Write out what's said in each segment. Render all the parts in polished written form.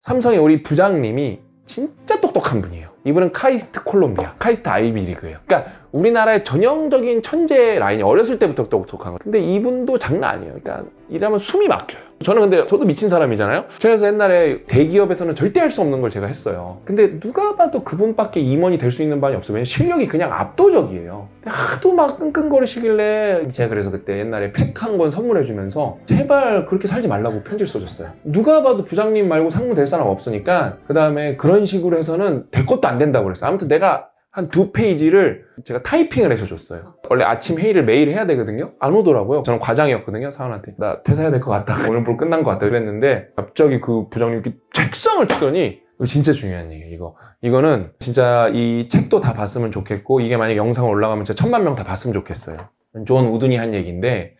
삼성의 우리 부장님이 진짜 똑똑한 분이에요. 이분은 카이스트 콜롬비아, 카이스트 아이비리그예요. 그러니까 우리나라의 전형적인 천재 라인이 어렸을 때부터 똑똑한 거. 근데 이분도 장난 아니에요. 그러니까 일하면 숨이 막혀요. 저도 미친 사람이잖아요. 그래서 옛날에 대기업에서는 절대 할 수 없는 걸 제가 했어요. 근데 누가 봐도 그분밖에 임원이 될 수 있는 반이 없어요. 왜냐면 실력이 그냥 압도적이에요. 하도 막 끙끙거리시길래 제가 그래서 그때 옛날에 팩 한 권 선물해주면서 제발 그렇게 살지 말라고 편지를 써줬어요. 누가 봐도 부장님 말고 상무 될 사람 없으니까 그 다음에 그런 식으로 해서는 될 것도 안 된다고 그랬어요. 아무튼 내가 한 2페이지를 제가 타이핑을 해서 줬어요. 원래 아침 회의를 매일 해야 되거든요. 안 오더라고요. 저는 과장이었거든요. 사원한테 나 퇴사해야 될 것 같다. 오늘 볼 끝난 것 같다 그랬는데 갑자기 그 부장님이 이렇게 책상을 치더니 이거 진짜 중요한 얘기예요. 이거는 진짜 이 책도 다 봤으면 좋겠고 이게 만약에 영상 올라가면 진짜 1000만 명 다 봤으면 좋겠어요. 존 우든이 한 얘기인데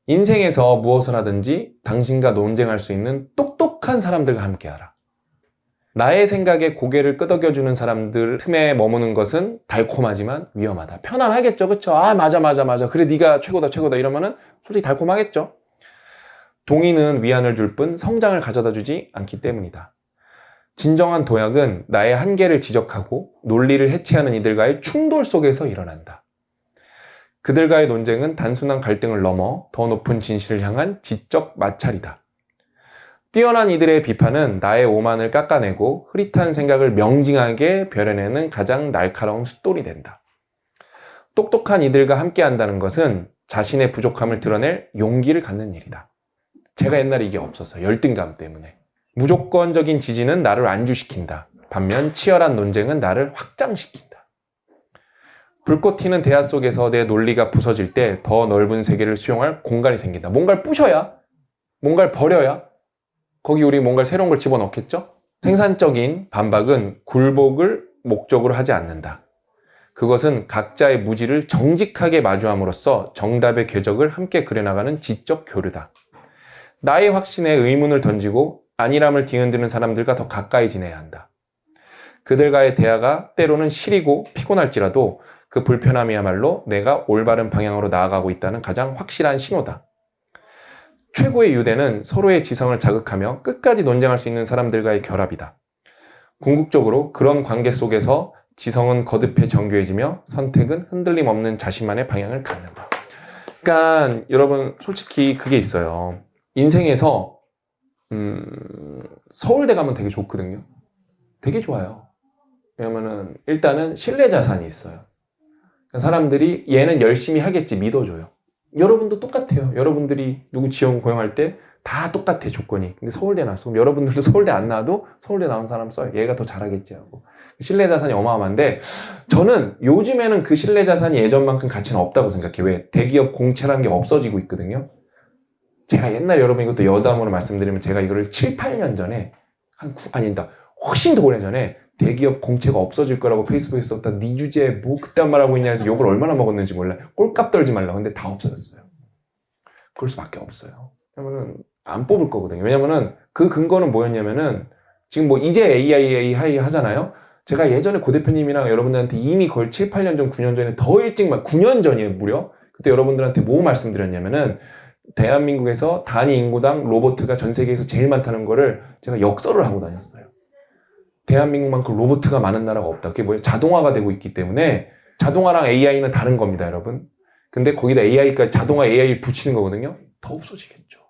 인생에서 무엇을 하든지 당신과 논쟁할 수 있는 똑똑한 사람들과 함께하라. 나의 생각에 고개를 끄덕여주는 사람들 틈에 머무는 것은 달콤하지만 위험하다. 편안하겠죠, 그쵸? 아, 맞아. 그래, 네가 최고다 이러면은 솔직히 달콤하겠죠. 동의는 위안을 줄 뿐 성장을 가져다 주지 않기 때문이다. 진정한 도약은 나의 한계를 지적하고 논리를 해체하는 이들과의 충돌 속에서 일어난다. 그들과의 논쟁은 단순한 갈등을 넘어 더 높은 진실을 향한 지적 마찰이다. 뛰어난 이들의 비판은 나의 오만을 깎아내고 흐릿한 생각을 명징하게 벼려내는 가장 날카로운 숫돌이 된다. 똑똑한 이들과 함께한다는 것은 자신의 부족함을 드러낼 용기를 갖는 일이다. 제가 옛날에 이게 없었어요. 열등감 때문에. 무조건적인 지지는 나를 안주시킨다. 반면 치열한 논쟁은 나를 확장시킨다. 불꽃 튀는 대화 속에서 내 논리가 부서질 때 더 넓은 세계를 수용할 공간이 생긴다. 뭔가를 부셔야, 뭔가를 버려야 거기 우리 뭔가 새로운 걸 집어넣겠죠? 생산적인 반박은 굴복을 목적으로 하지 않는다. 그것은 각자의 무지를 정직하게 마주함으로써 정답의 궤적을 함께 그려나가는 지적 교류다. 나의 확신에 의문을 던지고 안일함을 뒤흔드는 사람들과 더 가까이 지내야 한다. 그들과의 대화가 때로는 시리고 피곤할지라도 그 불편함이야말로 내가 올바른 방향으로 나아가고 있다는 가장 확실한 신호다. 최고의 유대는 서로의 지성을 자극하며 끝까지 논쟁할 수 있는 사람들과의 결합이다. 궁극적으로 그런 관계 속에서 지성은 거듭해 정교해지며 선택은 흔들림 없는 자신만의 방향을 갖는다. 그러니까 여러분 솔직히 그게 있어요. 인생에서 서울대 가면 되게 좋거든요. 되게 좋아요. 왜냐면은 일단은 신뢰 자산이 있어요. 사람들이 얘는 열심히 하겠지 믿어줘요. 여러분도 똑같아요. 여러분들이 누구 지원 고용할 때 다 똑같아 조건이. 근데 서울대 나왔어. 그럼 여러분들도 서울대 안 나와도 서울대 나온 사람 써요. 얘가 더 잘하겠지 하고. 신뢰 자산이 어마어마한데 저는 요즘에는 그 신뢰 자산이 예전만큼 가치는 없다고 생각해요. 왜? 대기업 공채라는 게 없어지고 있거든요. 제가 옛날 여러분 이것도 여담으로 말씀드리면 제가 이거를 7, 8년 전에 아니다. 훨씬 더 오래전에 대기업 공채가 없어질 거라고 페이스북에 썼다. 네 주제에 뭐 그딴 말하고 있냐 해서 욕을 얼마나 먹었는지 몰라요. 꼴값 떨지 말라. 근데 다 없어졌어요. 그럴 수밖에 없어요. 왜냐면은 안 뽑을 거거든요. 왜냐면은 그 근거는 뭐였냐면은 지금 뭐 이제 AI 하잖아요. 제가 예전에 고 대표님이랑 여러분들한테 이미 거의 7, 8년 전, 9년 전에 더 일찍 9년 전이에요, 무려. 그때 여러분들한테 뭐 말씀드렸냐면은 대한민국에서 단위 인구당 로봇가 전 세계에서 제일 많다는 거를 제가 역설을 하고 다녔어요. 대한민국만큼 로봇가 많은 나라가 없다. 그게 뭐예요? 자동화가 되고 있기 때문에 자동화랑 AI는 다른 겁니다, 여러분. 근데 거기다 AI까지 자동화 AI 붙이는 거거든요. 더 없어지겠죠.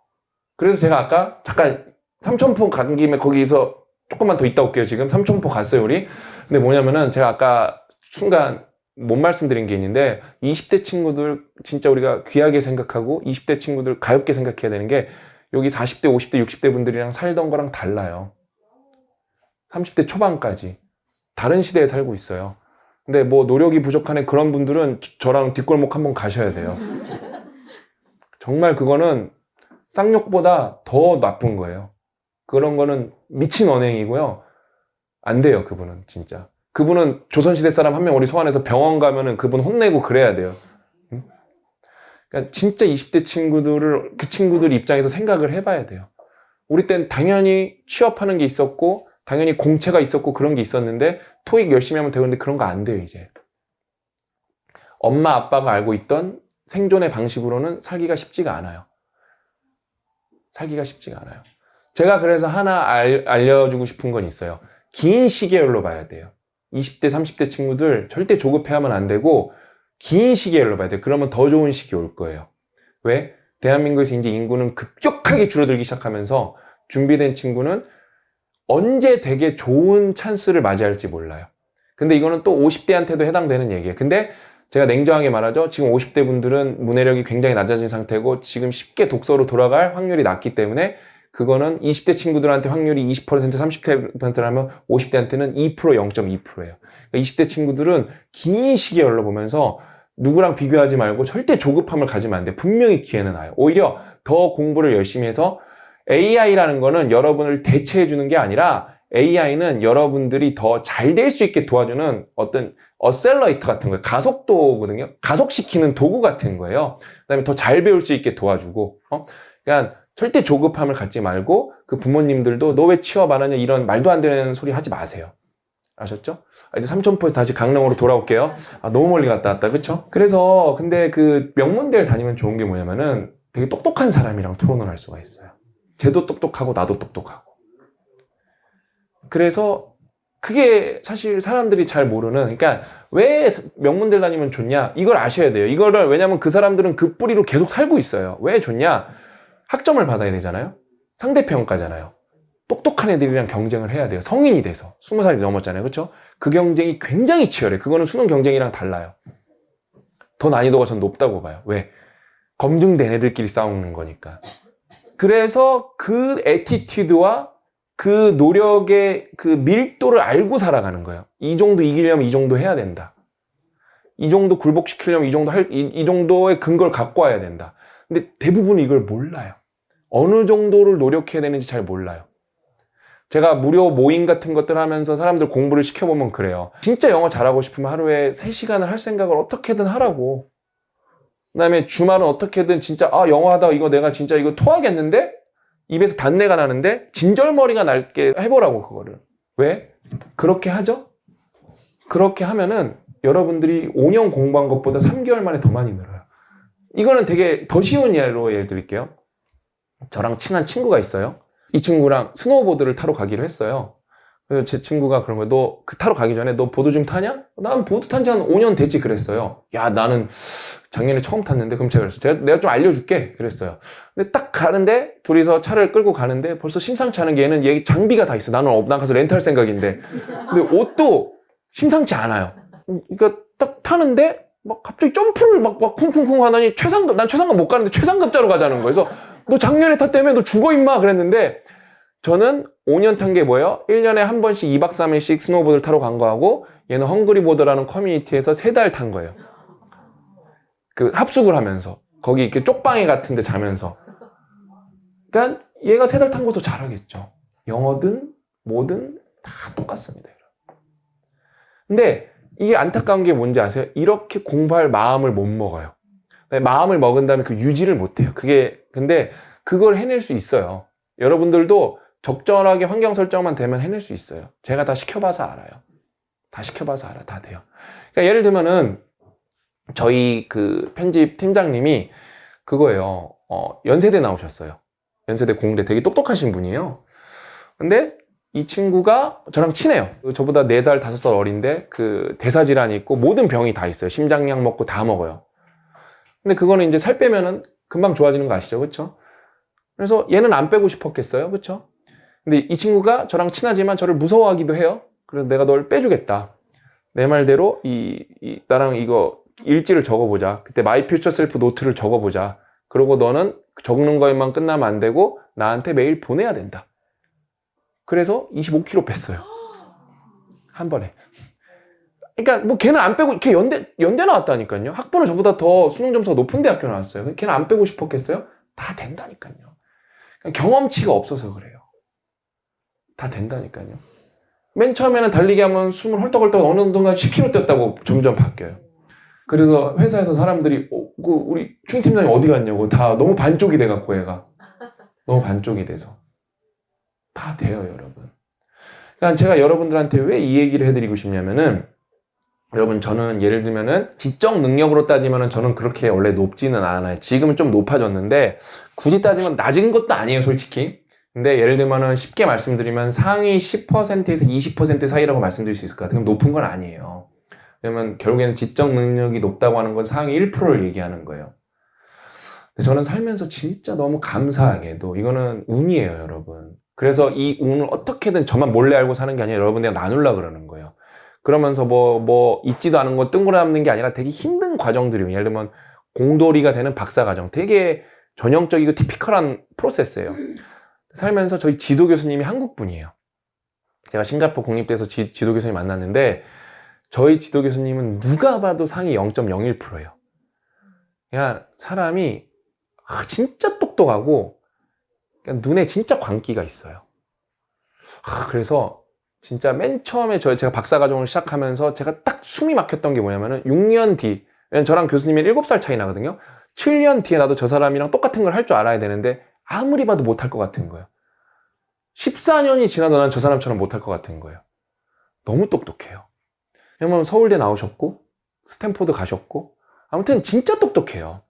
그래서 제가 아까 잠깐 삼천포 간 김에 거기서 조금만 더 있다 올게요. 지금 삼천포 갔어요, 우리. 근데 뭐냐면은 제가 아까 순간 못 말씀드린 게 있는데 20대 친구들 진짜 우리가 귀하게 생각하고 20대 친구들 가볍게 생각해야 되는 게 여기 40대, 50대, 60대 분들이랑 살던 거랑 달라요. 30대 초반까지 다른 시대에 살고 있어요. 근데 뭐 노력이 부족한 그런 분들은 저랑 뒷골목 한번 가셔야 돼요. 정말 그거는 쌍욕보다 더 나쁜 거예요. 그런 거는 미친 언행이고요. 안 돼요, 그분은 진짜. 그분은 조선시대 사람 한 명 우리 소환해서 병원 가면은 그분 혼내고 그래야 돼요. 응? 그러니까 진짜 20대 친구들을 그 친구들 입장에서 생각을 해봐야 돼요. 우리 땐 당연히 취업하는 게 있었고 당연히 공채가 있었고 그런 게 있었는데 토익 열심히 하면 되는데 그런 거 안 돼요, 이제. 엄마 아빠가 알고 있던 생존의 방식으로는 살기가 쉽지가 않아요. 살기가 쉽지가 않아요. 제가 그래서 하나 알려주고 싶은 건 있어요. 긴 시계열로 봐야 돼요. 20대, 30대 친구들 절대 조급해하면 안 되고 긴 시계열로 봐야 돼요. 그러면 더 좋은 시기 올 거예요. 왜? 대한민국에서 이제 인구는 급격하게 줄어들기 시작하면서 준비된 친구는 언제 되게 좋은 찬스를 맞이할지 몰라요. 근데 이거는 또 50대한테도 해당되는 얘기예요. 근데 제가 냉정하게 말하죠. 지금 50대 분들은 문해력이 굉장히 낮아진 상태고 지금 쉽게 독서로 돌아갈 확률이 낮기 때문에 그거는 20대 친구들한테 확률이 20%, 30%라면 50대한테는 2%, 0.2%예요. 그러니까 20대 친구들은 긴 시계열로 보면서 누구랑 비교하지 말고 절대 조급함을 가지면 안 돼. 분명히 기회는 와요. 오히려 더 공부를 열심히 해서 AI라는 거는 여러분을 대체해 주는 게 아니라 AI는 여러분들이 더 잘 될 수 있게 도와주는 어떤 어셀러이터 같은 거예요. 가속도거든요. 가속시키는 도구 같은 거예요. 그다음에 더 잘 배울 수 있게 도와주고. 그러니까 절대 조급함을 갖지 말고 그 부모님들도 너 왜 취업 안 하냐 이런 말도 안 되는 소리 하지 마세요. 아셨죠? 이제 삼천포에서 다시 강릉으로 돌아올게요. 너무 멀리 갔다 왔다. 그쵸? 그래서 근데 그 명문대를 다니면 좋은 게 뭐냐면은 되게 똑똑한 사람이랑 토론을 할 수가 있어요. 쟤도 똑똑하고 나도 똑똑하고. 그래서 그게 사실 사람들이 잘 모르는, 그러니까 왜 명문대를 다니면 좋냐? 이걸 아셔야 돼요. 이거를, 왜냐면 그 사람들은 그 뿌리로 계속 살고 있어요. 왜 좋냐? 학점을 받아야 되잖아요. 상대평가잖아요. 똑똑한 애들이랑 경쟁을 해야 돼요. 성인이 돼서. 20살이 넘었잖아요. 그렇죠? 그 경쟁이 굉장히 치열해요. 그거는 수능 경쟁이랑 달라요. 더 난이도가 전 높다고 봐요. 왜? 검증된 애들끼리 싸우는 거니까. 그래서 그 애티튜드와 그 노력의 그 밀도를 알고 살아가는 거예요. 이 정도 이기려면 이 정도 해야 된다. 이 정도 굴복시키려면 이 정도의 근거를 갖고 와야 된다. 근데 대부분 이걸 몰라요. 어느 정도를 노력해야 되는지 잘 몰라요. 제가 무료 모임 같은 것들 하면서 사람들 공부를 시켜보면 그래요. 진짜 영어 잘하고 싶으면 하루에 3시간을 할 생각을 어떻게든 하라고. 그 다음에 주말은 어떻게든 진짜 영어 하다가 이거 내가 진짜 이거 토하겠는데? 입에서 단내가 나는데 진절머리가 날게 해보라고 그거를. 왜? 그렇게 하죠? 그렇게 하면은 여러분들이 5년 공부한 것보다 3개월 만에 더 많이 늘어요. 이거는 되게 더 쉬운 예를 드릴게요. 저랑 친한 친구가 있어요. 이 친구랑 스노우보드를 타러 가기로 했어요. 그래서 제 친구가 그런 거예요. 너 그 타러 가기 전에 너 보드 좀 타냐? 난 보드 탄 지 한 5년 됐지 그랬어요. 야, 나는 작년에 처음 탔는데. 그럼 제가 그랬어요. 내가 좀 알려줄게 그랬어요. 근데 딱 가는데 둘이서 차를 끌고 가는데 벌써 심상치 않은 게 얘는 장비가 다 있어. 나는 가서 렌트할 생각인데. 근데 옷도 심상치 않아요. 그러니까 딱 타는데 막 갑자기 점프를 막 쿵쿵쿵 하더니 난 최상급 못 가는데 최상급자로 가자는 거예요. 그래서 너 작년에 탔다며? 너 죽어 임마 그랬는데, 저는 5년 탄 게 뭐예요? 1년에 한 번씩 2박 3일씩 스노우보드를 타러 간 거하고 얘는 헝그리보드라는 커뮤니티에서 3달 탄 거예요. 그 합숙을 하면서 거기 이렇게 쪽방에 같은 데 자면서. 그러니까 얘가 3달 탄 것도 잘하겠죠. 영어든 뭐든 다 똑같습니다. 근데 이게 안타까운 게 뭔지 아세요? 이렇게 공부할 마음을 못 먹어요. 마음을 먹은 다음에 그 유지를 못 해요. 근데 그걸 해낼 수 있어요. 여러분들도 적절하게 환경 설정만 되면 해낼 수 있어요. 제가 다 시켜봐서 알아요. 다 시켜봐서 알아. 다 돼요. 그러니까 예를 들면은 저희 그 편집 팀장님이 그거예요. 연세대 나오셨어요. 연세대 공대 되게 똑똑하신 분이에요. 근데 이 친구가 저랑 친해요. 저보다 4살, 5살 어린데 그 대사질환이 있고 모든 병이 다 있어요. 심장약 먹고 다 먹어요. 근데 그거는 이제 살 빼면은 금방 좋아지는 거 아시죠? 그쵸? 그래서 얘는 안 빼고 싶었겠어요? 그쵸? 근데 이 친구가 저랑 친하지만 저를 무서워하기도 해요. 그래서 내가 널 빼주겠다. 내 말대로 나랑 이거 일지를 적어보자. 그때 마이 퓨처 셀프 노트를 적어보자. 그리고 너는 적는 거에만 끝나면 안 되고 나한테 매일 보내야 된다. 그래서 25kg 뺐어요. 한 번에. 그러니까 뭐 걔는 안 빼고, 걔 연대 나왔다니까요. 학번은 저보다 더 수능 점수가 높은 대학교 나왔어요. 걔는 안 빼고 싶었겠어요? 다 된다니까요. 그러니까 경험치가 없어서 그래요. 다 된다니까요. 맨 처음에는 달리기 하면 숨을 헐떡헐떡 어느 정도가 10km 뛰었다고 점점 바뀌어요. 그래서 회사에서 사람들이 우리 충팀장님 어디 갔냐고 다 너무 반쪽이 돼갖고 얘가 너무 반쪽이 돼서 다 돼요, 여러분. 그러니까 제가 여러분들한테 왜 이 얘기를 해드리고 싶냐면은, 여러분, 저는 예를 들면은 지적 능력으로 따지면은 저는 그렇게 원래 높지는 않아요. 지금은 좀 높아졌는데 굳이 따지면 낮은 것도 아니에요, 솔직히. 근데 예를 들면은 쉽게 말씀드리면 상위 10%에서 20% 사이라고 말씀드릴 수 있을 것 같아요. 그럼 높은 건 아니에요. 왜냐면 결국에는 지적 능력이 높다고 하는 건 상위 1%를 얘기하는 거예요. 근데 저는 살면서 진짜 너무 감사하게도 이거는 운이에요, 여러분. 그래서 이 운을 어떻게든 저만 몰래 알고 사는 게 아니라 여러분들과 나누려고 그러는 거예요. 그러면서 있지도 않은 거 뜬구람는 게 아니라 되게 힘든 과정들이에요. 예를 들면 공돌이가 되는 박사 과정. 되게 전형적이고 티피컬한 프로세스예요. 살면서 저희 지도 교수님이 한국 분이에요. 제가 싱가포르 국립대에서 지도 교수님 만났는데 저희 지도 교수님은 누가 봐도 상위 0.01%예요. 그냥 사람이 진짜 똑똑하고 눈에 진짜 광기가 있어요. 그래서 진짜 맨 처음에 제가 박사과정을 시작하면서 제가 딱 숨이 막혔던 게 뭐냐면은 6년 뒤, 왜냐면 저랑 교수님이 7살 차이 나거든요. 7년 뒤에 나도 저 사람이랑 똑같은 걸 할 줄 알아야 되는데 아무리 봐도 못할 것 같은 거예요. 14년이 지나도 난 저 사람처럼 못할 것 같은 거예요. 너무 똑똑해요. 왜냐면 서울대 나오셨고 스탠포드 가셨고 아무튼 진짜 똑똑해요.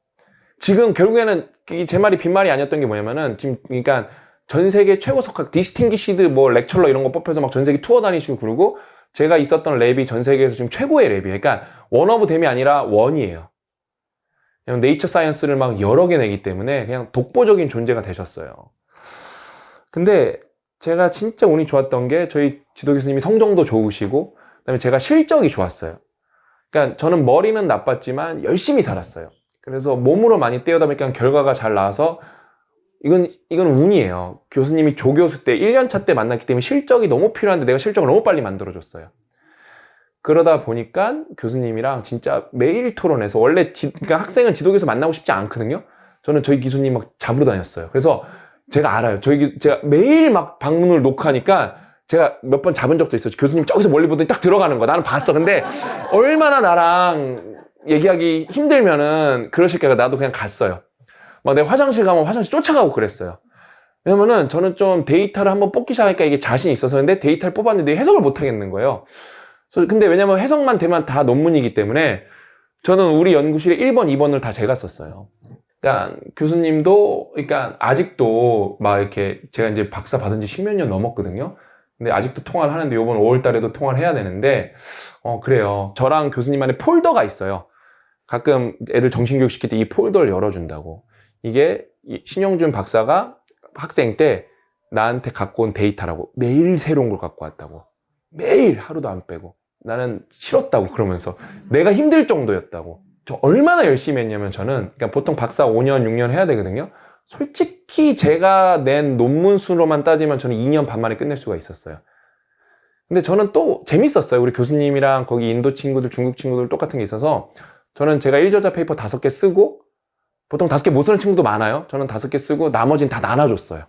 지금 결국에는 제 말이 빈말이 아니었던 게 뭐냐면은 지금 그러니까 전 세계 최고 석학 디스팅기시드 렉처러 이런 거 뽑혀서 막 전 세계 투어 다니시고 그러고 제가 있었던 랩이 전 세계에서 지금 최고의 랩이에요. 그러니까 원 오브 댐이 아니라 원이에요. 그냥 네이처 사이언스를 막 여러 개 내기 때문에 그냥 독보적인 존재가 되셨어요. 근데 제가 진짜 운이 좋았던 게 저희 지도 교수님이 성정도 좋으시고 그다음에 제가 실적이 좋았어요. 그러니까 저는 머리는 나빴지만 열심히 살았어요. 그래서 몸으로 많이 때우다 보니까 결과가 잘 나와서 이건 운이에요. 교수님이 조교수 때 1년차 때 만났기 때문에 실적이 너무 필요한데 내가 실적을 너무 빨리 만들어줬어요. 그러다 보니까 교수님이랑 진짜 매일 토론해서 원래 그러니까 학생은 지도교수 만나고 싶지 않거든요. 저는 저희 교수님 막 잡으러 다녔어요. 그래서 제가 알아요. 제가 매일 막 방문을 녹화하니까 제가 몇 번 잡은 적도 있어요. 교수님 저기서 멀리 보더니 딱 들어가는 거야. 나는 봤어. 근데 얼마나 나랑 얘기하기 힘들면은 그러실까 나도 그냥 갔어요. 막 내가 화장실 가면 화장실 쫓아가고 그랬어요. 왜냐면은 저는 좀 데이터를 한번 뽑기 시작하니까 이게 자신이 있어서 근데 데이터를 뽑았는데 해석을 못 하겠는 거예요. 근데 왜냐면 해석만 되면 다 논문이기 때문에 저는 우리 연구실에 1번, 2번을 다 제가 썼어요. 그러니까 교수님도 그러니까 아직도 막 이렇게 제가 이제 박사 받은 지 10몇 년 넘었거든요. 근데 아직도 통화를 하는데 이번 5월 달에도 통화를 해야 되는데 그래요. 저랑 교수님만의 폴더가 있어요. 가끔 애들 정신교육 시킬 때 이 폴더를 열어준다고. 이게 신영준 박사가 학생 때 나한테 갖고 온 데이터라고. 매일 새로운 걸 갖고 왔다고. 매일 하루도 안 빼고. 나는 싫었다고 그러면서 내가 힘들 정도였다고. 저 얼마나 열심히 했냐면 저는 그러니까 보통 박사 5년, 6년 해야 되거든요. 솔직히 제가 낸 논문 수로만 따지면 저는 2년 반 만에 끝낼 수가 있었어요. 근데 저는 또 재밌었어요. 우리 교수님이랑 거기 인도 친구들, 중국 친구들 똑같은 게 있어서 저는 제가 1저자 페이퍼 5개 쓰고 보통 5개 못 쓰는 친구도 많아요. 저는 5개 쓰고 나머지는 다 나눠줬어요.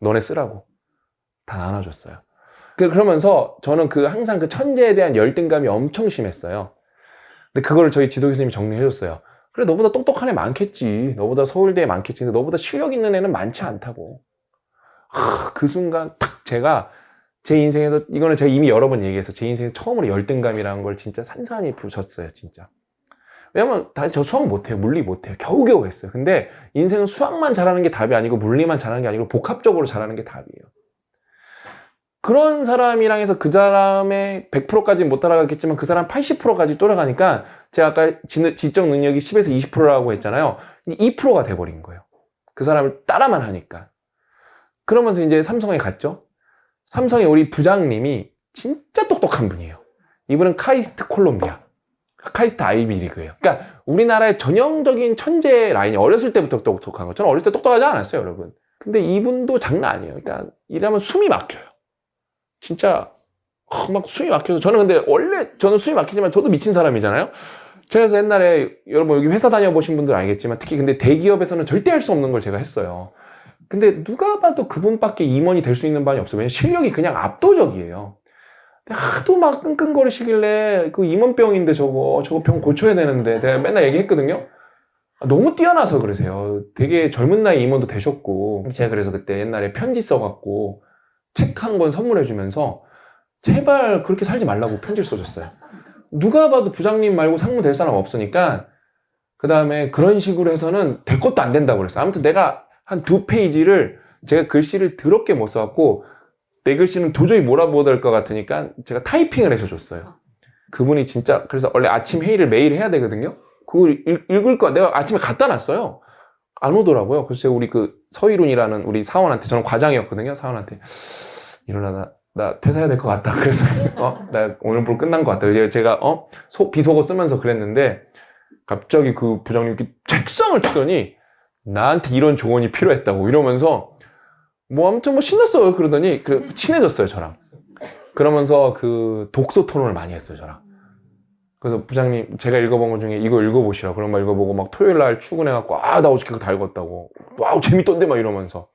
너네 쓰라고. 다 나눠줬어요. 그러면서 저는 항상 그 천재에 대한 열등감이 엄청 심했어요. 근데 그거를 저희 지도 교수님이 정리해줬어요. 그래, 너보다 똑똑한 애 많겠지. 너보다 서울대에 많겠지. 근데 너보다 실력 있는 애는 많지 않다고. 그 순간 탁 제가 제 인생에서 이거는 제가 이미 여러 번 얘기해서 제 인생에서 처음으로 열등감이라는 걸 진짜 산산히 부셨어요. 진짜. 왜냐면 저 수학 못해요. 물리 못해요. 겨우겨우 했어요. 근데 인생은 수학만 잘하는 게 답이 아니고 물리만 잘하는 게 아니고 복합적으로 잘하는 게 답이에요. 그런 사람이랑 해서 그 사람의 100%까지 못 따라가겠지만 그 사람 80%까지 따라가니까 제가 아까 지적 능력이 10에서 20%라고 했잖아요. 2%가 돼버린 거예요. 그 사람을 따라만 하니까. 그러면서 이제 삼성에 갔죠. 삼성의 우리 부장님이 진짜 똑똑한 분이에요. 이분은 카이스트 콜롬비아. 카이스트 아이비 리그예요. 그러니까 우리나라의 전형적인 천재 라인이 어렸을 때부터 똑똑한 거. 저는 어렸을 때 똑똑하지 않았어요, 여러분. 근데 이분도 장난 아니에요. 그러니까 일하면 숨이 막혀요. 진짜 막 숨이 막혀서 저는 근데 원래 저는 숨이 막히지만 저도 미친 사람이잖아요. 그래서 옛날에 여러분 여기 회사 다녀보신 분들 알겠지만 특히 근데 대기업에서는 절대 할 수 없는 걸 제가 했어요. 근데 누가 봐도 그분밖에 임원이 될 수 있는 반이 없어요. 왜냐면 실력이 그냥 압도적이에요. 하도 막 끙끙거리시길래 그 임원병인데 저거 병 고쳐야 되는데 내가 맨날 얘기했거든요. 너무 뛰어나서 그러세요. 되게 젊은 나이 임원도 되셨고 제가 그래서 그때 옛날에 편지 써갖고 책 한 권 선물해주면서 제발 그렇게 살지 말라고 편지를 써줬어요. 누가 봐도 부장님 말고 상무 될 사람 없으니까 그 다음에 그런 식으로 해서는 될 것도 안 된다고 그랬어요. 아무튼 내가 한 2페이지를 제가 글씨를 더럽게 못 써갖고 내 글씨는 도저히 몰아못 할 것 같으니까 제가 타이핑을 해서 줬어요. 그분이 진짜 그래서 원래 아침 회의를 매일 해야 되거든요. 그걸 읽을 거 내가 아침에 갖다 놨어요. 안 오더라고요. 그래서 제가 우리 그 서희룬이라는 우리 사원한테, 저는 과장이었거든요. 사원한테 일어나 나 퇴사해야 될 것 같다. 그래서 나 오늘부로 끝난 것 같다. 제가 비속어 쓰면서 그랬는데 갑자기 그 부장님이 이렇게 책상을 치더니 나한테 이런 조언이 필요했다고 이러면서 뭐 아무튼 뭐 신났어요. 그러더니 친해졌어요 저랑. 그러면서 그 독서 토론을 많이 했어요 저랑. 그래서 부장님 제가 읽어본 것 중에 이거 읽어보시라 그런 말 읽어보고 막 토요일 날 출근해갖고 나 어저께 그거 다 읽었다고 와우 재밌던데 막 이러면서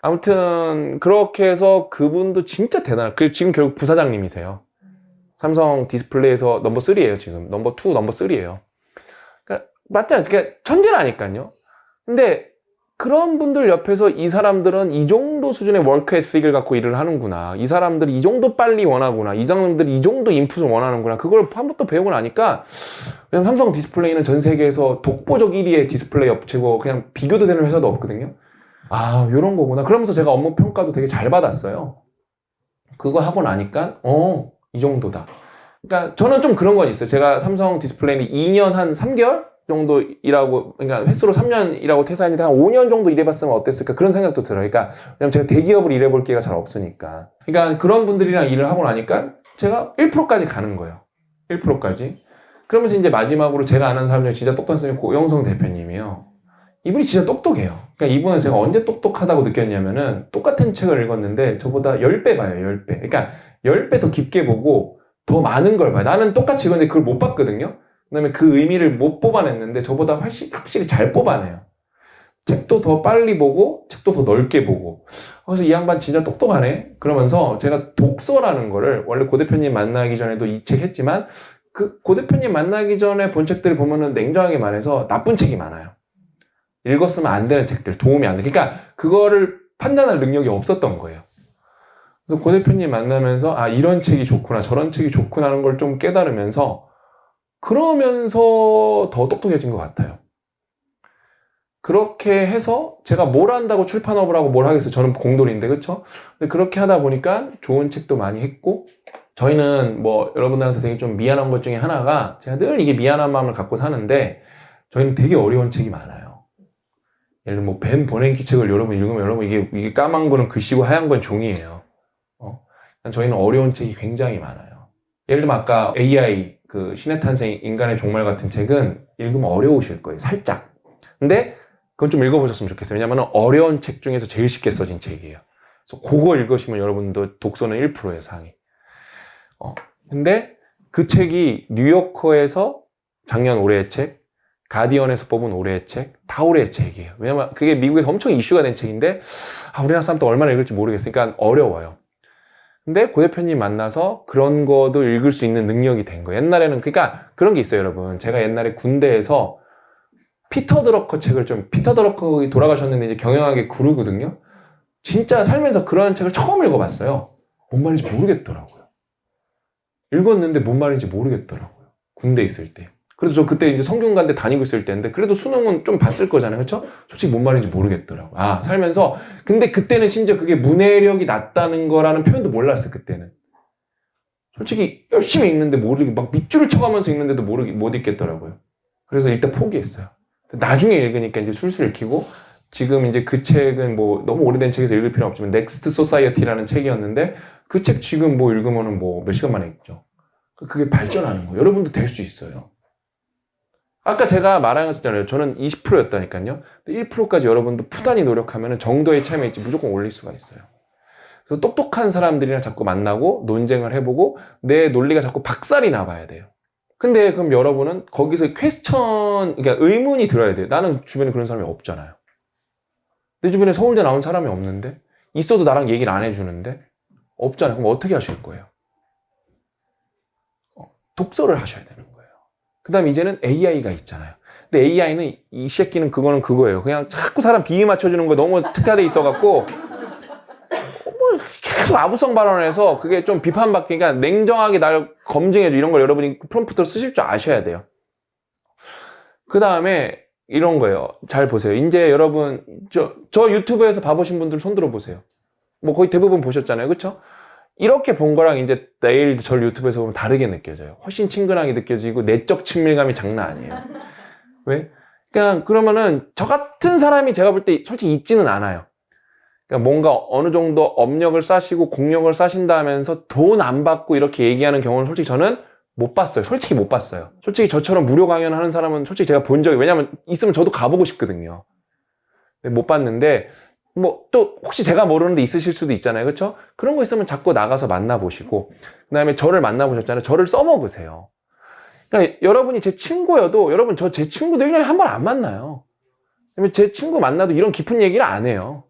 아무튼 그렇게 해서 그분도 진짜 지금 결국 부사장님이세요. 삼성 디스플레이에서 넘버 3예요 지금. 넘버 2, 넘버 3예요. 그러니까 맞잖아요. 그러니까 천재라니까요. 근데 그런 분들 옆에서 이 사람들은 이 정도 수준의 워크 에틱을 갖고 일을 하는구나. 이 사람들이 이 정도 빨리 원하구나. 이 사람들이 이 정도 인풋을 원하는구나. 그걸 한번또 배우고 나니까 왜냐면 삼성 디스플레이는 전 세계에서 독보적 1위의 디스플레이 업체고 그냥 비교도 되는 회사도 없거든요. 요런 거구나. 그러면서 제가 업무 평가도 되게 잘 받았어요. 그거 하고 나니까 이 정도다. 그러니까 저는 좀 그런 건 있어요. 제가 삼성 디스플레이는 2년 한 3개월 정도 일하고, 그러니까 횟수로 3년 일하고 퇴사했는데 한 5년 정도 일해봤으면 어땠을까 그런 생각도 들어요. 그러니까 왜냐면 제가 대기업을 일해볼 기회가 잘 없으니까. 그러니까 그런 분들이랑 일을 하고 나니까 제가 1%까지 가는 거예요. 1%까지. 그러면서 이제 마지막으로 제가 아는 사람 중에 진짜 똑똑한 사람이 고영성 대표님이에요. 이분이 진짜 똑똑해요. 그러니까 이분은 제가 언제 똑똑하다고 느꼈냐면은 똑같은 책을 읽었는데 저보다 10배 봐요. 10배. 그러니까 10배 더 깊게 보고 더 많은 걸 봐요. 나는 똑같이 읽었는데 그걸 못 봤거든요. 그다음에 그 의미를 못 뽑아냈는데 저보다 확실히 잘 뽑아내요. 책도 더 빨리 보고 책도 더 넓게 보고. 그래서 이 양반 진짜 똑똑하네. 그러면서 제가 독서라는 거를 원래 고 대표님 만나기 전에도 이 책 했지만 그 고 대표님 만나기 전에 본 책들을 보면은 냉정하게 말해서 나쁜 책이 많아요. 읽었으면 안 되는 책들, 도움이 안 돼. 그러니까 그거를 판단할 능력이 없었던 거예요. 그래서 고 대표님 만나면서 이런 책이 좋구나 저런 책이 좋구나 하는 걸 좀 깨달으면서 그러면서 더 똑똑해진 것 같아요. 그렇게 해서 제가 뭘 한다고 출판업을 하고 뭘 하겠어요. 저는 공돌인데 그렇죠? 근데 그렇게 하다 보니까 좋은 책도 많이 했고 저희는 뭐 여러분들한테 되게 좀 미안한 것 중에 하나가 제가 늘 이게 미안한 마음을 갖고 사는데 저희는 되게 어려운 책이 많아요. 예를 들면 뭐 벤 버냉키 책을 여러분 읽으면 여러분 이게 까만 거는 글씨고 하얀 건 종이에요. 저희는 어려운 책이 굉장히 많아요. 예를 들면 아까 AI 그 신의 탄생 인간의 종말 같은 책은 읽으면 어려우실 거예요. 살짝. 근데 그건 좀 읽어보셨으면 좋겠어요. 왜냐면 어려운 책 중에서 제일 쉽게 써진 책이에요. 그래서 그거 읽으시면 여러분도 독서는 1%예요, 상위. 근데 그 책이 뉴요커에서 작년 올해의 책, 가디언에서 뽑은 올해의 책, 다 올해의 책이에요. 왜냐면 그게 미국에서 엄청 이슈가 된 책인데 우리나라 사람도 얼마나 읽을지 모르겠으니까 어려워요. 근데 고 대표님 만나서 그런 거도 읽을 수 있는 능력이 된 거예요. 옛날에는 그러니까 그런 게 있어요, 여러분. 제가 옛날에 군대에서 피터 드러커 책을 피터 드러커 돌아가셨는데 이제 경영학의 구루거든요. 진짜 살면서 그런 책을 처음 읽어봤어요. 뭔 말인지 모르겠더라고요. 읽었는데 뭔 말인지 모르겠더라고요. 군대에 있을 때. 그래서 저 그때 이제 성균관대 다니고 있을 때인데 그래도 수능은 좀 봤을 거잖아요. 그렇죠? 솔직히 뭔 말인지 모르겠더라고요. 살면서 근데 그때는 심지어 그게 문해력이 낮다는 거라는 표현도 몰랐어요. 그때는. 솔직히 열심히 읽는데 막 밑줄을 쳐가면서 읽는데도 못 읽겠더라고요. 그래서 일단 포기했어요. 나중에 읽으니까 이제 술술 읽히고 지금 이제 그 책은 뭐 너무 오래된 책에서 읽을 필요는 없지만 넥스트 소사이어티라는 책이었는데 그 책 지금 뭐 읽으면은 뭐 몇 시간 만에 읽죠. 그게 발전하는 거예요. 여러분도 될 수 있어요. 아까 제가 말했잖아요. 저는 20%였다니까요. 1%까지 여러분도 부단히 노력하면 정도의 차이가 있지 무조건 올릴 수가 있어요. 그래서 똑똑한 사람들이랑 자꾸 만나고 논쟁을 해보고 내 논리가 자꾸 박살이 나봐야 돼요. 근데 그럼 여러분은 거기서 그러니까 의문이 들어야 돼요. 나는 주변에 그런 사람이 없잖아요. 내 주변에 서울대 나온 사람이 없는데 있어도 나랑 얘기를 안 해주는데 없잖아요. 그럼 어떻게 하실 거예요? 독서를 하셔야 되는 거예요. 그 다음 이제는 AI가 있잖아요. 근데 AI는 이 새끼는 그거는 그거예요. 그냥 자꾸 사람 비위 맞춰주는 거 너무 특화돼 있어갖고 계속 아부성 발언을 해서 그게 좀 비판받기니까 냉정하게 날 검증해줘. 이런 걸 여러분이 프롬프트로 쓰실 줄 아셔야 돼요. 그 다음에 이런 거예요. 잘 보세요. 이제 여러분 저 유튜브에서 봐보신 분들 손 들어보세요. 뭐 거의 대부분 보셨잖아요. 그쵸? 이렇게 본 거랑 이제 내일 저 유튜브에서 보면 다르게 느껴져요. 훨씬 친근하게 느껴지고 내적 친밀감이 장난 아니에요. 왜? 그냥 그러면은 저 같은 사람이 제가 볼 때 솔직히 있지는 않아요. 그러니까 뭔가 어느 정도 업력을 쌓으시고 공력을 쌓으신다 하면서 돈 안 받고 이렇게 얘기하는 경우는 솔직히 저는 못 봤어요. 솔직히 못 봤어요. 솔직히 저처럼 무료 강연하는 사람은 솔직히 제가 본 적이, 왜냐면 있으면 저도 가보고 싶거든요. 못 봤는데 뭐 또 혹시 제가 모르는 데 있으실 수도 있잖아요. 그렇죠? 그런 거 있으면 자꾸 나가서 만나보시고, 그다음에 저를 만나보셨잖아요. 저를 써먹으세요. 그러니까 여러분이 제 친구여도, 여러분 제 친구도 1년에 한 번 안 만나요. 제 친구 만나도 이런 깊은 얘기를 안 해요.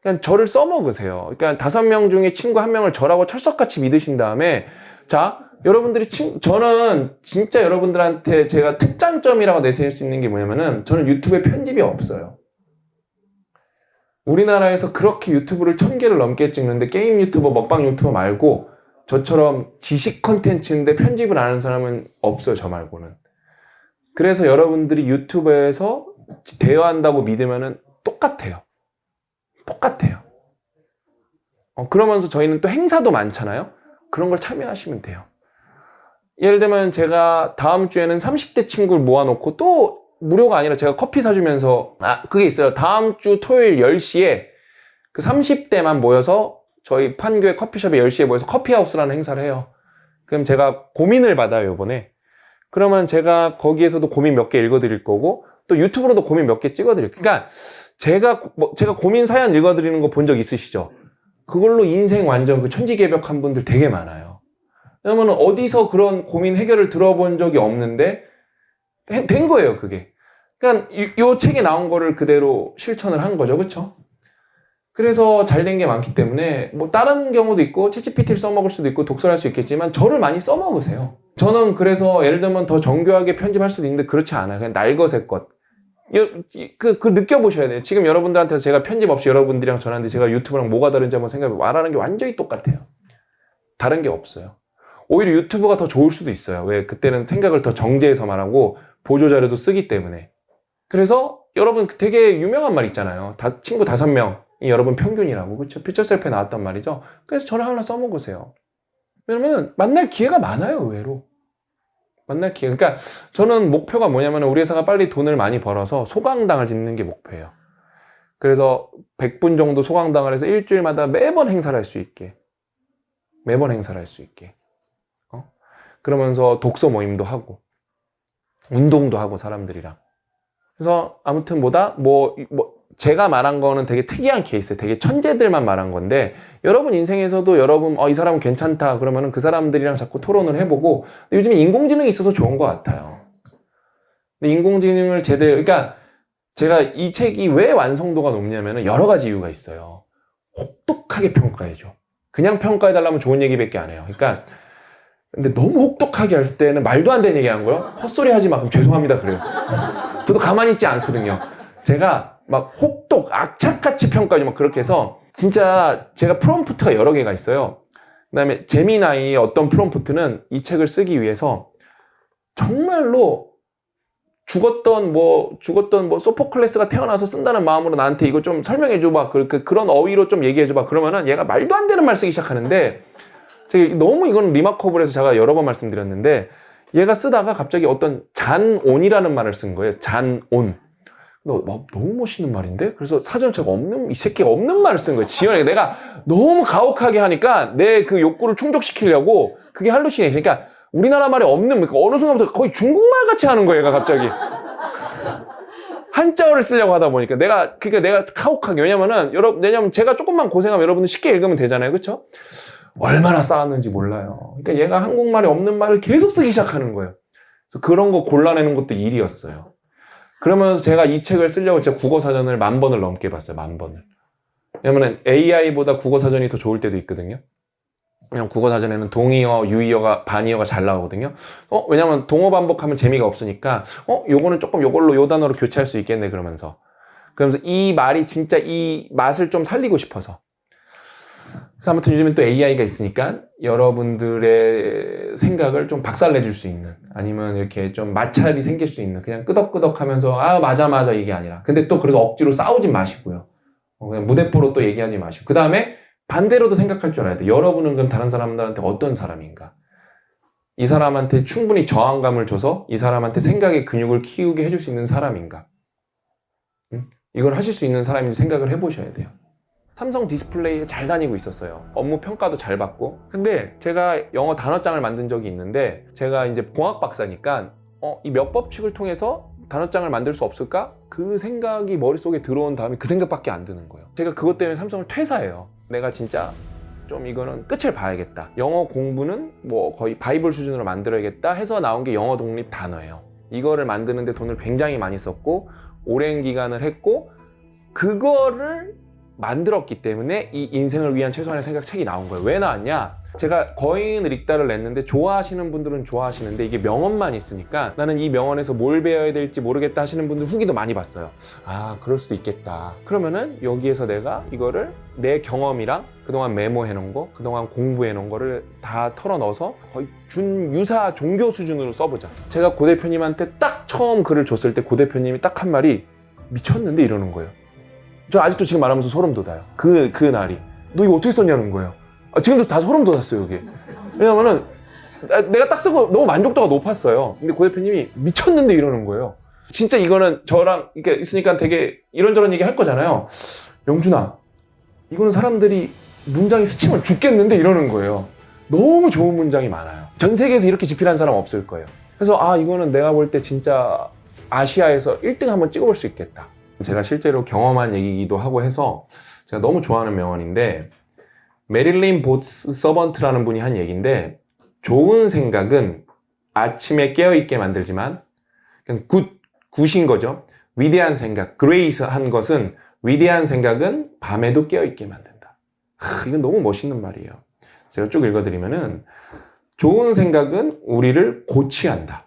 그냥 저를 써먹으세요. 그러니까 5명 중에 친구 1명을 저라고 철석같이 믿으신 다음에, 자, 여러분들이 저는 진짜 여러분들한테 제가 특장점이라고 내세울 수 있는 게 뭐냐면은, 저는 유튜브에 편집이 없어요. 우리나라에서 그렇게 유튜브를 1000개를 넘게 찍는데 게임 유튜버, 먹방 유튜버 말고 저처럼 지식 컨텐츠인데 편집을 안 하는 사람은 없어요. 저 말고는. 그래서 여러분들이 유튜브에서 대화한다고 믿으면은 똑같아요. 똑같아요. 그러면서 저희는 또 행사도 많잖아요. 그런 걸 참여하시면 돼요. 예를 들면 제가 다음 주에는 30대 친구를 모아놓고, 또 무료가 아니라 제가 커피 사주면서, 그게 있어요. 다음 주 토요일 10시에 그 30대만 모여서 저희 판교의 커피숍에 10시에 모여서 커피하우스라는 행사를 해요. 그럼 제가 고민을 받아요, 이번에. 그러면 제가 거기에서도 고민 몇 개 읽어드릴 거고, 또 유튜브로도 고민 몇 개 찍어드릴 거예요. 그러니까 제가 고민 사연 읽어드리는 거 본 적 있으시죠? 그걸로 인생 완전 그 천지개벽한 분들 되게 많아요. 왜냐면 어디서 그런 고민 해결을 들어본 적이 없는데 된 거예요, 그게. 그러니까 요 책에 나온 거를 그대로 실천을 한 거죠. 그쵸? 그래서 잘 된 게 많기 때문에, 뭐 다른 경우도 있고 챗GPT를 써먹을 수도 있고 독서를 할 수 있겠지만 저를 많이 써먹으세요. 저는 그래서 예를 들면 더 정교하게 편집할 수도 있는데 그렇지 않아요. 그냥 날것의 것. 그 느껴보셔야 돼요. 지금 여러분들한테 제가 편집 없이 여러분들이랑 전하는데 제가 유튜브랑 뭐가 다른지 한번 생각해 보면 말하는 게 완전히 똑같아요. 다른 게 없어요. 오히려 유튜브가 더 좋을 수도 있어요. 왜? 그때는 생각을 더 정제해서 말하고 보조자료도 쓰기 때문에. 그래서 여러분 되게 유명한 말 있잖아요. 친구 5명이 여러분 평균이라고. 그렇죠? 퓨처셀프에 나왔단 말이죠. 그래서 저를 하나 써먹으세요. 왜냐면 만날 기회가 많아요, 의외로. 만날 기회. 그러니까 저는 목표가 뭐냐면 우리 회사가 빨리 돈을 많이 벌어서 소강당을 짓는 게 목표예요. 그래서 100분 정도 소강당을 해서 일주일마다 매번 행사를 할 수 있게. 매번 행사를 할 수 있게. 그러면서 독서 모임도 하고 운동도 하고 사람들이랑. 그래서 아무튼 제가 말한 거는 되게 특이한 케이스, 되게 천재들만 말한 건데, 여러분 인생에서도 여러분 이 사람은 괜찮다 그러면은 그 사람들이랑 자꾸 토론을 해보고. 요즘에 인공지능이 있어서 좋은 것 같아요. 근데 인공지능을 제대로, 그러니까 제가 이 책이 왜 완성도가 높냐면은 여러 가지 이유가 있어요. 혹독하게 평가해줘. 그냥 평가해달라면 좋은 얘기밖에 안 해요. 그러니까 근데 너무 혹독하게 할 때는 말도 안 되는 얘기 하는 거예요. 헛소리 하지 마. 그럼 죄송합니다. 그래요. 저도 가만히 있지 않거든요. 제가 막 혹독, 악착같이 평가하죠. 막 그렇게 해서 진짜 제가 프롬프트가 여러 개가 있어요. 그 다음에 제미나이의 어떤 프롬프트는 이 책을 쓰기 위해서 정말로 죽었던 소포클레스가 태어나서 쓴다는 마음으로 나한테 이거 좀 설명해줘봐. 그런 어휘로 좀 얘기해줘봐. 그러면은 얘가 말도 안 되는 말 쓰기 시작하는데, 제가 너무 이건 리마커블해서 제가 여러 번 말씀드렸는데, 얘가 쓰다가 갑자기 어떤 잔온이라는 말을 쓴 거예요. 잔온. 너무 멋있는 말인데? 그래서 사전 제가 이 새끼가 없는 말을 쓴 거예요. 지연이 내가 너무 가혹하게 하니까 내 그 욕구를 충족시키려고 그게 할루시네이션. 그러니까 우리나라 말이 없는, 그러니까 어느 순간부터 거의 중국말 같이 하는 거예요, 얘가 갑자기. 한자어를 쓰려고 하다 보니까 내가 가혹하게, 왜냐면 제가 조금만 고생하면 여러분은 쉽게 읽으면 되잖아요. 그쵸? 얼마나 쌓았는지 몰라요. 그러니까 얘가 한국말이 없는 말을 계속 쓰기 시작하는 거예요. 그래서 그런 거 골라내는 것도 일이었어요. 그러면서 제가 이 책을 쓰려고 제가 국어사전을 10,000번을 넘게 봤어요. 10,000번을. 왜냐면 AI보다 국어사전이 더 좋을 때도 있거든요. 그냥 국어사전에는 동의어, 유의어가, 반의어가 잘 나오거든요. 왜냐면 동어 반복하면 재미가 없으니까, 요거는 조금 요걸로 요 단어로 교체할 수 있겠네, 그러면서 이 말이 진짜 이 맛을 좀 살리고 싶어서. 그래서 아무튼 요즘엔 또 AI가 있으니까 여러분들의 생각을 좀 박살내줄 수 있는, 아니면 이렇게 좀 마찰이 생길 수 있는, 그냥 끄덕끄덕 하면서 아 맞아 이게 아니라, 근데 또 그래서 억지로 싸우지 마시고요. 그냥 무대뽀로 또 얘기하지 마시고, 그 다음에 반대로도 생각할 줄 알아야 돼. 여러분은 그럼 다른 사람들한테 어떤 사람인가? 이 사람한테 충분히 저항감을 줘서 이 사람한테 생각의 근육을 키우게 해줄 수 있는 사람인가? 이걸 하실 수 있는 사람인지 생각을 해보셔야 돼요. 삼성 디스플레이에 잘 다니고 있었어요. 업무 평가도 잘 받고. 근데 제가 영어 단어장을 만든 적이 있는데, 제가 이제 공학 박사니까 이 몇 법칙을 통해서 단어장을 만들 수 없을까? 그 생각이 머릿속에 들어온 다음에 그 생각밖에 안 드는 거예요. 제가 그것 때문에 삼성을 퇴사해요. 내가 진짜 좀 이거는 끝을 봐야겠다. 영어 공부는 뭐 거의 바이블 수준으로 만들어야겠다 해서 나온 게 영어 독립 단어예요. 이거를 만드는데 돈을 굉장히 많이 썼고 오랜 기간을 했고, 그거를 만들었기 때문에 이 인생을 위한 최소한의 생각 책이 나온 거예요. 왜 나왔냐? 제가 거인을 읽다를 냈는데 좋아하시는 분들은 좋아하시는데 이게 명언만 있으니까 나는 이 명언에서 뭘 배워야 될지 모르겠다 하시는 분들 후기도 많이 봤어요. 아, 그럴 수도 있겠다. 그러면은 여기에서 내가 이거를 내 경험이랑 그동안 메모해 놓은 거, 그동안 공부해 놓은 거를 다 털어 넣어서 거의 준유사 종교 수준으로 써보자. 제가 고 대표님한테 딱 처음 글을 줬을 때 고 대표님이 딱 한 말이 미쳤는데 이러는 거예요. 저 아직도 지금 말하면서 소름 돋아요. 그 날이. 너 이거 어떻게 썼냐는 거예요. 지금도 다 소름 돋았어요, 이게. 왜냐면은 내가 딱 쓰고 너무 만족도가 높았어요. 근데 고 대표님이 미쳤는데 이러는 거예요. 진짜 이거는 저랑 이렇게 있으니까 되게 이런저런 얘기 할 거잖아요. 영준아, 이거는 사람들이 문장이 스치면 죽겠는데 이러는 거예요. 너무 좋은 문장이 많아요. 전 세계에서 이렇게 집필한 사람 없을 거예요. 그래서 이거는 내가 볼 때 진짜 아시아에서 1등 한번 찍어볼 수 있겠다. 제가 실제로 경험한 얘기이기도 하고 해서 제가 너무 좋아하는 명언인데, 메릴린 보츠 서번트라는 분이 한 얘기인데, 좋은 생각은 아침에 깨어있게 만들지만, 그냥 굿인 거죠. 위대한 생각, 그레이스한 것은, 위대한 생각은 밤에도 깨어있게 만든다. 이건 너무 멋있는 말이에요. 제가 쭉 읽어드리면은, 좋은 생각은 우리를 고취한다.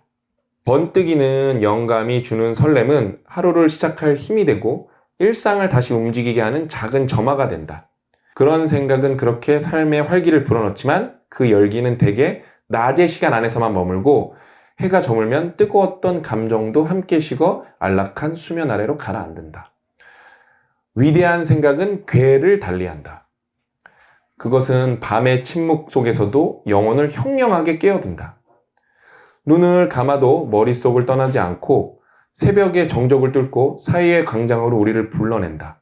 번뜩이는 영감이 주는 설렘은 하루를 시작할 힘이 되고 일상을 다시 움직이게 하는 작은 점화가 된다. 그런 생각은 그렇게 삶의 활기를 불어넣지만 그 열기는 대개 낮의 시간 안에서만 머물고 해가 저물면 뜨거웠던 감정도 함께 식어 안락한 수면 아래로 가라앉는다. 위대한 생각은 괴를 달리한다. 그것은 밤의 침묵 속에서도 영혼을 형령하게 깨어든다. 눈을 감아도 머릿속을 떠나지 않고 새벽의 정적을 뚫고 사이의 광장으로 우리를 불러낸다.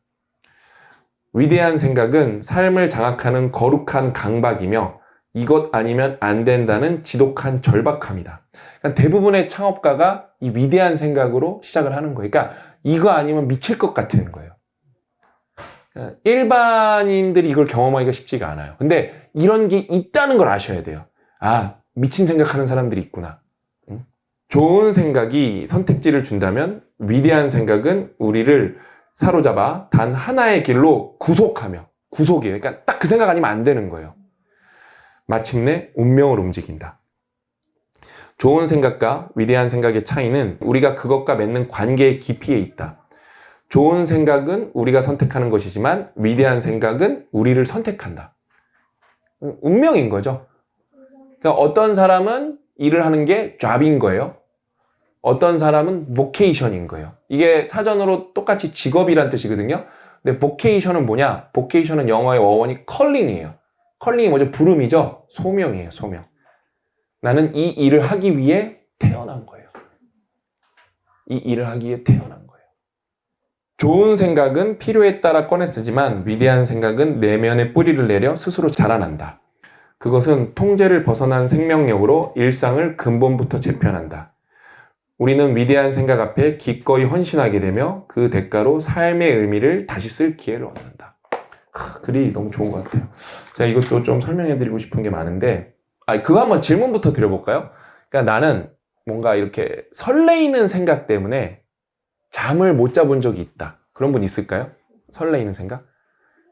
위대한 생각은 삶을 장악하는 거룩한 강박이며 이것 아니면 안 된다는 지독한 절박함이다. 그러니까 대부분의 창업가가 이 위대한 생각으로 시작을 하는 거예요. 그러니까 이거 아니면 미칠 것 같은 거예요. 그러니까 일반인들이 이걸 경험하기가 쉽지가 않아요. 근데 이런 게 있다는 걸 아셔야 돼요. 미친 생각하는 사람들이 있구나. 좋은 생각이 선택지를 준다면 위대한 생각은 우리를 사로잡아 단 하나의 길로 구속이에요. 그러니까 딱 그 생각 아니면 안 되는 거예요. 마침내 운명을 움직인다. 좋은 생각과 위대한 생각의 차이는 우리가 그것과 맺는 관계의 깊이에 있다. 좋은 생각은 우리가 선택하는 것이지만 위대한 생각은 우리를 선택한다. 운명인 거죠. 그러니까 어떤 사람은 일을 하는 게 잡인 거예요. 어떤 사람은 vocation인 거예요. 이게 사전으로 똑같이 직업이란 뜻이거든요. 근데 vocation은 뭐냐? vocation은 영어의 어원이 calling이에요. calling이 뭐죠? 부름이죠. 소명이에요. 소명. 나는 이 일을 하기 위해 태어난 거예요. 이 일을 하기 위해 태어난 거예요. 좋은 생각은 필요에 따라 꺼내 쓰지만 위대한 생각은 내면에 뿌리를 내려 스스로 자라난다. 그것은 통제를 벗어난 생명력으로 일상을 근본부터 재편한다. 우리는 위대한 생각 앞에 기꺼이 헌신하게 되며 그 대가로 삶의 의미를 다시 쓸 기회를 얻는다. 글이 너무 좋은 것 같아요. 제가 이것도 좀 설명해드리고 싶은 게 많은데, 그거 한번 질문부터 드려볼까요? 그러니까 나는 뭔가 이렇게 설레이는 생각 때문에 잠을 못 자본 적이 있다. 그런 분 있을까요? 설레이는 생각?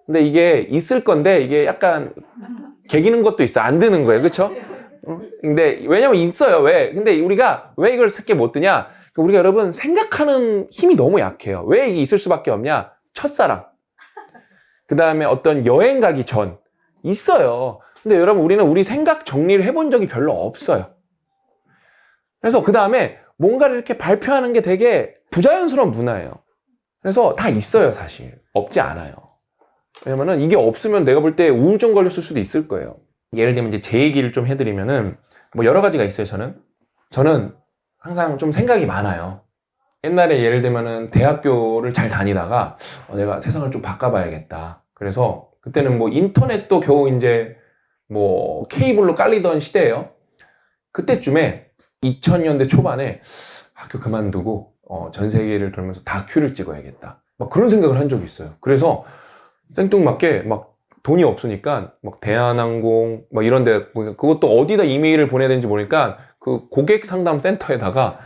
근데 이게 있을 건데 이게 약간 개기는 것도 있어. 안 드는 거예요. 그렇죠? 근데 왜냐면 있어요. 왜? 근데 우리가 왜 이걸 쉽게 못 드냐? 우리가 여러분 생각하는 힘이 너무 약해요. 왜 이게 있을 수밖에 없냐? 첫사랑. 그 다음에 어떤 여행 가기 전. 있어요. 근데 여러분 우리는 우리 생각 정리를 해본 적이 별로 없어요. 그래서 그 다음에 뭔가를 이렇게 발표하는 게 되게 부자연스러운 문화예요. 그래서 다 있어요, 사실. 없지 않아요. 왜냐면은 이게 없으면 내가 볼 때 우울증 걸렸을 수도 있을 거예요. 예를 들면 이제 제 얘기를 좀 해드리면은 뭐 여러 가지가 있어요, 저는 항상 좀 생각이 많아요. 옛날에 예를 들면은 대학교를 잘 다니다가 내가 세상을 좀 바꿔봐야겠다. 그래서 그때는 뭐 인터넷도 겨우 이제 뭐 케이블로 깔리던 시대예요. 그때쯤에 2000년대 초반에 학교 그만두고 전 세계를 돌면서 다큐를 찍어야겠다. 막 그런 생각을 한 적이 있어요. 그래서 생뚱맞게 막 돈이 없으니까 막 대한항공 막 이런 데 그것도 어디다 이메일을 보내야 되는지 모르니까 그 고객 상담 센터에다가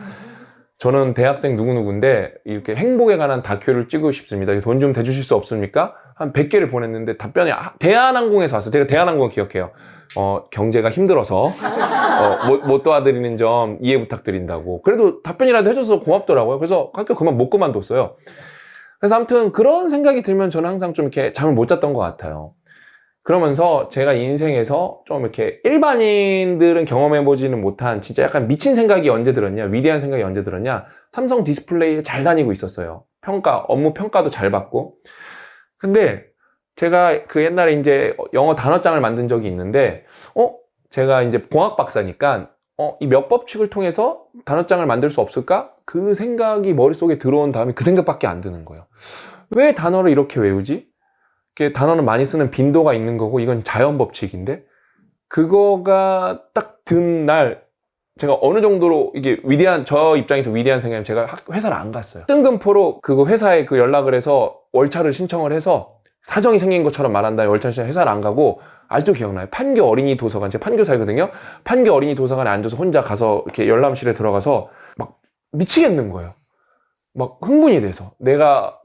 저는 대학생 누구누구인데 이렇게 행복에 관한 다큐를 찍고 싶습니다. 돈 좀 대주실 수 없습니까? 한 100개를 보냈는데 답변이 대한항공에서 왔어요. 제가 대한항공 기억해요. 경제가 힘들어서 못 도와드리는 점 이해 부탁드린다고. 그래도 답변이라도 해줘서 고맙더라고요. 그래서 학교 못 그만뒀어요. 그래서 아무튼 그런 생각이 들면 저는 항상 좀 이렇게 잠을 못 잤던 것 같아요. 그러면서 제가 인생에서 좀 이렇게 일반인들은 경험해보지는 못한 진짜 약간 미친 생각이 언제 들었냐, 위대한 생각이 언제 들었냐, 삼성 디스플레이에 잘 다니고 있었어요. 업무 평가도 잘 받고. 근데 제가 그 옛날에 이제 영어 단어장을 만든 적이 있는데, 제가 이제 공학 박사니까, 이 몇 법칙을 통해서 단어장을 만들 수 없을까? 그 생각이 머릿속에 들어온 다음에 그 생각밖에 안 드는 거예요. 왜 단어를 이렇게 외우지? 단어는 많이 쓰는 빈도가 있는 거고 이건 자연 법칙인데 그거가 딱 든 날 제가 어느 정도로 이게 저 입장에서 위대한 생각이면 제가 회사를 안 갔어요. 뜬금포로 그 회사에 그 연락을 해서 월차를 신청을 해서 사정이 생긴 것처럼 말한다. 월차 신청 회사를 안 가고 아직도 기억나요. 판교 어린이 도서관, 제가 판교 살거든요. 판교 어린이 도서관에 앉아서 혼자 가서 이렇게 열람실에 들어가서 막 미치겠는 거예요. 막 흥분이 돼서 내가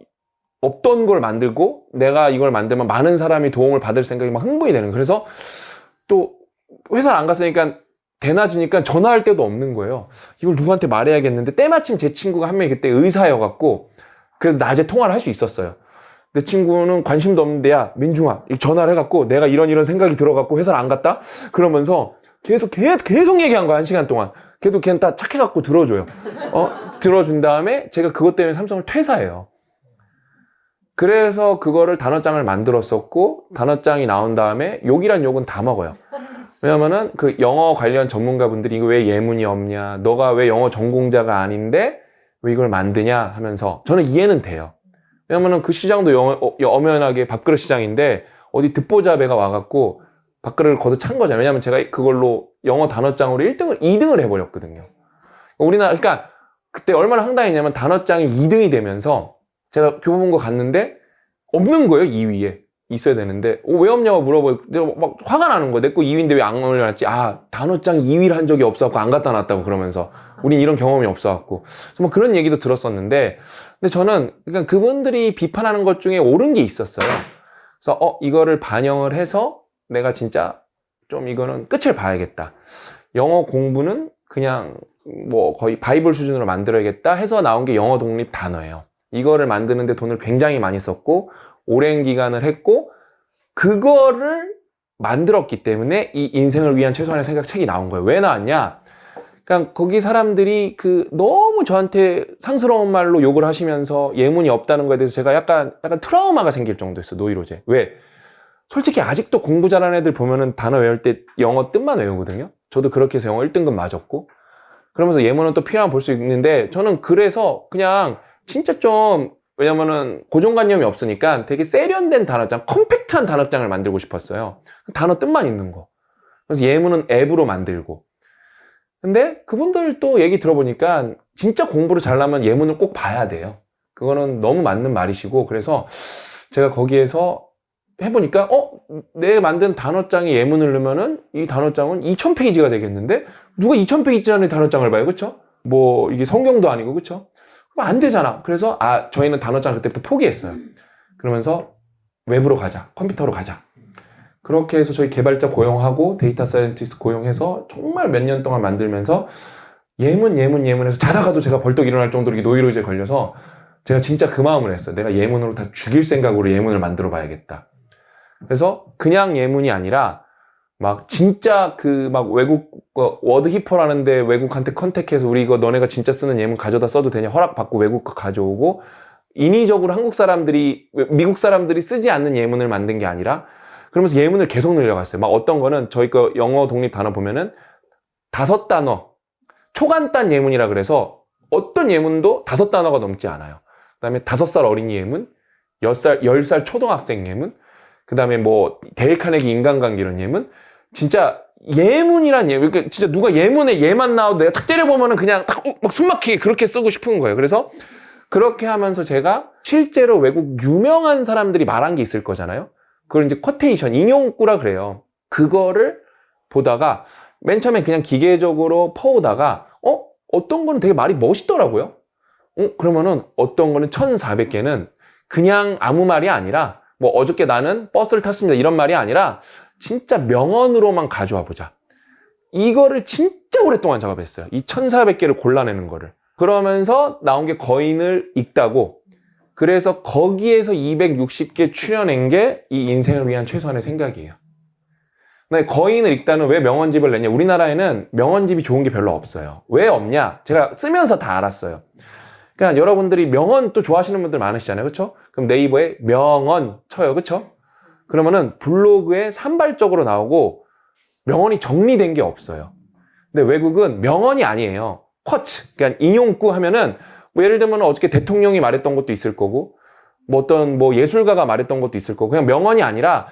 없던 걸 만들고 내가 이걸 만들면 많은 사람이 도움을 받을 생각이 막 흥분이 되는 거예요. 그래서 또 회사를 안 갔으니까 대낮이니까 전화할 데도 없는 거예요. 이걸 누구한테 말해야겠는데 때마침 제 친구가 한 명이 그때 의사여갖고 그래도 낮에 통화를 할 수 있었어요. 내 친구는 관심도 없는데 야 민중아 전화를 해갖고 내가 이런 생각이 들어갖고 회사를 안 갔다? 그러면서 계속 얘기한 거야. 1시간 동안. 걔도 그냥 다 착해갖고 들어줘요. 들어준 다음에 제가 그것 때문에 삼성을 퇴사해요. 그래서 그거를 단어장을 만들었었고 단어장이 나온 다음에 욕이란 욕은 다 먹어요. 왜냐면은 그 영어 관련 전문가분들이 이거 왜 예문이 없냐, 너가 왜 영어 전공자가 아닌데 왜 이걸 만드냐 하면서 저는 이해는 돼요. 왜냐면은 그 시장도 엄연하게 밥그릇 시장인데 어디 듣보잡애가 와갖고 밥그릇을 걷어찬 거잖아요. 왜냐면 제가 그걸로 영어 단어장으로 2등을 해버렸거든요. 그러니까 그때 얼마나 황당했냐면 단어장이 2등이 되면서 제가 교보문고 갔는데 없는 거예요. 2위에 있어야 되는데 왜 없냐고 물어보고 내가 막 화가 나는 거예요. 내 거 2위인데 왜 안 올려놨지? 단어장 2위를 한 적이 없어갖고 안 갖다 놨다고 그러면서 우린 이런 경험이 없어갖고 정말 그런 얘기도 들었었는데 근데 저는 그러니까 그분들이 비판하는 것 중에 옳은 게 있었어요. 그래서 이거를 반영을 해서 내가 진짜 좀 이거는 끝을 봐야겠다. 영어 공부는 그냥 뭐 거의 바이블 수준으로 만들어야겠다 해서 나온 게 영어 독립 단어예요. 이거를 만드는데 돈을 굉장히 많이 썼고 오랜 기간을 했고 그거를 만들었기 때문에 이 인생을 위한 최소한의 생각 책이 나온 거예요. 왜 나왔냐? 그러니까 거기 사람들이 너무 저한테 상스러운 말로 욕을 하시면서 예문이 없다는 거에 대해서 제가 약간 트라우마가 생길 정도였어요. 노이로제. 왜? 솔직히 아직도 공부 잘하는 애들 보면은 단어 외울 때 영어 뜻만 외우거든요. 저도 그렇게 해서 영어 1등급 맞았고 그러면서 예문은 또 필요하면 볼 수 있는데 저는 그래서 그냥 진짜 좀 왜냐면은 고정관념이 없으니까 되게 세련된 단어장, 컴팩트한 단어장을 만들고 싶었어요. 단어 뜻만 있는 거. 그래서 예문은 앱으로 만들고. 근데 그분들 또 얘기 들어보니까 진짜 공부를 잘하면 예문을 꼭 봐야 돼요. 그거는 너무 맞는 말이시고 그래서 제가 거기에서 해보니까 내 만든 단어장에 예문을 넣으면은 이 단어장은 2000페이지가 되겠는데 누가 2000페이지짜리 단어장을 봐요, 그쵸? 뭐 이게 성경도 아니고, 그쵸? 그럼 안 되잖아. 그래서 저희는 단어장을 그때부터 포기했어요. 그러면서 웹으로 가자, 컴퓨터로 가자. 그렇게 해서 저희 개발자 고용하고 데이터 사이언티스트 고용해서 정말 몇 년 동안 만들면서 예문해서 자다가도 제가 벌떡 일어날 정도로 노이로제에 걸려서 제가 진짜 그 마음을 했어요. 내가 예문으로 다 죽일 생각으로 예문을 만들어 봐야겠다. 그래서 그냥 예문이 아니라 막 진짜 그 막 외국 워드 히퍼라는데 외국한테 컨택해서 우리 이거 너네가 진짜 쓰는 예문 가져다 써도 되냐 허락받고 외국 거 가져오고 인위적으로 한국 사람들이 미국 사람들이 쓰지 않는 예문을 만든 게 아니라 그러면서 예문을 계속 늘려갔어요. 막 어떤 거는 저희 거 영어 독립 단어 보면은 5단어 초간단 예문이라 그래서 어떤 예문도 5단어가 넘지 않아요. 그다음에 5살 어린이 예문, 10살 초등학생 예문, 그다음에 뭐 데일 카네기 인간관계 이런 예문, 진짜 예문이란 예문, 그러니까 진짜 누가 예문에 예만 나와도 내가 탁 때려보면은 그냥 딱 막 숨막히게 그렇게 쓰고 싶은 거예요. 그래서 그렇게 하면서 제가 실제로 외국 유명한 사람들이 말한 게 있을 거잖아요. 그걸 이제 쿼테이션, 인용구라 그래요. 그거를 보다가 맨 처음에 그냥 기계적으로 퍼오다가 어떤 거는 되게 말이 멋있더라고요. 그러면은 어떤 거는 1400개는 그냥 아무 말이 아니라 뭐 어저께 나는 버스를 탔습니다 이런 말이 아니라 진짜 명언으로만 가져와 보자. 이거를 진짜 오랫동안 작업했어요. 이 1400개를 골라내는 거를. 그러면서 나온 게 거인을 읽다고. 그래서 거기에서 260개 추려낸 게 이 인생을 위한 최소한의 생각이에요. 근데 거인을 읽다는 왜 명언집을 냈냐? 우리나라에는 명언집이 좋은 게 별로 없어요. 왜 없냐? 제가 쓰면서 다 알았어요. 그러니까 여러분들이 명언 또 좋아하시는 분들 많으시잖아요. 그렇죠? 그럼 네이버에 명언 쳐요. 그렇죠? 그러면은 블로그에 산발적으로 나오고 명언이 정리된 게 없어요. 근데 외국은 명언이 아니에요. 쿼츠. 그러니까 인용구 하면은 뭐 예를 들면 어저께 대통령이 말했던 것도 있을 거고 뭐 어떤 뭐 예술가가 말했던 것도 있을 거고 그냥 명언이 아니라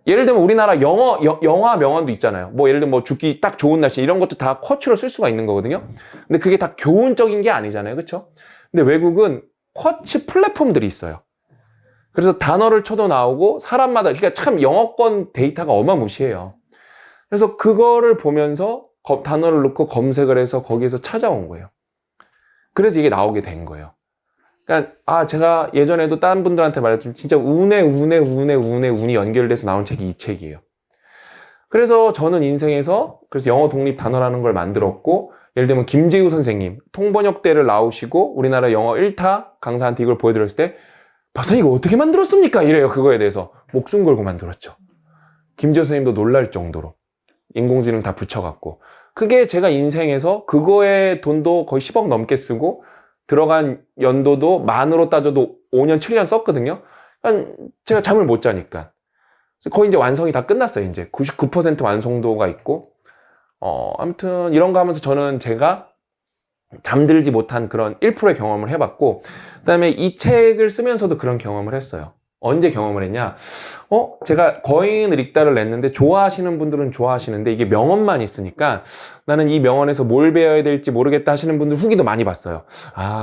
예를 들면 우리나라 영화 명언도 있잖아요. 뭐 예를 들면 뭐 죽기 딱 좋은 날씨 이런 것도 다 쿼츠로 쓸 수가 있는 거거든요. 근데 그게 다 교훈적인 게 아니잖아요. 그렇죠? 근데 외국은 쿼츠 플랫폼들이 있어요. 그래서 단어를 쳐도 나오고 사람마다 그러니까 참 영어권 데이터가 어마무시해요. 그래서 그거를 보면서 단어를 넣고 검색을 해서 거기에서 찾아온 거예요. 그래서 이게 나오게 된 거예요. 그러니까 제가 예전에도 다른 분들한테 말했지만 진짜 운이 연결돼서 나온 책이 이 책이에요. 그래서 저는 인생에서 그래서 영어 독립 단어라는 걸 만들었고 예를 들면 김재우 선생님 통번역대를 나오시고 우리나라 영어 1타 강사한테 이걸 보여드렸을 때 박사님 이거 어떻게 만들었습니까? 이래요. 그거에 대해서 목숨 걸고 만들었죠. 김재우 선생님도 놀랄 정도로 인공지능 다 붙여갖고 그게 제가 인생에서 그거에 돈도 거의 10억 넘게 쓰고 들어간 연도도 만으로 따져도 5년, 7년 썼거든요. 그러니까 제가 잠을 못 자니까. 거의 이제 완성이 다 끝났어요. 이제 99% 완성도가 있고. 아무튼 이런 거 하면서 저는 제가 잠들지 못한 그런 1%의 경험을 해봤고, 그 다음에 이 책을 쓰면서도 그런 경험을 했어요. 언제 경험을 했냐? 제가 거인을 읽다를 냈는데 좋아하시는 분들은 좋아하시는데 이게 명언만 있으니까 나는 이 명언에서 뭘 배워야 될지 모르겠다 하시는 분들 후기도 많이 봤어요.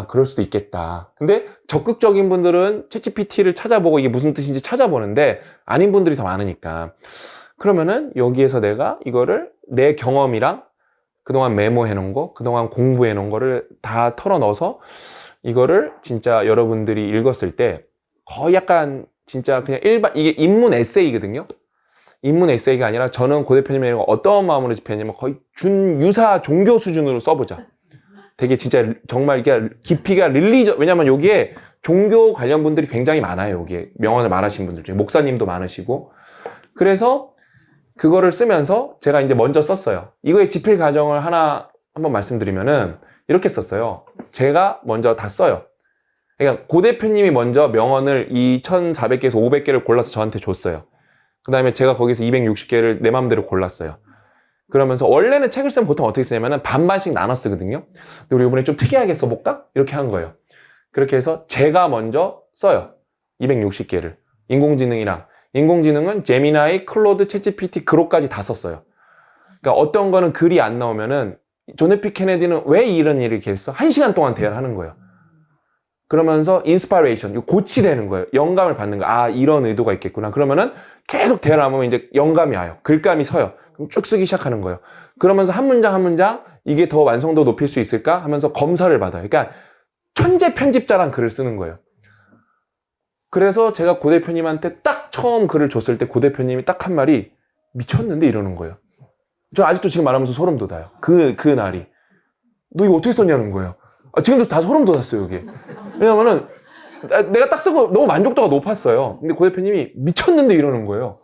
그럴 수도 있겠다. 근데 적극적인 분들은 챗GPT를 찾아보고 이게 무슨 뜻인지 찾아보는데 아닌 분들이 더 많으니까 그러면은 여기에서 내가 이거를 내 경험이랑 그동안 메모해 놓은 거, 그동안 공부해 놓은 거를 다 털어 넣어서 이거를 진짜 여러분들이 읽었을 때 거의 약간 진짜 그냥 이게 인문 에세이거든요. 인문 에세이가 아니라 저는 고 대표님이 어떤 마음으로 집했냐면 거의 준유사 종교 수준으로 써보자. 되게 진짜 정말 이게 깊이가 왜냐면 여기에 종교 관련 분들이 굉장히 많아요. 여기에 명언을 말하신 분들 중에 목사님도 많으시고. 그래서 그거를 쓰면서 제가 이제 먼저 썼어요. 이거의 집필 과정을 한번 말씀드리면은 이렇게 썼어요. 제가 먼저 다 써요. 그러니까 고 대표님이 먼저 명언을 이 1400개에서 500개를 골라서 저한테 줬어요. 그 다음에 제가 거기서 260개를 내 마음대로 골랐어요. 그러면서 원래는 책을 쓰면 보통 어떻게 쓰냐면은 반반씩 나눠 쓰거든요. 근데 우리 이번에 좀 특이하게 써볼까? 이렇게 한 거예요. 그렇게 해서 제가 먼저 써요. 260개를. 인공지능은 제미나이, 클로드, 챗GPT, 그로까지 다 썼어요. 그러니까 어떤 거는 글이 안 나오면은 존 F 케네디는 왜 이런 일을 이렇게 했어? 1시간 동안 대화를 하는 거예요. 그러면서 인스파이레이션, 고치되는 거예요. 영감을 받는 거예요. 이런 의도가 있겠구나. 그러면은 계속 대화를 하면 이제 영감이 와요. 글감이 서요. 그럼 쭉 쓰기 시작하는 거예요. 그러면서 한 문장 한 문장 이게 더 완성도 높일 수 있을까 하면서 검사를 받아요. 그러니까 천재 편집자란 글을 쓰는 거예요. 그래서 제가 고 대표님한테 딱 처음 글을 줬을 때 고 대표님이 딱 한 말이 미쳤는데 이러는 거예요. 저 아직도 지금 말하면서 소름 돋아요. 그 날이. 너 이거 어떻게 썼냐는 거예요. 지금도 다 소름 돋았어요, 여기. 왜냐면은 내가 딱 쓰고 너무 만족도가 높았어요. 근데 고 대표님이 미쳤는데 이러는 거예요.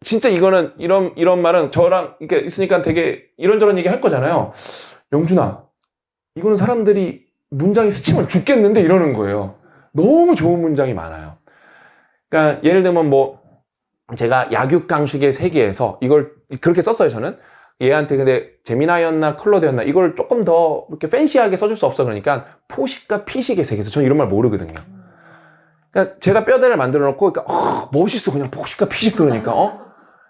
진짜 이거는 이런 말은 저랑 이렇게 있으니까 되게 이런저런 얘기 할 거잖아요. 영준아, 이거는 사람들이 문장이 스치면 죽겠는데 이러는 거예요. 너무 좋은 문장이 많아요. 그러니까 예를 들면 뭐 제가 약육강식의 세계에서 이걸 그렇게 썼어요. 저는 얘한테 근데 제미나이였나 클로드였나 이걸 조금 더 이렇게 팬시하게 써줄 수 없어. 그러니까 포식과 피식의 세계에서 저는 이런 말 모르거든요. 그러니까 제가 뼈대를 만들어 놓고 그러니까 멋있어 그냥 포식과 피식 그러니까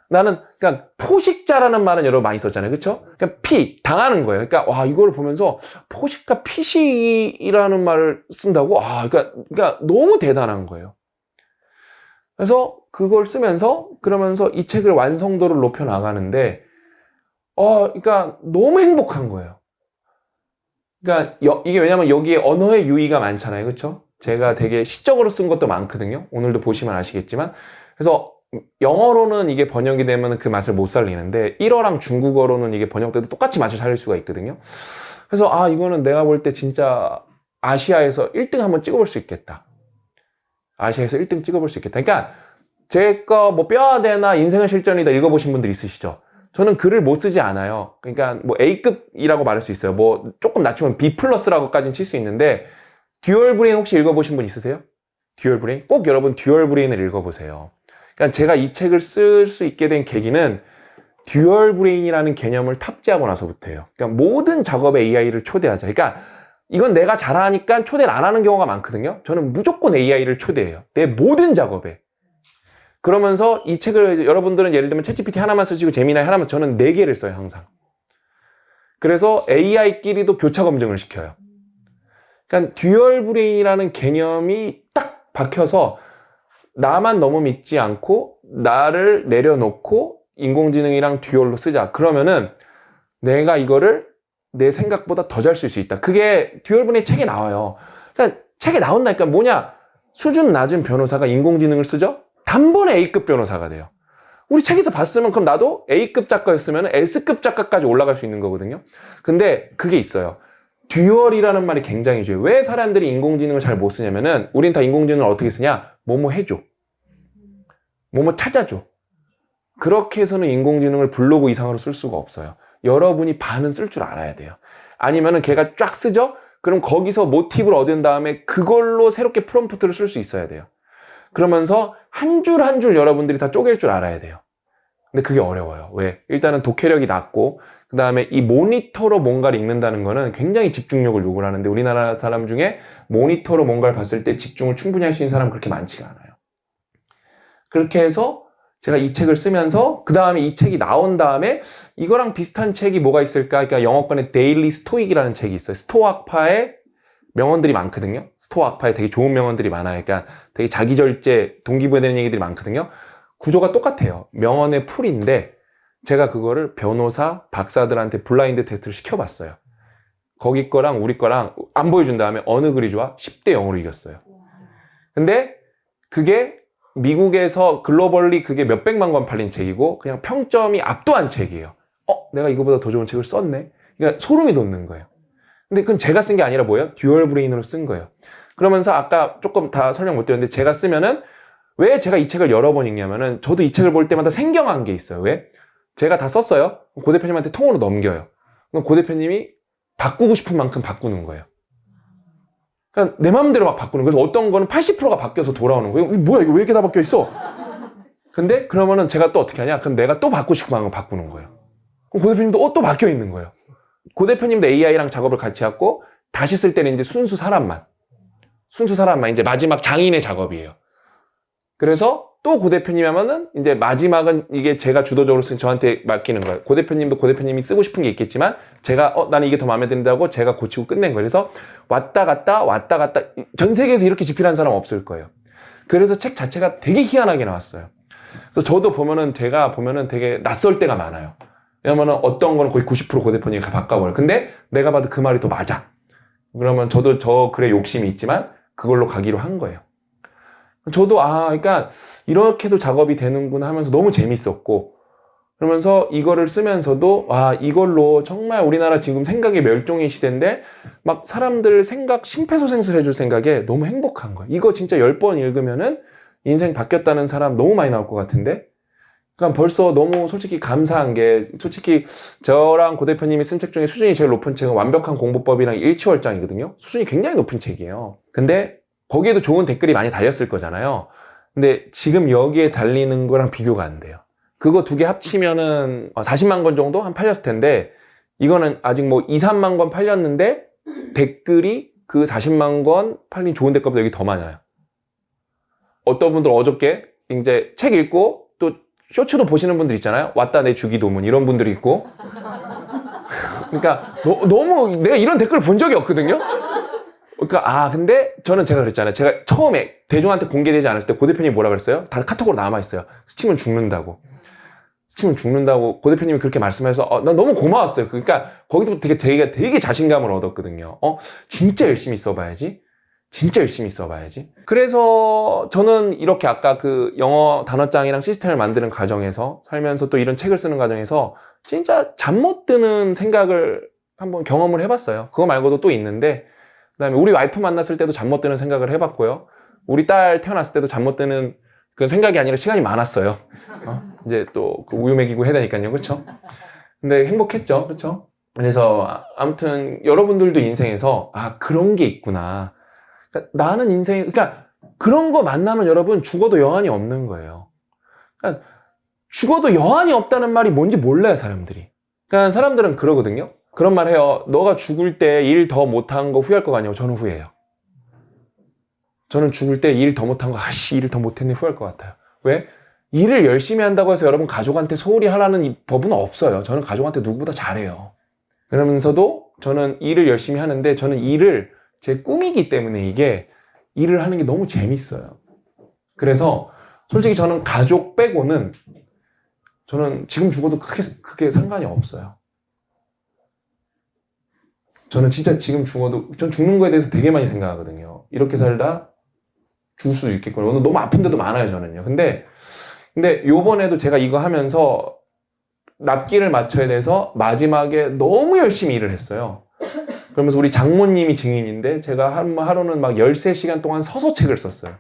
나는 그러니까 포식자라는 말은 여러분 많이 썼잖아요. 그렇죠? 그러니까 당하는 거예요. 그러니까 와 이걸 보면서 포식과 피식이라는 말을 쓴다고 그러니까 너무 대단한 거예요. 그래서 그걸 쓰면서 그러면서 이 책을 완성도를 높여 나가는데 그러니까 너무 행복한 거예요. 그러니까 이게 왜냐면 여기에 언어의 유의가 많잖아요. 그렇죠? 제가 되게 시적으로 쓴 것도 많거든요. 오늘도 보시면 아시겠지만. 그래서 영어로는 이게 번역이 되면 그 맛을 못 살리는데 1어랑 중국어로는 이게 번역돼도 똑같이 맛을 살릴 수가 있거든요. 그래서 이거는 내가 볼 때 진짜 아시아에서 1등 한번 찍어볼 수 있겠다. 아시아에서 1등 찍어볼 수 있겠다. 그러니까 제 거 뭐 뼈아대나 인생의 실전이다 읽어보신 분들 있으시죠? 저는 글을 못 쓰지 않아요. 그러니까 뭐 A급이라고 말할 수 있어요. 뭐 조금 낮추면 B+라고까지는 칠 수 있는데 듀얼 브레인 혹시 읽어보신 분 있으세요? 듀얼 브레인? 꼭 여러분 듀얼 브레인을 읽어보세요. 그러니까 제가 이 책을 쓸 수 있게 된 계기는 듀얼 브레인이라는 개념을 탑재하고 나서부터예요. 그러니까 모든 작업에 AI를 초대하자. 그러니까 이건 내가 잘하니까 초대를 안 하는 경우가 많거든요. 저는 무조건 AI를 초대해요. 내 모든 작업에. 그러면서 이 책을 여러분들은 예를 들면 챗GPT 하나만 쓰시고 제미나이 하나만 저는 4개를 써요. 항상. 그래서 AI끼리도 교차 검증을 시켜요. 그러니까 듀얼 브레인이라는 개념이 딱 박혀서 나만 너무 믿지 않고 나를 내려놓고 인공지능이랑 듀얼로 쓰자. 그러면은 내가 이거를 내 생각보다 더 잘 쓸 수 있다. 그게 듀얼 브레인 책에 나와요. 그러니까 책에 나온다니까 뭐냐? 수준 낮은 변호사가 인공지능을 쓰죠? 단번에 A급 변호사가 돼요. 우리 책에서 봤으면 그럼 나도 A급 작가였으면 S급 작가까지 올라갈 수 있는 거거든요. 근데 그게 있어요. 듀얼이라는 말이 굉장히 중요해요. 왜 사람들이 인공지능을 잘 못 쓰냐면은 우린 다 인공지능을 어떻게 쓰냐? 뭐뭐 해줘. 뭐뭐 찾아줘. 그렇게 해서는 인공지능을 블로그 이상으로 쓸 수가 없어요. 여러분이 반은 쓸 줄 알아야 돼요. 아니면은 걔가 쫙 쓰죠? 그럼 거기서 모티브를 얻은 다음에 그걸로 새롭게 프롬프트를 쓸 수 있어야 돼요. 그러면서 한 줄 한 줄 여러분들이 다 쪼갤 줄 알아야 돼요. 근데 그게 어려워요. 왜? 일단은 독해력이 낮고 그 다음에 이 모니터로 뭔가를 읽는다는 거는 굉장히 집중력을 요구를 하는데 우리나라 사람 중에 모니터로 뭔가를 봤을 때 집중을 충분히 할 수 있는 사람은 그렇게 많지가 않아요. 그렇게 해서 제가 이 책을 쓰면서 그 다음에 이 책이 나온 다음에 이거랑 비슷한 책이 뭐가 있을까? 그러니까 영어권에 데일리 스토익이라는 책이 있어요. 스토학파의 명언들이 많거든요. 스토학파에 되게 좋은 명언들이 많아요. 그러니까 되게 자기절제, 동기부여되는 얘기들이 많거든요. 구조가 똑같아요. 명언의 풀인데 제가 그거를 변호사, 박사들한테 블라인드 테스트를 시켜봤어요. 거기 거랑 우리 거랑 안 보여준 다음에 어느 글이 좋아? 10대 0으로 이겼어요. 근데 그게 미국에서 글로벌리 그게 몇백만 권 팔린 책이고 그냥 평점이 압도한 책이에요. 내가 이거보다 더 좋은 책을 썼네? 그러니까 소름이 돋는 거예요. 근데 그건 제가 쓴 게 아니라 뭐예요? 듀얼 브레인으로 쓴 거예요. 그러면서 아까 조금 다 설명 못 드렸는데 제가 쓰면은 왜 제가 이 책을 여러 번 읽냐면은 저도 이 책을 볼 때마다 생경한 게 있어요. 왜? 제가 다 썼어요. 고 대표님한테 통으로 넘겨요. 그럼 고 대표님이 바꾸고 싶은 만큼 바꾸는 거예요. 그러니까 내 마음대로 막 바꾸는 거예요. 그래서 어떤 거는 80%가 바뀌어서 돌아오는 거예요. 뭐야 이거 왜 이렇게 다 바뀌어 있어? 근데 그러면은 제가 또 어떻게 하냐? 그럼 내가 또 바꾸고 싶은 만큼 바꾸는 거예요. 그럼 고 대표님도 또 바뀌어 있는 거예요. 고 대표님도 AI랑 작업을 같이 하고 다시 쓸 때는 이제 순수 사람만 이제 마지막 장인의 작업이에요. 그래서 또 고 대표님 하면은 이제 마지막은 이게 제가 주도적으로 쓴 저한테 맡기는 거예요. 고 대표님도 고 대표님이 쓰고 싶은 게 있겠지만 제가 나는 이게 더 마음에 든다고 제가 고치고 끝낸 거예요. 그래서 왔다 갔다 전 세계에서 이렇게 집필한 사람 없을 거예요. 그래서 책 자체가 되게 희한하게 나왔어요. 그래서 저도 보면은 제가 보면은 되게 낯설 때가 많아요. 왜냐면은 어떤 거는 거의 90% 고 대표님이 바꿔버려요. 근데 내가 봐도 그 말이 또 맞아. 그러면 저도 저 글에 욕심이 있지만 그걸로 가기로 한 거예요. 저도 그러니까 이렇게도 작업이 되는구나 하면서 너무 재밌었고 그러면서 이거를 쓰면서도 이걸로 정말 우리나라 지금 생각의 멸종의 시대인데 막 사람들 생각 심폐소생술 해줄 생각에 너무 행복한 거예요. 이거 진짜 10번 읽으면은 인생 바뀌었다는 사람 너무 많이 나올 것 같은데, 그러니까 벌써 너무 솔직히 감사한 게, 솔직히 저랑 고 대표님이 쓴 책 중에 수준이 제일 높은 책은 완벽한 공부법이랑 일치월장이거든요. 수준이 굉장히 높은 책이에요. 근데 거기에도 좋은 댓글이 많이 달렸을 거잖아요. 근데 지금 여기에 달리는 거랑 비교가 안 돼요. 그거 두 개 합치면은 40만 권 정도 한 팔렸을 텐데, 이거는 아직 뭐 2, 3만 권 팔렸는데 댓글이 그 40만 권 팔린 좋은 댓글보다 여기 더 많아요. 어떤 분들 어저께 이제 책 읽고 또 쇼츠도 보시는 분들 있잖아요. 왔다 내 주기도문 이런 분들이 있고. 그러니까 너무 내가 이런 댓글을 본 적이 없거든요. 그러니까 근데 저는 제가 그랬잖아요. 제가 처음에 대중한테 공개되지 않았을 때 고 대표님이 뭐라 그랬어요? 다 카톡으로 남아있어요. 스치면 죽는다고. 스치면 죽는다고 고 대표님이 그렇게 말씀해서 난 너무 고마웠어요. 그러니까 거기서부터 되게 자신감을 얻었거든요. 진짜 열심히 써봐야지. 진짜 열심히 써봐야지. 그래서 저는 이렇게 아까 그 영어 단어장이랑 시스템을 만드는 과정에서 살면서 또 이런 책을 쓰는 과정에서 진짜 잠 못 드는 생각을 한번 경험을 해봤어요. 그거 말고도 또 있는데, 그다음에 우리 와이프 만났을 때도 잠 못 드는 생각을 해봤고요. 우리 딸 태어났을 때도 잠 못 드는 그 생각이 아니라 시간이 많았어요. 이제 또 그 우유 먹이고 해야 되니까요. 그렇죠? 근데 행복했죠. 그렇죠? 그래서 아무튼 여러분들도 인생에서 그런 게 있구나. 그러니까 나는 인생에, 그러니까 그런 거 만나면 여러분 죽어도 여한이 없는 거예요. 그러니까 죽어도 여한이 없다는 말이 뭔지 몰라요, 사람들이. 그러니까 사람들은 그러거든요. 그런 말 해요. 너가 죽을 때 일 더 못한 거 후회할 거 아니에요? 저는 후회해요. 저는 죽을 때 일 더 못한 거, 일을 더 못했네 후회할 것 같아요. 왜? 일을 열심히 한다고 해서 여러분 가족한테 소홀히 하라는 이 법은 없어요. 저는 가족한테 누구보다 잘해요. 그러면서도 저는 일을 열심히 하는데, 저는 일을 제 꿈이기 때문에 이게 일을 하는 게 너무 재밌어요. 그래서 솔직히 저는 가족 빼고는 저는 지금 죽어도 크게 상관이 없어요. 저는 진짜 지금 죽어도, 전 죽는 거에 대해서 되게 많이 생각하거든요. 이렇게 살다 죽을 수도 있겠구나. 오늘 너무 아픈 데도 많아요, 저는요. 근데 요번에도 제가 이거 하면서 납기를 맞춰야 돼서 마지막에 너무 열심히 일을 했어요. 그러면서 우리 장모님이 증인인데, 제가 하루는 막 13시간 동안 서서 책을 썼어요.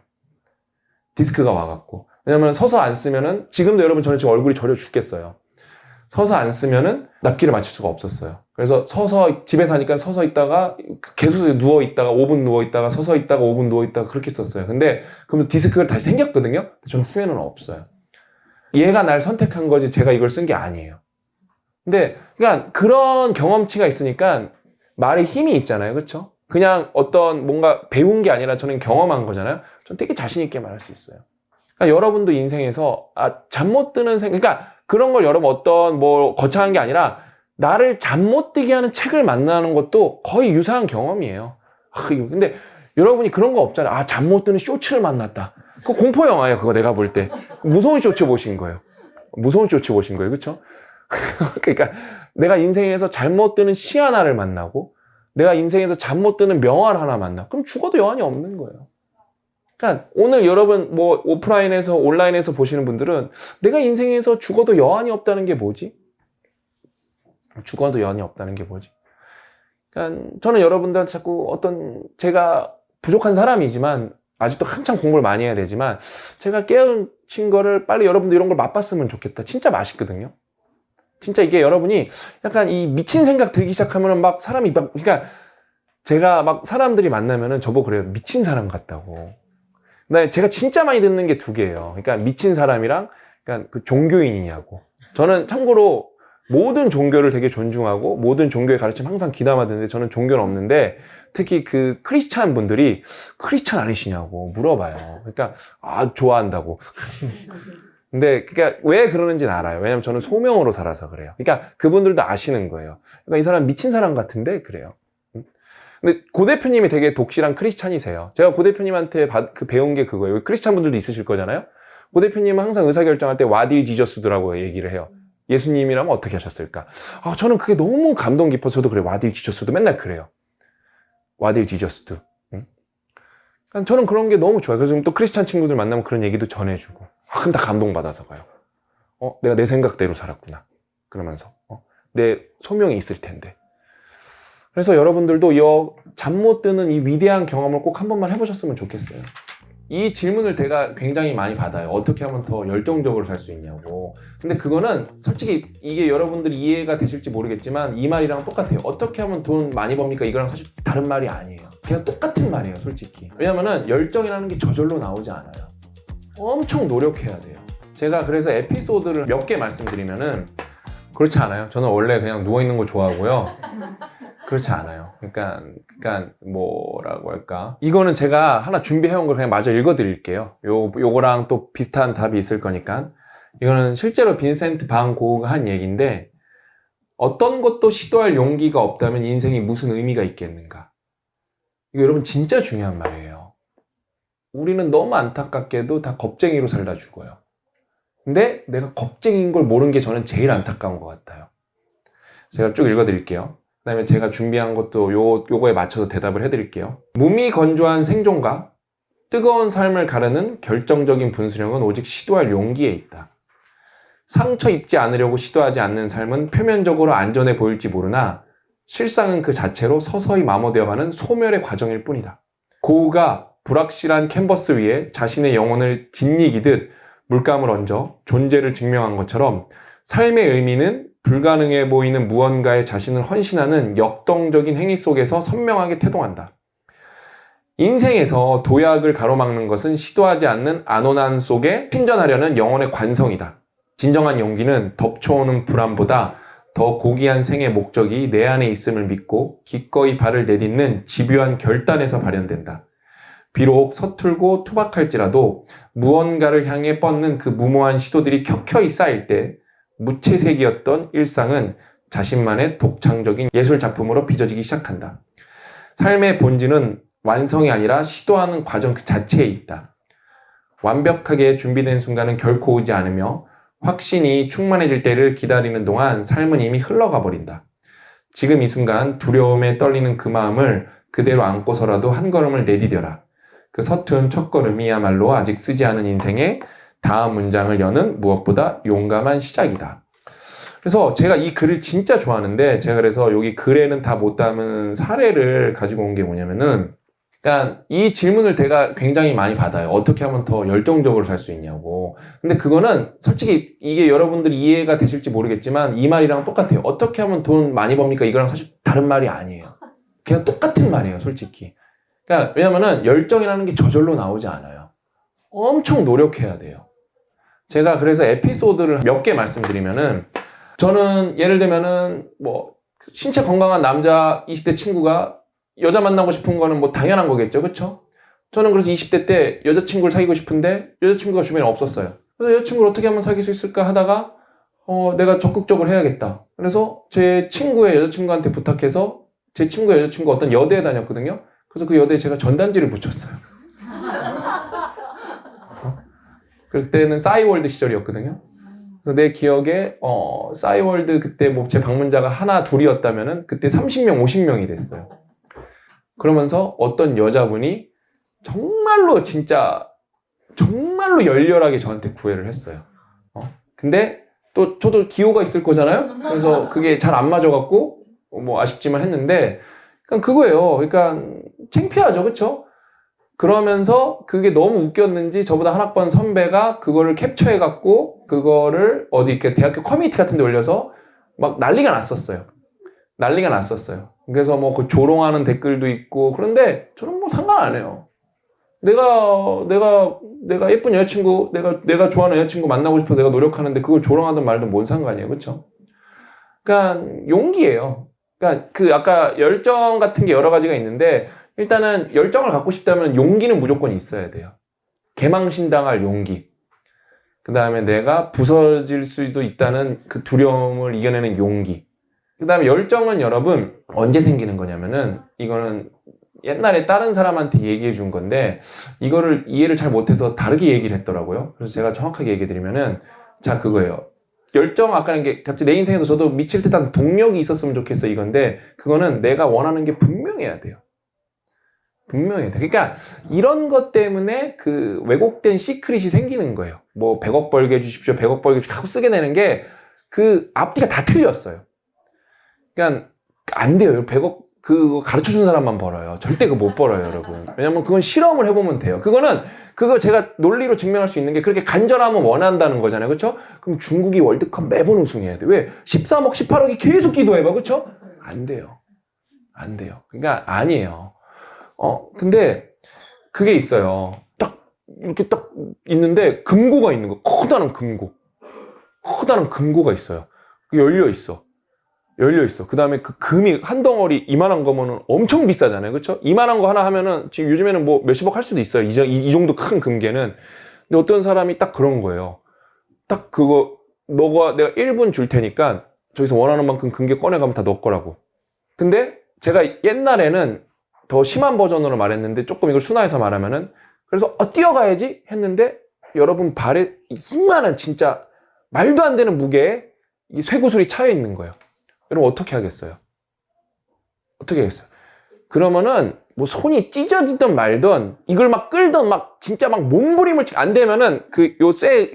디스크가 와갖고. 왜냐면 서서 안 쓰면은, 지금도 여러분 저는 지금 얼굴이 저려 죽겠어요. 서서 안 쓰면은 납기를 맞출 수가 없었어요. 그래서 서서, 집에서 하니까 서서 있다가 계속 누워 있다가 5분 누워 있다가 서서 있다가 5분 누워 있다가 그렇게 썼어요. 근데 그러면서 디스크가 다시 생겼거든요. 저는 후회는 없어요. 얘가 날 선택한 거지 제가 이걸 쓴 게 아니에요. 근데 그러니까 그런 경험치가 있으니까 말에 힘이 있잖아요. 그렇죠? 그냥 어떤 뭔가 배운 게 아니라 저는 경험한 거잖아요. 전 되게 자신 있게 말할 수 있어요. 그러니까 여러분도 인생에서 잠 못 드는 그러니까 그런 걸 여러분 어떤 뭐 거창한 게 아니라 나를 잠 못 들게 하는 책을 만나는 것도 거의 유사한 경험이에요. 근데 여러분이 그런 거 없잖아요. 잠 못 드는 쇼츠를 만났다. 그거 공포 영화예요. 그거 내가 볼 때 무서운 쇼츠 보신 거예요. 무서운 쇼츠 보신 거예요. 그렇죠? 그러니까 내가 인생에서 잘못 드는 시 하나를 만나고, 내가 인생에서 잠 못 드는 명언 하나 만나. 그럼 죽어도 여한이 없는 거예요. 그러니까 오늘 여러분 뭐 오프라인에서 온라인에서 보시는 분들은 내가 인생에서 죽어도 여한이 없다는 게 뭐지? 죽어도 여한이 없다는 게 뭐지? 그러니까 저는 여러분들한테 자꾸 제가 부족한 사람이지만, 아직도 한참 공부를 많이 해야 되지만, 제가 깨우친 거를 빨리 여러분들 이런 걸 맛봤으면 좋겠다. 진짜 맛있거든요. 진짜 이게 여러분이 약간 이 미친 생각 들기 시작하면은 막 사람이 그러니까 제가 막 사람들이 만나면은 저보고 그래요. 미친 사람 같다고. 근데 제가 진짜 많이 듣는 게 두 개예요. 그러니까 미친 사람이랑 그러니까 그 종교인이냐고. 저는 참고로 모든 종교를 되게 존중하고 모든 종교의 가르침 항상 귀담아 듣는데, 저는 종교는 없는데 특히 그 크리스찬 분들이 크리스찬 아니시냐고 물어봐요. 그러니까 좋아한다고. 근데 그러니까 왜 그러는지는 알아요. 왜냐면 저는 소명으로 살아서 그래요. 그러니까 그분들도 아시는 거예요. 그러니까 이 사람 미친 사람 같은데 그래요. 근데 고 대표님이 되게 독실한 크리스찬이세요. 제가 고 대표님한테 배운 게 그거예요. 크리스찬 분들도 있으실 거잖아요. 고 대표님은 항상 의사결정할 때 와딜 지저스드라고 얘기를 해요. 예수님이라면 어떻게 하셨을까? 저는 그게 너무 감동 깊어서 저도 그래요. 와딜 지저스드 맨날 그래요. 와딜 지저스드. 저는 그런 게 너무 좋아요. 그래서 또 크리스찬 친구들 만나면 그런 얘기도 전해주고. 근데 감동받아서 가요. 내가 내 생각대로 살았구나. 그러면서 내 소명이 있을 텐데. 그래서 여러분들도 잠 못 드는 이 위대한 경험을 꼭 한 번만 해보셨으면 좋겠어요. 이 질문을 제가 굉장히 많이 받아요. 어떻게 하면 더 열정적으로 살 수 있냐고. 근데 그거는 솔직히 이게 여러분들이 이해가 되실지 모르겠지만 이 말이랑 똑같아요. 어떻게 하면 돈 많이 법니까? 이거랑 사실 다른 말이 아니에요. 그냥 똑같은 말이에요, 솔직히. 왜냐면은 열정이라는 게 저절로 나오지 않아요. 엄청 노력해야 돼요. 제가 그래서 에피소드를 몇 개 말씀드리면은 그렇지 않아요. 저는 원래 그냥 누워있는 거 좋아하고요. 그렇지 않아요. 그러니까 뭐라고 할까? 이거는 제가 하나 준비해온 걸 그냥 마저 읽어드릴게요. 요거랑 또 비슷한 답이 있을 거니까. 이거는 실제로 빈센트 반 고흐가 한 얘기인데, 어떤 것도 시도할 용기가 없다면 인생이 무슨 의미가 있겠는가? 이거 여러분 진짜 중요한 말이에요. 우리는 너무 안타깝게도 다 겁쟁이로 살다 죽어요. 근데 내가 겁쟁이인 걸 모르는 게 저는 제일 안타까운 것 같아요. 제가 쭉 읽어드릴게요. 그 다음에 제가 준비한 것도 요거에 맞춰서 대답을 해드릴게요. 무미건조한 생존과 뜨거운 삶을 가르는 결정적인 분수령은 오직 시도할 용기에 있다. 상처 입지 않으려고 시도하지 않는 삶은 표면적으로 안전해 보일지 모르나 실상은 그 자체로 서서히 마모되어가는 소멸의 과정일 뿐이다. 고흐가 불확실한 캔버스 위에 자신의 영혼을 짓이기듯 물감을 얹어 존재를 증명한 것처럼 삶의 의미는 불가능해 보이는 무언가에 자신을 헌신하는 역동적인 행위 속에서 선명하게 태동한다. 인생에서 도약을 가로막는 것은 시도하지 않는 안온한 속에 신전하려는 영혼의 관성이다. 진정한 용기는 덮쳐오는 불안보다 더 고귀한 생의 목적이 내 안에 있음을 믿고 기꺼이 발을 내딛는 집요한 결단에서 발현된다. 비록 서툴고 투박할지라도 무언가를 향해 뻗는 그 무모한 시도들이 켜켜이 쌓일 때 무채색이었던 일상은 자신만의 독창적인 예술 작품으로 빚어지기 시작한다. 삶의 본질은 완성이 아니라 시도하는 과정 그 자체에 있다. 완벽하게 준비된 순간은 결코 오지 않으며 확신이 충만해질 때를 기다리는 동안 삶은 이미 흘러가 버린다. 지금 이 순간 두려움에 떨리는 그 마음을 그대로 안고서라도 한 걸음을 내디뎌라. 그 서툰 첫걸음이야말로 아직 쓰지 않은 인생의 다음 문장을 여는 무엇보다 용감한 시작이다. 그래서 제가 이 글을 진짜 좋아하는데, 제가 그래서 여기 글에는 다 못 담은 사례를 가지고 온 게 뭐냐면은, 그러니까 이 질문을 제가 굉장히 많이 받아요. 어떻게 하면 더 열정적으로 살 수 있냐고. 근데 그거는 솔직히 이게 여러분들이 이해가 되실지 모르겠지만 이 말이랑 똑같아요. 어떻게 하면 돈 많이 법니까? 이거랑 사실 다른 말이 아니에요. 그냥 똑같은 말이에요, 솔직히. 그러니까 왜냐면은 열정이라는 게 저절로 나오지 않아요. 엄청 노력해야 돼요. 제가 그래서 에피소드를 몇 개 말씀드리면은, 저는 예를 들면은 신체 건강한 남자 20대 친구가 여자 만나고 싶은 거는 당연한 거겠죠, 그쵸? 저는 그래서 20대 때 여자친구를 사귀고 싶은데 여자친구가 주변에 없었어요. 그래서 여자친구를 어떻게 하면 사귈 수 있을까 하다가 내가 적극적으로 해야겠다. 그래서 제 친구의 여자친구한테 부탁해서, 제 친구의 여자친구가 어떤 여대에 다녔거든요. 그래서 그 여대에 제가 전단지를 붙였어요. 그때는 싸이월드 시절이었거든요. 그래서 내 기억에 싸이월드 그때 제 방문자가 하나 둘이었다면은 그때 30명 50명이 됐어요. 그러면서 어떤 여자분이 정말로 진짜 정말로 열렬하게 저한테 구애를 했어요. 근데 또 저도 기호가 있을 거잖아요. 그래서 그게 잘 안 맞아갖고 아쉽지만 했는데, 그러니까 그거예요. 그러니까 창피하죠, 그렇죠? 그러면서 그게 너무 웃겼는지 저보다 한 학번 선배가 그거를 캡처해갖고 그거를 어디 이렇게 대학교 커뮤니티 같은 데 올려서 막 난리가 났었어요. 난리가 났었어요. 그래서 그 조롱하는 댓글도 있고, 그런데 저는 상관 안 해요. 내가 예쁜 여자친구, 내가 좋아하는 여자친구 만나고 싶어서 내가 노력하는데 그걸 조롱하든 말든 뭔 상관이에요, 그렇죠? 그러니까 용기예요. 그러니까 아까 열정 같은 게 여러 가지가 있는데, 일단은 열정을 갖고 싶다면 용기는 무조건 있어야 돼요. 개망신당할 용기. 그 다음에 내가 부서질 수도 있다는 그 두려움을 이겨내는 용기. 그 다음에 열정은 여러분 언제 생기는 거냐면은, 이거는 옛날에 다른 사람한테 얘기해 준 건데 이거를 이해를 잘 못해서 다르게 얘기를 했더라고요. 그래서 제가 정확하게 얘기해 드리면은, 자, 그거예요. 열정, 아까는 게 갑자기 내 인생에서 저도 미칠 듯한 동력이 있었으면 좋겠어, 이건데 그거는 내가 원하는 게 분명해야 돼요. 분명해야 돼. 그러니까 이런 것 때문에 그 왜곡된 시크릿이 생기는 거예요. 뭐 100억 벌게 해주십시오, 100억 벌게 해주십시오 하고 쓰게 되는 게 그 앞뒤가 다 틀렸어요. 그러니까 안 돼요. 100억 그거 가르쳐준 사람만 벌어요. 절대 그거 못 벌어요, 여러분. 왜냐면 그건 실험을 해보면 돼요. 그거 제가 논리로 증명할 수 있는 게 그렇게 간절하면 원한다는 거잖아요. 그렇죠? 그럼 중국이 월드컵 매번 우승해야 돼. 왜? 13억, 18억이 계속 기도해봐. 그렇죠? 안 돼요. 안 돼요. 그러니까 아니에요. 근데 그게 있어요. 이렇게 딱 있는데 금고가 있는 거. 커다란 금고가 있어요. 열려 있어. 그 다음에 그 금이 한 덩어리 이만한 거면은 엄청 비싸잖아요. 그쵸? 이만한 거 하나 하면은 지금 요즘에는 뭐 몇십억 할 수도 있어요. 이 정도 큰 금괴는. 근데 어떤 사람이 딱 그런 거예요. 딱 그거, 내가 1분 줄 테니까 저기서 원하는 만큼 금괴 꺼내가면 다 너 거라고. 근데 제가 옛날에는 더 심한 버전으로 말했는데 조금 이걸 순화해서 말하면은 그래서 뛰어가야지 했는데 여러분 발에 이만한 진짜 말도 안 되는 무게에 이 쇠구슬이 차여 있는 거예요. 여러분 어떻게 하겠어요? 그러면은 뭐 손이 찢어지든 말든 이걸 막 끌든 막 진짜 막 몸부림을 안 되면은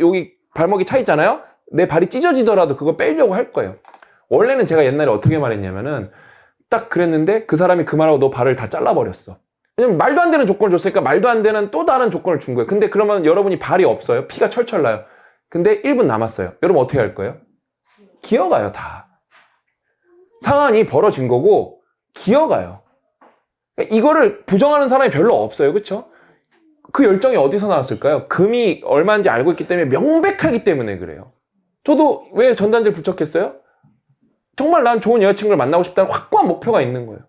여기 발목이 차 있잖아요. 내 발이 찢어지더라도 그거 빼려고 할 거예요. 원래는 제가 옛날에 어떻게 말했냐면은 딱 그랬는데 그 사람이 그 말하고 너 발을 다 잘라버렸어. 왜냐면 말도 안 되는 조건을 줬으니까 말도 안 되는 또 다른 조건을 준 거예요. 근데 그러면 여러분이 발이 없어요. 피가 철철 나요. 근데 1분 남았어요. 여러분 어떻게 할 거예요? 기어가요, 다. 상황이 벌어진 거고 기어가요. 이거를 부정하는 사람이 별로 없어요. 그렇죠? 그 열정이 어디서 나왔을까요? 금이 얼마인지 알고 있기 때문에 명백하기 때문에 그래요. 저도 왜 전단지를 부착했어요? 정말 난 좋은 여자친구를 만나고 싶다는 확고한 목표가 있는 거예요.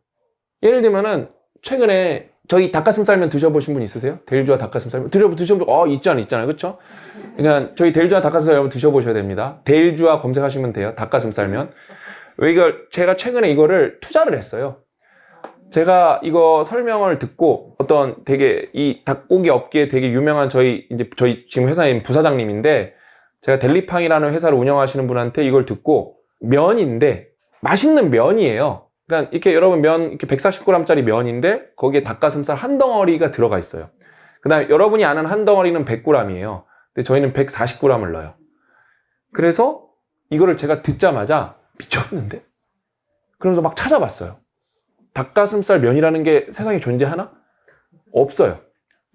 예를 들면은 최근에 저희 닭가슴살면 드셔보신 분 있으세요? 데일주아 닭가슴살면 드셔보신 분 있잖아요. 그렇죠? 그러니까 저희 데일주아 닭가슴살 여러분 드셔보셔야 됩니다. 데일주아 검색하시면 돼요. 닭가슴살면. 왜 제가 최근에 이거를 투자를 했어요. 제가 이거 설명을 듣고 어떤 되게 이 닭고기 업계에 되게 유명한 저희 지금 회사인 부사장님인데 제가 델리팡이라는 회사를 운영하시는 분한테 이걸 듣고 면인데 맛있는 면이에요. 그러니까 이렇게 여러분 면 이렇게 140g짜리 면인데 거기에 닭가슴살 한 덩어리가 들어가 있어요. 그다음에 여러분이 아는 한 덩어리는 100g이에요. 근데 저희는 140g을 넣어요. 그래서 이거를 제가 듣자마자 미쳤는데? 그러면서 막 찾아봤어요. 닭가슴살 면이라는 게 세상에 존재하나? 없어요.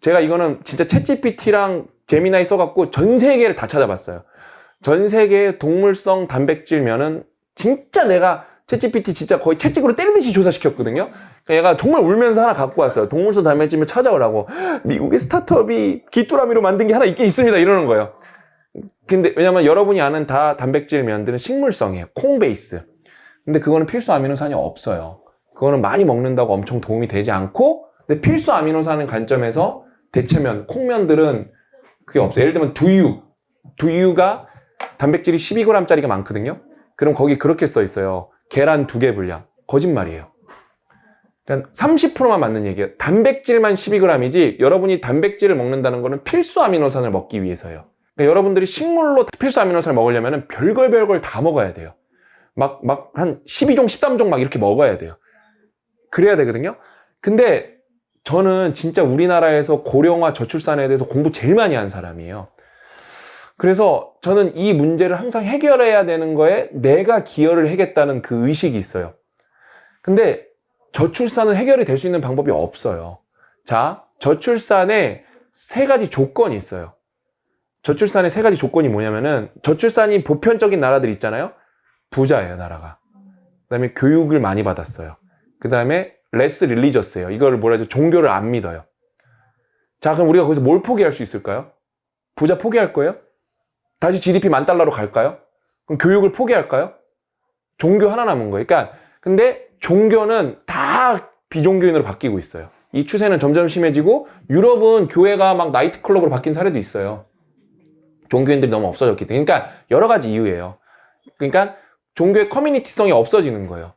제가 이거는 진짜 챗GPT랑 제미나이 써갖고 전 세계를 다 찾아봤어요. 전 세계의 동물성 단백질 면은 진짜 내가 챗GPT 진짜 거의 채찍으로 때리듯이 조사시켰거든요. 그러니까 얘가 정말 울면서 하나 갖고 왔어요. 동물성 단백질면 찾아오라고. 미국의 스타트업이 귀뚜라미로 만든 게 하나 있긴 있습니다. 이러는 거예요. 근데 왜냐면 여러분이 아는 다 단백질 면들은 식물성이에요. 콩 베이스. 근데 그거는 필수 아미노산이 없어요. 그거는 많이 먹는다고 엄청 도움이 되지 않고, 근데 필수 아미노산의 관점에서 대체면, 콩면들은 그게 없어요. 예를 들면 두유가 단백질이 12g짜리가 많거든요. 그럼 거기 그렇게 써 있어요. 계란 2개 분량. 거짓말이에요. 그러니까 30%만 맞는 얘기예요. 단백질만 12g이지 여러분이 단백질을 먹는다는 거는 필수 아미노산을 먹기 위해서예요. 그러니까 여러분들이 식물로 필수 아미노산을 먹으려면 별걸 다 먹어야 돼요. 막 한 12종, 13종 막 이렇게 먹어야 돼요. 그래야 되거든요. 근데 저는 진짜 우리나라에서 고령화 저출산에 대해서 공부 제일 많이 한 사람이에요. 그래서 저는 이 문제를 항상 해결해야 되는 거에 내가 기여를 하겠다는 그 의식이 있어요. 근데 저출산은 해결이 될 수 있는 방법이 없어요. 자, 저출산에 3가지 조건이 있어요. 저출산의 3가지 조건이 뭐냐면은, 저출산이 보편적인 나라들 있잖아요. 부자예요, 나라가. 그 다음에 교육을 많이 받았어요. 그 다음에 less religious예요. 이거를 뭐라 하죠? 종교를 안 믿어요. 자, 그럼 우리가 거기서 뭘 포기할 수 있을까요? 부자 포기할 거예요? 다시 GDP $10,000로 갈까요? 그럼 교육을 포기할까요? 종교 하나 남은 거예요. 그러니까 근데 종교는 다 비종교인으로 바뀌고 있어요. 이 추세는 점점 심해지고 유럽은 교회가 막 나이트클럽으로 바뀐 사례도 있어요. 종교인들이 너무 없어졌기 때문에. 그러니까 여러 가지 이유예요. 그러니까 종교의 커뮤니티성이 없어지는 거예요.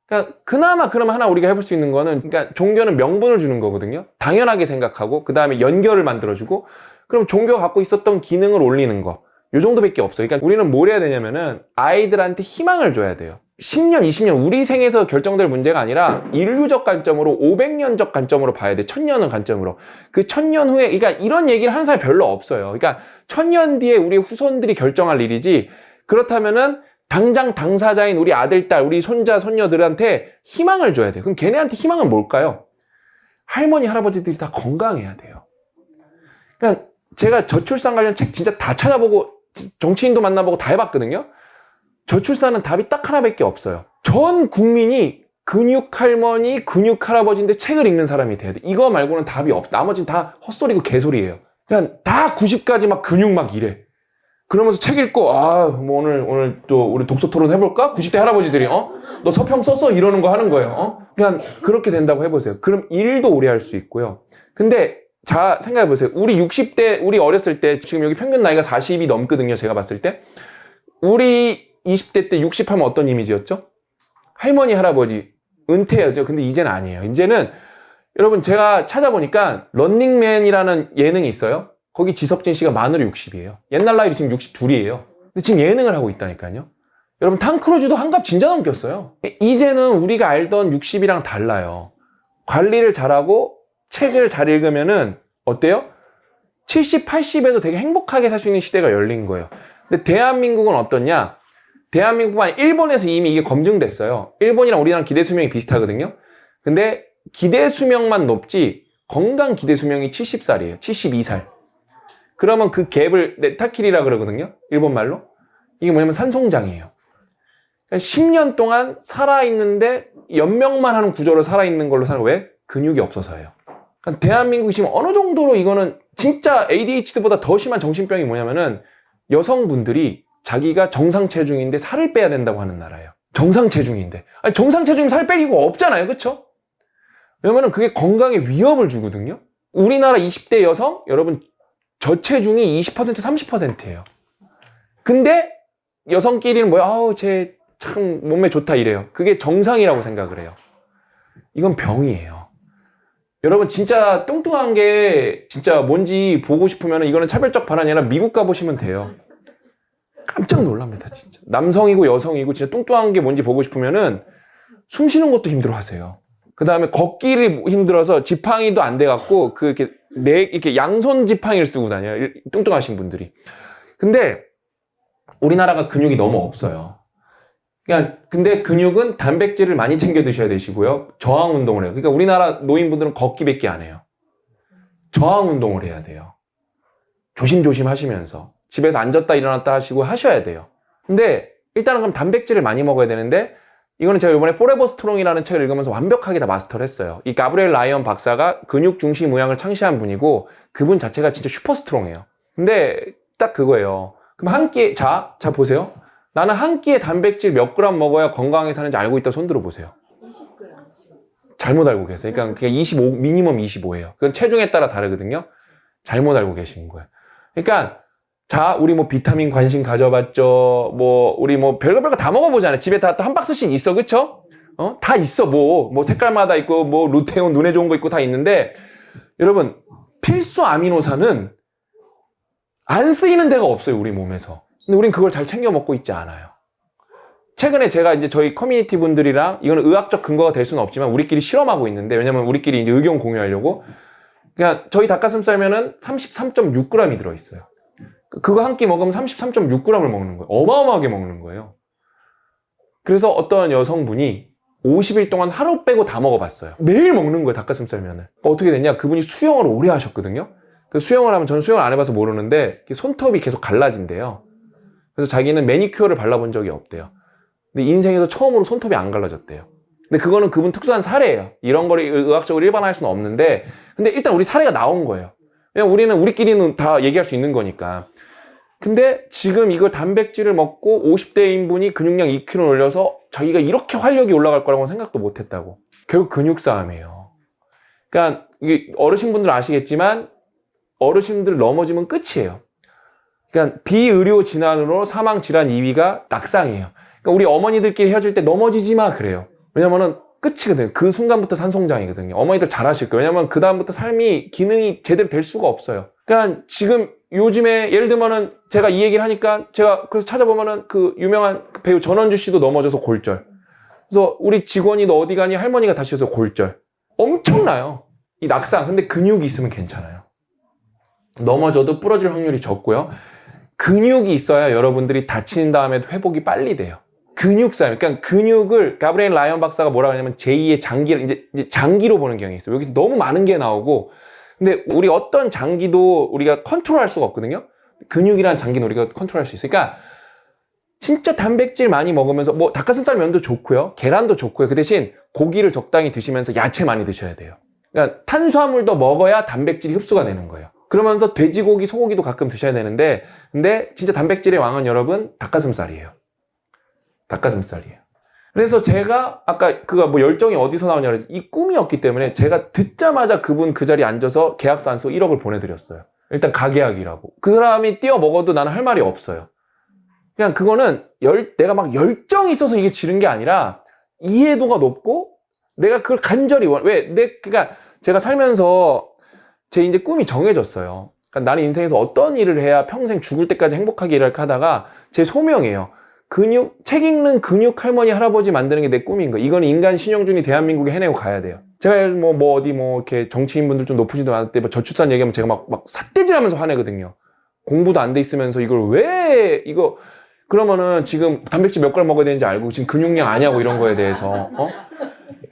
그러니까 그나마 하나 우리가 해볼 수 있는 거는, 그러니까 종교는 명분을 주는 거거든요. 당연하게 생각하고 그 다음에 연결을 만들어주고, 그럼 종교가 갖고 있었던 기능을 올리는 거, 요 정도밖에 없어요. 그러니까 우리는 뭘 해야 되냐면은 아이들한테 희망을 줘야 돼요. 10년, 20년 우리 생에서 결정될 문제가 아니라 인류적 관점으로 500년적 관점으로 봐야 돼. 1000년은 관점으로. 그 1000년 후에, 그러니까 이런 얘기를 하는 사람이 별로 없어요. 그러니까 1000년 뒤에 우리 후손들이 결정할 일이지. 그렇다면은 당장 당사자인 우리 아들, 딸, 우리 손자, 손녀들한테 희망을 줘야 돼. 그럼 걔네한테 희망은 뭘까요? 할머니, 할아버지들이 다 건강해야 돼요. 그러니까 제가 저출산 관련 책 진짜 다 찾아보고 정치인도 만나보고 다 해봤거든요. 저출산은 답이 딱 하나밖에 없어요. 전 국민이 근육 할머니, 근육 할아버지인데 책을 읽는 사람이 돼야 돼. 이거 말고는 답이 없어. 나머지는 다 헛소리고 개소리예요. 그냥 다 90까지 막 근육 막 이래. 그러면서 책 읽고, 뭐 오늘 또 우리 독서 토론 해볼까? 90대 할아버지들이, 너 서평 썼어? 이러는 거 하는 거예요. 그냥 그렇게 된다고 해보세요. 그럼 일도 오래 할 수 있고요. 근데 자, 생각해보세요. 우리 60대, 우리 어렸을 때, 지금 여기 평균 나이가 40이 넘거든요. 제가 봤을 때. 우리 20대 때 60 하면 어떤 이미지였죠? 할머니, 할아버지, 은퇴하죠. 근데 이제는 아니에요. 이제는, 여러분, 제가 찾아보니까, 런닝맨이라는 예능이 있어요. 거기 지석진 씨가 만으로 60이에요. 옛날 나이로 지금 62이에요. 근데 지금 예능을 하고 있다니까요. 여러분, 탕 크루즈도 한갑 진짜 넘겼어요. 이제는 우리가 알던 60이랑 달라요. 관리를 잘하고, 책을 잘 읽으면은, 어때요? 70, 80에도 되게 행복하게 살 수 있는 시대가 열린 거예요. 근데 대한민국은 어떠냐? 대한민국만 일본에서 이미 이게 검증됐어요. 일본이랑 우리랑 기대 수명이 비슷하거든요. 근데 기대 수명만 높지 건강 기대 수명이 70살이에요. 72살. 그러면 그 갭을 네타킬이라 그러거든요. 일본 말로. 이게 뭐냐면 산송장이에요. 10년 동안 살아있는데 연명만 하는 구조로 살아있는 걸로 사는 왜? 근육이 없어서예요. 그러니까 대한민국이 지금 어느 정도로 이거는 진짜 ADHD보다 더 심한 정신병이 뭐냐면은 여성분들이 자기가 정상 체중인데 살을 빼야 된다고 하는 나라예요. 정상 체중인데. 아니, 정상 체중이면 살 뺄 이유가 없잖아요. 그쵸? 왜냐면은 그게 건강에 위협을 주거든요. 우리나라 20대 여성, 여러분, 저체중이 20%, 30%예요. 근데 여성끼리는 뭐야? 쟤 참 몸매 좋다 이래요. 그게 정상이라고 생각을 해요. 이건 병이에요. 여러분, 진짜 뚱뚱한 게 진짜 뭔지 보고 싶으면 이거는 차별적 발언이 아니라 미국 가보시면 돼요. 깜짝 놀랍니다, 진짜. 남성이고 여성이고 진짜 뚱뚱한 게 뭔지 보고 싶으면은 숨 쉬는 것도 힘들어 하세요. 그 다음에 걷기를 힘들어서 지팡이도 안 돼갖고 이렇게 양손 지팡이를 쓰고 다녀요. 뚱뚱하신 분들이. 근데 우리나라가 근육이 너무 없어요. 근데 근육은 단백질을 많이 챙겨 드셔야 되시고요. 저항 운동을 해요. 그러니까 우리나라 노인분들은 걷기밖에 안 해요. 저항 운동을 해야 돼요. 조심조심 하시면서. 집에서 앉았다 일어났다 하시고 하셔야 돼요. 근데 일단은 그럼 단백질을 많이 먹어야 되는데 이거는 제가 이번에 포레버 스트롱이라는 책을 읽으면서 완벽하게 다 마스터를 했어요. 이 가브리엘 라이언 박사가 근육 중심 의학을 창시한 분이고 그분 자체가 진짜 슈퍼 스트롱해요. 근데 딱 그거예요. 그럼 한 끼에 자 보세요. 나는 한 끼에 단백질 몇 그램 먹어야 건강하게 사는지 알고 있다 손 들어보세요. 20g. 잘못 알고 계세요. 그러니까 그게 25, 미니멈 25예요. 그건 체중에 따라 다르거든요. 잘못 알고 계신 거예요. 그러니까 자, 우리 뭐 비타민 관심 가져봤죠. 우리 별거 다 먹어보잖아요. 집에 다 한 박스씩 있어, 그쵸? 다 있어, 뭐 색깔마다 있고, 루테온 눈에 좋은 거 있고 다 있는데, 여러분, 필수 아미노산은 안 쓰이는 데가 없어요, 우리 몸에서. 근데 우린 그걸 잘 챙겨 먹고 있지 않아요. 최근에 제가 이제 저희 커뮤니티 분들이랑, 이거는 의학적 근거가 될 수는 없지만, 우리끼리 실험하고 있는데, 왜냐면 우리끼리 이제 의견 공유하려고. 그냥 저희 닭가슴살면은 33.6g이 들어있어요. 그거 한 끼 먹으면 33.6g을 먹는 거예요. 어마어마하게 먹는 거예요. 그래서 어떤 여성분이 50일 동안 하루 빼고 다 먹어봤어요. 매일 먹는 거예요, 닭가슴살면을. 어떻게 됐냐? 그분이 수영을 오래 하셨거든요. 그 수영을 하면 저는 수영을 안 해봐서 모르는데 손톱이 계속 갈라진대요. 그래서 자기는 매니큐어를 발라본 적이 없대요. 근데 인생에서 처음으로 손톱이 안 갈라졌대요. 근데 그거는 그분 특수한 사례예요. 이런 거를 의학적으로 일반화할 수는 없는데 근데 일단 우리 사례가 나온 거예요. 왜냐면 우리끼리는 다 얘기할 수 있는 거니까. 근데 지금 이걸 단백질을 먹고 50대인 분이 근육량 2kg 올려서 자기가 이렇게 활력이 올라갈 거라고는 생각도 못 했다고. 결국 근육 싸움이에요. 그러니까 이게 어르신분들 아시겠지만 어르신들 넘어지면 끝이에요. 그러니까 비의료 질환으로 사망 질환 2위가 낙상이에요. 그러니까 우리 어머니들끼리 헤어질 때 넘어지지 마 그래요. 왜냐면은 끝이거든요. 그 순간부터 산송장이거든요. 어머니들 잘하실 거예요. 왜냐면 그 다음부터 삶이 기능이 제대로 될 수가 없어요. 그러니까 지금 요즘에 예를 들면은 제가 이 얘기를 하니까 제가 그래서 찾아보면은 그 유명한 배우 전원주 씨도 넘어져서 골절. 그래서 우리 직원이 너 어디 가니 할머니가 다치셔서 골절. 엄청나요. 이 낙상. 근데 근육이 있으면 괜찮아요. 넘어져도 부러질 확률이 적고요. 근육이 있어야 여러분들이 다친 다음에도 회복이 빨리 돼요. 근육 싸움. 그러니까 근육을 가브리엘 라이언 박사가 뭐라 하냐면 제2의 장기를 이제 장기로 보는 경향이 있어요. 여기서 너무 많은 게 나오고 근데 우리 어떤 장기도 우리가 컨트롤할 수가 없거든요. 근육이란 장기는 우리가 컨트롤할 수 있어요. 그러니까 진짜 단백질 많이 먹으면서 뭐 닭가슴살 면도 좋고요. 계란도 좋고요. 그 대신 고기를 적당히 드시면서 야채 많이 드셔야 돼요. 그러니까 탄수화물도 먹어야 단백질이 흡수가 되는 거예요. 그러면서 돼지고기, 소고기도 가끔 드셔야 되는데 근데 진짜 단백질의 왕은 여러분 닭가슴살이에요. 닭가슴살이에요. 그래서 제가 아까 그가 뭐 열정이 어디서 나오냐 그랬지 이 꿈이었기 때문에 제가 듣자마자 그분 그 자리에 앉아서 계약서 안 쓰고 1억을 보내드렸어요. 일단 가계약이라고. 그 사람이 띄워 먹어도 나는 할 말이 없어요. 그냥 그거는 내가 막 열정이 있어서 이게 지른 게 아니라 이해도가 높고 내가 그걸 간절히 그러니까 제가 살면서 제 이제 꿈이 정해졌어요. 그러니까 나는 인생에서 어떤 일을 해야 평생 죽을 때까지 행복하게 일을 하다가 제 소명이에요. 책 읽는 근육 할머니 할아버지 만드는 게 내 꿈인 거예요. 이건 인간 신용준이 대한민국에 해내고 가야 돼요. 제가 어디 이렇게 정치인분들 좀 높으시도 않을 때 저출산 얘기하면 제가 막 삿대질하면서 화내거든요. 공부도 안 돼 있으면서 이걸 그러면은 지금 단백질 몇 그램 먹어야 되는지 알고 지금 근육량 아냐고 이런 거에 대해서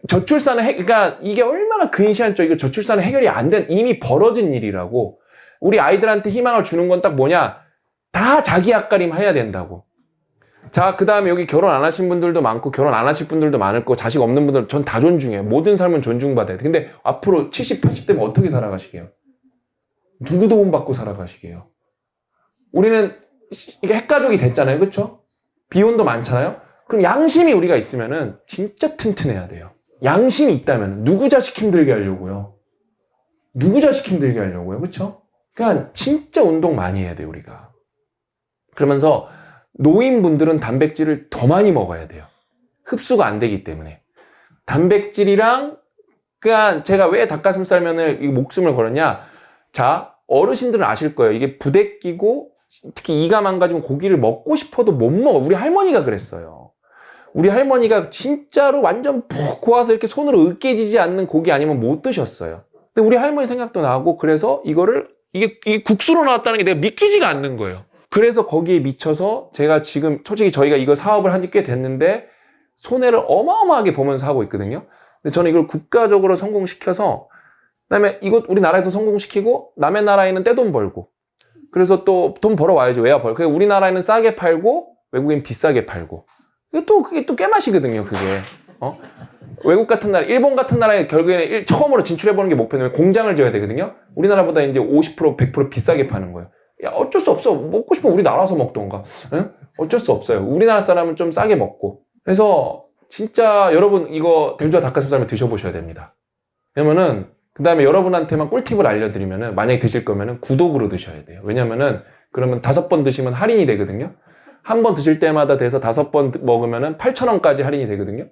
그러니까 이게 얼마나 근시안적이고 저출산은 해결이 안 된 이미 벌어진 일이라고. 우리 아이들한테 희망을 주는 건 딱 뭐냐? 다 자기 앞가림 해야 된다고. 자, 그 다음에 여기 결혼 안 하신 분들도 많고 결혼 안 하실 분들도 많을 거고 자식 없는 분들 전 다 존중해요. 모든 삶은 존중받아야 돼. 근데 앞으로 70, 80대면 어떻게 살아가시게요? 누구 도움 받고 살아가시게요? 우리는 이게 핵가족이 됐잖아요. 그렇죠? 비혼도 많잖아요. 그럼 양심이 우리가 있으면은 진짜 튼튼해야 돼요. 양심이 있다면 누구 자식 힘들게 하려고요? 누구 자식 힘들게 하려고요? 그렇죠? 그러니까 진짜 운동 많이 해야 돼요, 우리가. 그러면서 노인분들은 단백질을 더 많이 먹어야 돼요. 흡수가 안 되기 때문에. 단백질이랑 그러니까 제가 왜 닭가슴살면을 목숨을 걸었냐? 자, 어르신들은 아실 거예요. 이게 부대끼고 특히 이가 망가지면 고기를 먹고 싶어도 못 먹어. 우리 할머니가 그랬어요. 우리 할머니가 진짜로 완전 푹 고아서 이렇게 손으로 으깨지지 않는 고기 아니면 못 드셨어요. 근데 우리 할머니 생각도 나고 그래서 이게 국수로 나왔다는 게 내가 믿기지가 않는 거예요. 그래서 거기에 미쳐서 제가 지금 솔직히 저희가 이거 사업을 한 지 꽤 됐는데 손해를 어마어마하게 보면서 하고 있거든요. 근데 저는 이걸 국가적으로 성공시켜서 그다음에 이것 우리나라에서 성공시키고 남의 나라에는 떼돈 벌고 그래서 또 돈 벌어와야죠. 왜야 벌? 그러니까 우리나라에는 싸게 팔고 외국엔 비싸게 팔고 그게 또 꾀맛이거든요. 그게 외국 같은 나라, 일본 같은 나라에 결국에는 처음으로 진출해보는 게 목표인데 공장을 지어야 되거든요. 우리나라보다 이제 50%, 100% 비싸게 파는 거예요. 야, 어쩔 수 없어. 먹고 싶으면 우리 나라서 먹던가. 응? 어쩔 수 없어요. 우리나라 사람은 좀 싸게 먹고. 그래서 진짜 여러분 이거 델조아 닭가슴살을 드셔보셔야 됩니다. 왜냐면은 그 다음에 여러분한테만 꿀팁을 알려드리면은 만약에 드실 거면은 구독으로 드셔야 돼요. 왜냐면은 그러면 5번 드시면 할인이 되거든요. 한 번 드실 때마다 돼서 5번 먹으면은 8,000원까지 할인이 되거든요.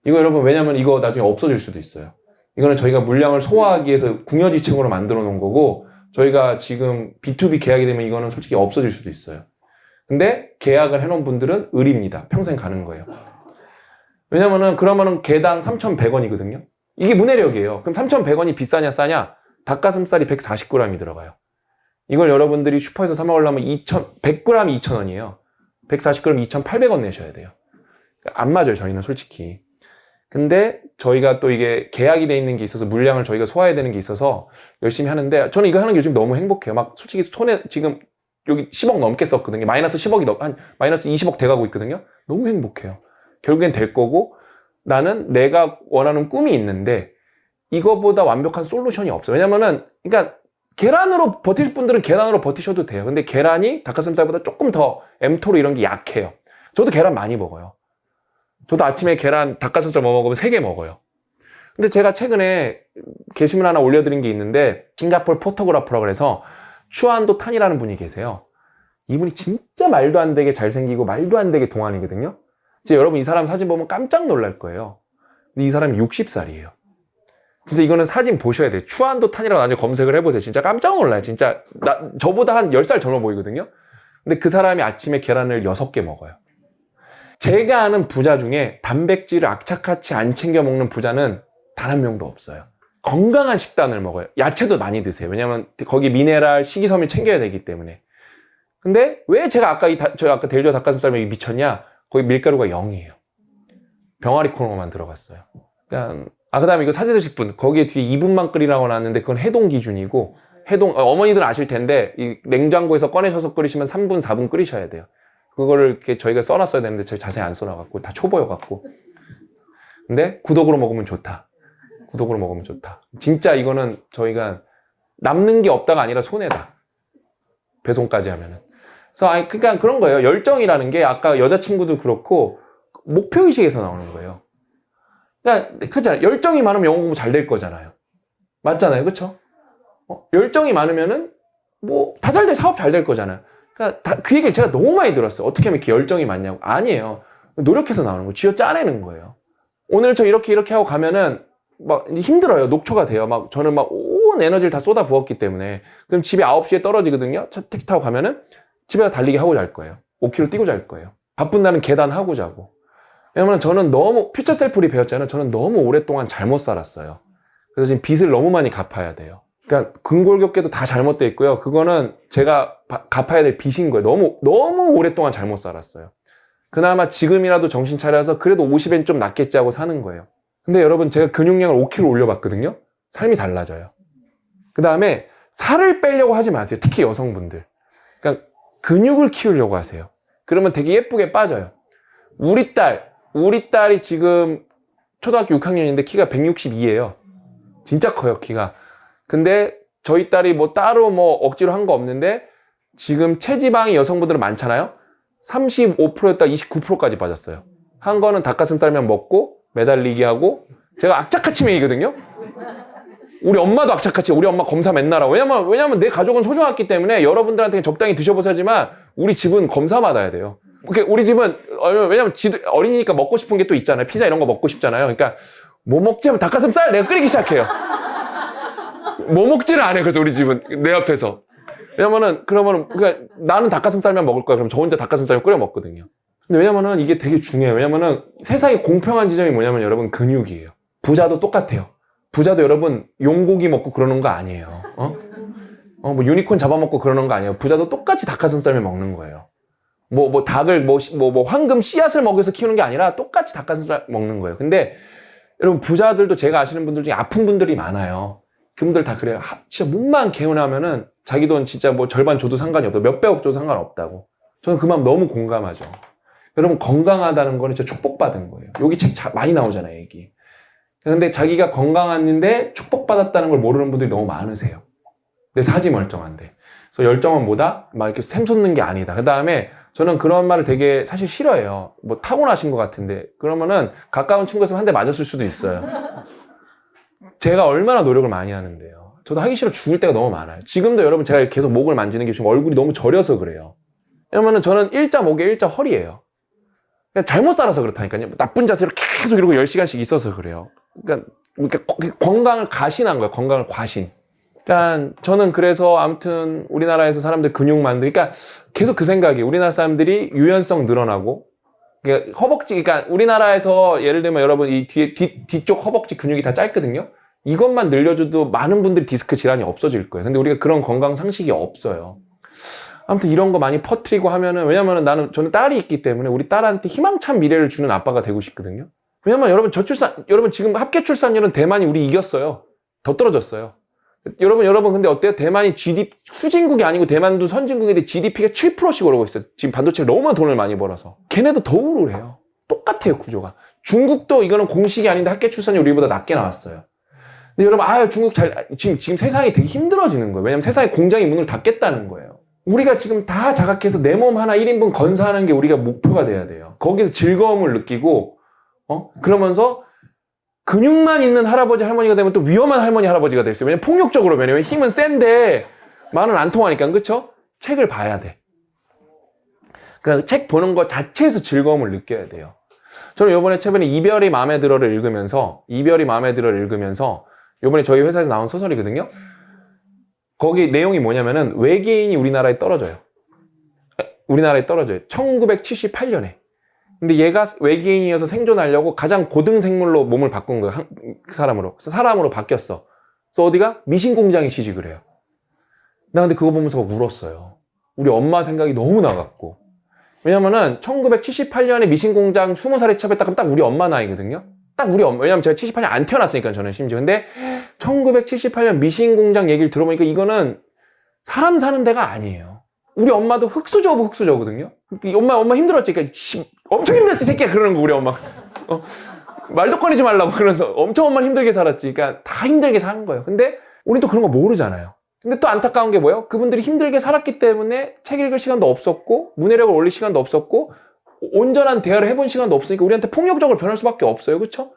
이거 여러분 왜냐면 이거 나중에 없어질 수도 있어요. 이거는 저희가 물량을 소화하기 위해서 궁여지층으로 만들어 놓은 거고 저희가 지금 B2B 계약이 되면 이거는 솔직히 없어질 수도 있어요. 근데 계약을 해놓은 분들은 을입니다. 평생 가는 거예요. 왜냐면은 그러면은 개당 3,100원이거든요. 이게 문해력이에요. 그럼 3,100원이 비싸냐 싸냐? 닭가슴살이 140g이 들어가요. 이걸 여러분들이 슈퍼에서 사 먹으려면 100g이 2,000원이에요. 140g 2,800원 내셔야 돼요. 안 맞아요, 저희는 솔직히. 근데 저희가 또 이게 계약이 돼 있는 게 있어서 물량을 저희가 소화해야 되는 게 있어서 열심히 하는데 저는 이거 하는 게 요즘 너무 행복해요. 막 솔직히 손에 지금 여기 10억 넘게 썼거든요. 마이너스 10억이 한 마이너스 20억 돼가고 있거든요. 너무 행복해요. 결국엔 될 거고 나는 내가 원하는 꿈이 있는데 이거보다 완벽한 솔루션이 없어요. 왜냐면은 그러니까 계란으로 버틸 분들은 계란으로 버티셔도 돼요. 근데 계란이 닭가슴살보다 조금 더 m토로 이런 게 약해요. 저도 계란 많이 먹어요. 저도 아침에 계란 닭가슴살 먹으면 3개 먹어요. 근데 제가 최근에 게시물 하나 올려드린 게 있는데 싱가포르 포토그래퍼라고 그래서 추안도 탄이라는 분이 계세요. 이분이 진짜 말도 안 되게 잘생기고 말도 안 되게 동안이거든요. 이제 여러분 이 사람 사진 보면 깜짝 놀랄 거예요. 근데 이 사람이 60살이에요. 진짜 이거는 사진 보셔야 돼요. 추안도탄이라고 나중에 검색을 해보세요. 진짜 깜짝 놀라요. 진짜 저보다 한 10살 젊어 보이거든요. 근데 그 사람이 아침에 계란을 6개 먹어요. 제가 아는 부자 중에 단백질을 악착같이 안 챙겨 먹는 부자는 단 한 명도 없어요. 건강한 식단을 먹어요. 야채도 많이 드세요. 왜냐면 거기 미네랄, 식이섬유 챙겨야 되기 때문에. 근데 왜 제가 아까 저 아까 델조 닭가슴살에 미쳤냐? 거기 밀가루가 0이에요. 병아리 코너만 들어갔어요. 그러니까 그다음에 이거 사제 드실 분, 거기에 뒤에 2분만 끓이라고 나왔는데 그건 해동 기준이고, 어머니들은 아실 텐데 이 냉장고에서 꺼내셔서 끓이시면 3분, 4분 끓이셔야 돼요. 그거를 이렇게 저희가 써놨어야 되는데 저희 자세히 안 써놔갖고 다 초보여갖고. 근데 구독으로 먹으면 좋다. 구독으로 먹으면 좋다. 진짜 이거는 저희가 남는 게 없다가 아니라 손해다. 배송까지 하면은. 그래서 그러니까 그런 거예요. 열정이라는 게 아까 여자친구도 그렇고 목표의식에서 나오는 거예요. 그러니까 그렇잖아요. 열정이 많으면 영어 공부 잘 될 거잖아요. 맞잖아요. 그렇죠? 열정이 많으면은 뭐 다 잘 돼. 사업 잘 될 거잖아요. 그러니까 그 얘기를 제가 너무 많이 들었어요. 어떻게 하면 이렇게 열정이 많냐고. 아니에요. 노력해서 나오는 거예요. 쥐어 짜내는 거예요. 오늘 저 이렇게 하고 가면은 막 힘들어요. 녹초가 돼요. 막 저는 막 온 에너지를 다 쏟아 부었기 때문에. 그럼 집에 9시에 떨어지거든요. 택시 타고 가면은 집에 가서 달리기 하고 잘 거예요. 5km 뛰고 잘 거예요. 바쁜 날은 계단 하고 자고. 왜냐면 저는 너무 퓨처 셀프리 배웠잖아요. 저는 너무 오랫동안 잘못 살았어요. 그래서 지금 빚을 너무 많이 갚아야 돼요. 그러니까 근골격계도 다 잘못되어 있고요. 그거는 제가 갚아야 될 빚인 거예요. 너무 오랫동안 잘못 살았어요. 그나마 지금이라도 정신 차려서 그래도 50엔 좀 낫겠지 하고 사는 거예요. 근데 여러분 제가 근육량을 5kg 올려봤거든요. 삶이 달라져요. 그 다음에 살을 빼려고 하지 마세요. 특히 여성분들. 그러니까 근육을 키우려고 하세요. 그러면 되게 예쁘게 빠져요. 우리 딸이 지금 초등학교 6학년인데 키가 162예요. 진짜 커요, 키가. 근데 저희 딸이 뭐 따로 뭐 억지로 한 거 없는데 지금 체지방이 여성분들은 많잖아요. 35%였다 29%까지 빠졌어요. 한 거는 닭가슴살만 먹고 매달리기 하고, 제가 악착같이 먹이거든요. 우리 엄마도 악착같이, 우리 엄마 검사 맨날 하고. 왜냐면 내 가족은 소중하기 때문에 여러분들한테 적당히 드셔보셔야지만 우리 집은 검사 받아야 돼요. 우리 집은 왜냐면 어린이니까 먹고 싶은 게 또 있잖아요. 피자 이런 거 먹고 싶잖아요. 그러니까 뭐 먹지 하면 닭가슴살 내가 끓이기 시작해요. 뭐 먹지를 않아요. 그래서 우리 집은 내 옆에서. 그러면은 그러니까 나는 닭가슴살만 먹을 거야. 그럼 저 혼자 닭가슴살을 끓여 먹거든요. 근데 왜냐면은 이게 되게 중요해요. 왜냐면은 세상에 공평한 지점이 뭐냐면 여러분 근육이에요. 부자도 똑같아요. 부자도 여러분 용고기 먹고 그러는 거 아니에요. 뭐 유니콘 잡아먹고 그러는 거 아니에요. 부자도 똑같이 닭가슴살을 먹는 거예요. 닭을 황금 씨앗을 먹여서 키우는 게 아니라 똑같이 닭가슴살 먹는 거예요. 근데 여러분 부자들도 제가 아시는 분들 중에 아픈 분들이 많아요. 그분들 다 그래요. 진짜 몸만 개운하면은 자기 돈 진짜 뭐 절반 줘도 상관이 없다고. 몇백억 줘도 상관없다고. 저는 그 마음 너무 공감하죠. 여러분 건강하다는 거는 진짜 축복받은 거예요. 여기 책 많이 나오잖아요, 얘기. 근데 자기가 건강한데 축복받았다는 걸 모르는 분들이 너무 많으세요. 내 사지 멀쩡한데. 그래서 열정은 뭐다? 막 이렇게 샘솟는 게 아니다. 그 다음에 저는 그런 말을 되게 사실 싫어해요. 뭐 타고나신 것 같은데. 그러면은 가까운 친구였으면 한 대 맞았을 수도 있어요. 제가 얼마나 노력을 많이 하는데요. 저도 하기 싫어 죽을 때가 너무 많아요. 지금도 여러분 제가 계속 목을 만지는 게 지금 얼굴이 너무 저려서 그래요. 왜냐면은 저는 일자 목에 일자 허리예요. 그냥 잘못 살아서 그렇다니까요. 나쁜 자세로 계속 이러고 10시간씩 있어서 그래요. 그러니까 건강을 과신한 거예요. 건강을 과신. 그러니까 저는 그래서 아무튼 우리나라에서 사람들 근육 만들기, 그러니까 계속 그 생각이 우리나라 사람들이 유연성 늘어나고, 그러니까 허벅지, 그러니까 우리나라에서 예를 들면 여러분 이 뒤쪽 허벅지 근육이 다 짧거든요. 이것만 늘려줘도 많은 분들이 디스크 질환이 없어질 거예요. 근데 우리가 그런 건강 상식이 없어요. 아무튼 이런 거 많이 퍼뜨리고 하면은, 왜냐면은 저는 딸이 있기 때문에 우리 딸한테 희망찬 미래를 주는 아빠가 되고 싶거든요. 왜냐면 여러분 여러분 지금 합계 출산율은 대만이 우리 이겼어요. 더 떨어졌어요. 여러분 근데 어때요? 대만이 후진국이 아니고 대만도 선진국인데 GDP가 7%씩 오르고 있어요. 지금 반도체를 너무 돈을 많이 벌어서. 걔네도 더 우울해요. 똑같아요, 구조가. 중국도 이거는 공식이 아닌데 합계 출산율 우리보다 낮게 나왔어요. 근데 여러분, 중국 지금 세상이 되게 힘들어지는 거예요. 왜냐면 세상에 공장이 문을 닫겠다는 거예요. 우리가 지금 다 자각해서 내 몸 하나 1인분 건사하는 게 우리가 목표가 돼야 돼요. 거기서 즐거움을 느끼고, 그러면서 근육만 있는 할아버지 할머니가 되면 또 위험한 할머니 할아버지가 될 수 있어요. 왜냐면 폭력적으로 왜냐면 힘은 센데 말은 안 통하니까. 그쵸? 책을 봐야 돼. 그러니까 책 보는 것 자체에서 즐거움을 느껴야 돼요. 저는 이번에 최근에 이별이 마음에 들어를 읽으면서 요번에 저희 회사에서 나온 소설이거든요. 거기 내용이 뭐냐면은 외계인이 우리나라에 떨어져요. 우리나라에 떨어져요. 1978년에. 근데 얘가 외계인이어서 생존하려고 가장 고등 생물로 몸을 바꾼 거예요. 사람으로 바뀌었어. 그래서 어디가? 미신 공장에 취직을 해요. 나 근데 그거 보면서 막 울었어요. 우리 엄마 생각이 너무 나갔고. 왜냐면은 1978년에 미신 공장 20살에 취업했다 그러면 딱 우리 엄마 나이거든요. 딱 우리 엄마. 왜냐면 제가 78년 안 태어났으니까 저는 심지어. 근데 1978년 미신 공장 얘기를 들어보니까 이거는 사람 사는 데가 아니에요. 우리 엄마도 흙수저 오브 흙수저거든요. 엄마 힘들었지. 그러니까 엄청 힘들었지 새끼야 그러는 거 우리 엄마. 말도 꺼내지 말라고 그러면서 엄청 엄마는 힘들게 살았지. 그러니까 다 힘들게 사는 거예요. 근데 우린 또 그런 거 모르잖아요. 근데 또 안타까운 게 뭐예요? 그분들이 힘들게 살았기 때문에 책 읽을 시간도 없었고 문해력을 올릴 시간도 없었고 온전한 대화를 해본 시간도 없으니까 우리한테 폭력적으로 변할 수밖에 없어요. 그렇죠?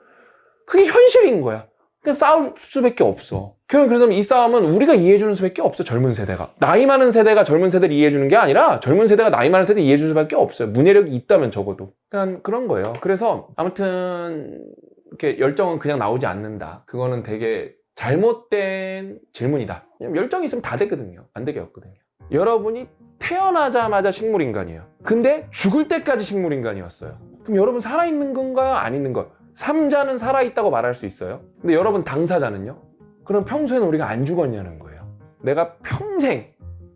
그게 현실인 거야. 그러니까 싸울 수밖에 없어. 그래서 이 싸움은 우리가 이해해주는 수밖에 없어. 젊은 세대가. 나이 많은 세대가 젊은 세대를 이해해주는 게 아니라 젊은 세대가 나이 많은 세대를 이해해주는 수밖에 없어요. 문해력이 있다면 적어도. 그러니까 그런 거예요. 그래서 아무튼 이렇게 열정은 그냥 나오지 않는다. 그거는 되게 잘못된 질문이다. 열정이 있으면 다 되거든요. 안 되게 없거든요. 여러분이 태어나자마자 식물인간이에요. 근데 죽을 때까지 식물인간이었어요. 그럼 여러분 살아있는 건가요? 안 있는 거예요? 삼자는 살아있다고 말할 수 있어요. 근데 여러분 당사자는요? 그럼 평소에는 우리가 안 죽었냐는 거예요. 내가 평생